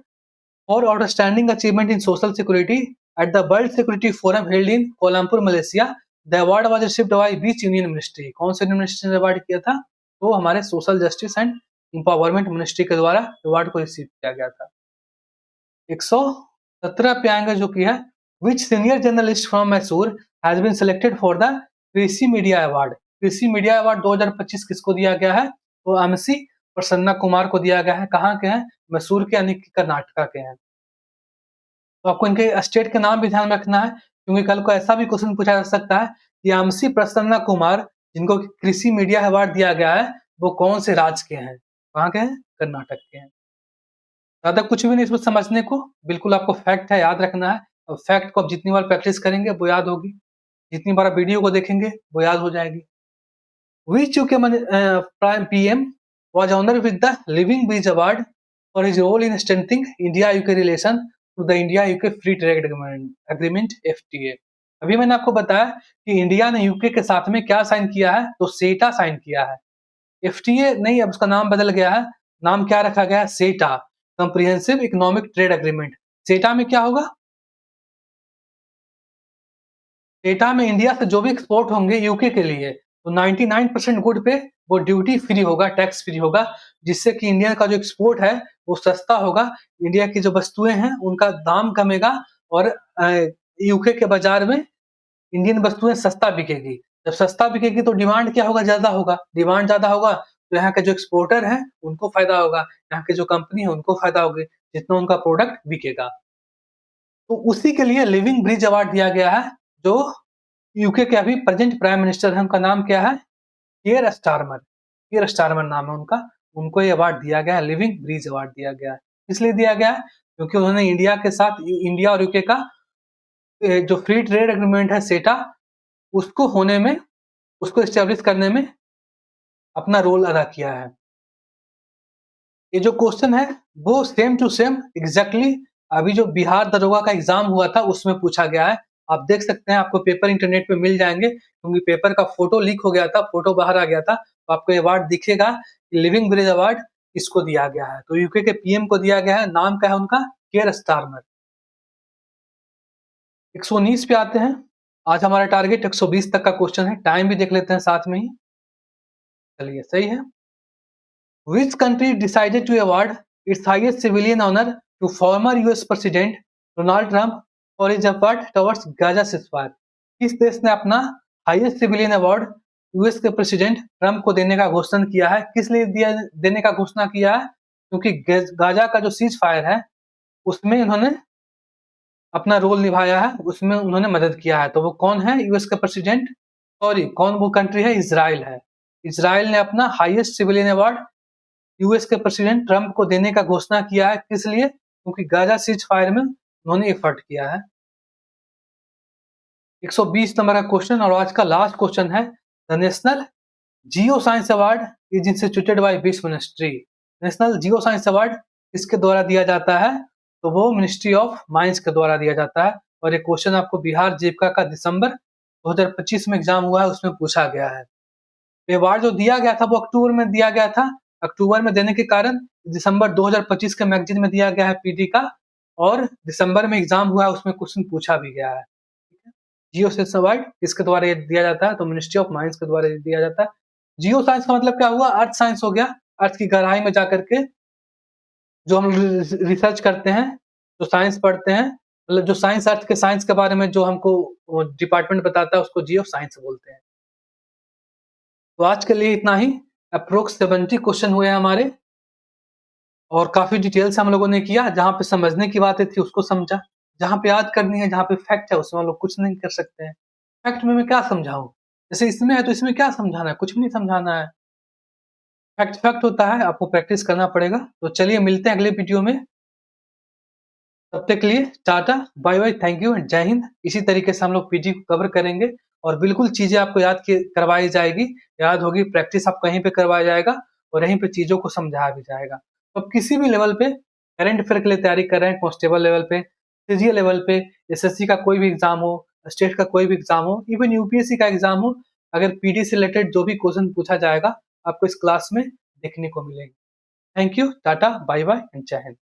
Speaker 1: for outstanding achievement in social security at the world security forum held in Kuala Lumpur, Malaysia. The award was received by which union ministry. कौन से ministry ने award किया था? तो हमारे social justice and empowerment ministry के द्वारा award को रिसीव किया गया था। 117 पे आएंगे जो कि है which senior journalist from Mysore has been selected for the Krishi media award. Krishi media award 2025 किसको दिया गया है? तो एमसी प्रसन्ना कुमार को दिया गया है। कहाँ के हैं? मैसूर के यानी कि कर्नाटका के हैं। तो आपको इनके स्टेट के नाम भी ध्यान में रखना है, क्योंकि कल को ऐसा भी क्वेश्चन पूछा जा सकता है कि एमसी प्रसन्ना कुमार जिनको कृषि मीडिया अवार्ड दिया गया है वो कौन से राज्य के हैं? कहाँ के हैं? कर्नाटक के हैं। ज़्यादा कुछ भी नहीं इसमें समझने को, बिल्कुल आपको फैक्ट है, याद रखना है। और फैक्ट को आप जितनी बार प्रैक्टिस करेंगे वो याद होगी, जितनी बार आप वीडियो को देखेंगे वो याद हो जाएगी। Which UK Prime PM was honored with the Living Bridge Award for his role in strengthening India-UK relation to the India-UK Free Trade Agreement (FTA)। अभी मैंने आपको बताया कि इंडिया ने यूके के साथ में क्या साइन किया है? तो सेटा साइन किया है। एफटीए नहीं, अब उसका नाम बदल गया है। नाम क्या रखा गया है? सेटा, कॉम्प्रिहेंसिव इकोनॉमिक ट्रेड एग्रीमेंट। सेटा में क्या होगा? सेटा में इंडिया से जो भी एक्सपोर्ट होंगे यूके के लिए, तो 99% गुड पे वो ड्यूटी फ्री होगा, टैक्स फ्री होगा, जिससे कि इंडिया का जो एक्सपोर्ट है वो सस्ता होगा। इंडिया की जो वस्तुएं हैं उनका दाम कमेगा और यूके के बाजार में इंडियन वस्तुएं सस्ता बिकेगी। जब सस्ता बिकेगी तो डिमांड क्या होगा? ज्यादा होगा। डिमांड ज्यादा होगा तो यहाँ के जो एक्सपोर्टर है उनको फायदा होगा, यहाँ के जो कंपनी है उनको फायदा होगी, जितना उनका प्रोडक्ट बिकेगा। तो उसी के लिए लिविंग ब्रिज अवार्ड दिया गया है। जो यूके के अभी प्रेजेंट प्राइम मिनिस्टर है, उनका नाम क्या है? कियर स्टारमर। कियर स्टारमर नाम है उनका। उनको ये अवार्ड दिया गया है, लिविंग ब्रिज अवार्ड दिया गया है। इसलिए दिया गया है क्योंकि उन्होंने इंडिया के साथ, इंडिया और यूके का जो फ्री ट्रेड एग्रीमेंट है सेटा, उसको होने में, उसको एस्टेब्लिश करने में अपना रोल अदा किया है। ये जो क्वेश्चन है वो सेम टू सेम एग्जैक्टली अभी जो बिहार दरोगा का एग्जाम हुआ था उसमें पूछा गया है। आप देख सकते हैं, आपको पेपर इंटरनेट पे मिल जाएंगे, क्योंकि पेपर का फोटो लीक हो गया था, फोटो बाहर आ गया था, तो आपको अवार्ड दिखेगा। लिविंग ब्रिज अवार्ड इसको दिया गया है, तो यूके के पीएम को दिया गया है। नाम क्या है उनका? कियर स्टारमर। 119 पे आते हैं। आज हमारा टारगेट 120 तक का क्वेश्चन है, टाइम भी देख लेते हैं साथ में ही। चलिए, सही है। Which country decided to award its highest civilian honor to former US President Donald Trump for his effort towards Gaza ceasefire? किस देश ने अपना हाईएस्ट सिविलियन अवार्ड यूएस के प्रेसिडेंट ट्रंप को देने का घोषणा किया है? किस लिए देने का घोषणा किया है? क्योंकि गाजा का जो सीज फायर है उसमें उन्होंने अपना रोल निभाया है, उसमें उन्होंने मदद किया है। तो वो कौन है? यूएस का प्रेसिडेंट, सॉरी कौन वो कंट्री है? इजराइल है। इजराइल ने अपना हाईएस्ट सिविलियन अवार्ड यूएस के प्रेसिडेंट ट्रंप को देने का घोषणा किया है। किस लिए? क्योंकि गाजा सीज फायर में उन्होंने एफर्ट किया है। 120 नंबर का क्वेश्चन और आज का लास्ट क्वेश्चन है। The national geo science award is instituted by which ministry? National geo science award किसके द्वारा दिया जाता है? तो वो मिनिस्ट्री ऑफ माइंस के द्वारा दिया जाता है। और ये क्वेश्चन आपको बिहार जीविका का दिसंबर 2025 में एग्जाम हुआ है, उसमें पूछा गया है। ये अवार्ड जो दिया गया था वो अक्टूबर में दिया गया था। अक्टूबर में देने के कारण दिसंबर 2025 के मैगजीन में दिया गया है पीटी का, और दिसंबर में एग्जाम हुआ है, उसमें क्वेश्चन पूछा भी गया है। जियो साइंस अवार्ड किसके द्वारा ये दिया जाता है? तो मिनिस्ट्री ऑफ माइंस के द्वारा दिया जाता है। जियो साइंस का मतलब क्या हुआ? अर्थ साइंस हो गया। अर्थ की गहराई में जाकर के जो हम रिसर्च करते हैं, जो साइंस पढ़ते हैं, मतलब जो साइंस, अर्थ के साइंस के बारे में जो हमको डिपार्टमेंट बताता है उसको जियो साइंस बोलते हैं। तो आज के लिए इतना ही। अप्रोक्स 70 क्वेश्चन हुए हमारे और काफी डिटेल से हम लोगों ने किया। जहाँ पे समझने की बातें थी उसको समझा, जहाँ पे याद करनी है, जहाँ पे फैक्ट है उसमें हम लोग कुछ नहीं कर सकते हैं। फैक्ट में मैं क्या समझाऊं? जैसे इसमें है तो इसमें क्या समझाना है? कुछ भी नहीं समझाना है। फैक्ट फैक्ट होता है, आपको प्रैक्टिस करना पड़ेगा। तो चलिए मिलते हैं अगले वीडियो में। तब तक के लिए tata, bye bye, thank you and जय हिंद। इसी तरीके से हम लोग पीजी को कवर करेंगे और बिल्कुल चीजें आपको याद करवाई जाएगी, याद होगी, प्रैक्टिस आपको कहीं पे करवाया जाएगा और यहीं पे चीजों को समझाया भी जाएगा। तो किसी भी लेवल पे करंट अफेयर के लिए तैयारी कर रहे हैं कांस्टेबल लेवल पे, सीजीएल लेवल पे, एसएससी का कोई भी एग्जाम हो, स्टेट का कोई भी एग्जाम हो, इवन यूपीएससी का एग्जाम हो, अगर पीटी से रिलेटेड जो भी क्वेश्चन पूछा जाएगा आपको इस क्लास में देखने को मिलेगा। Thank you, tata, bye bye and जय हिंद।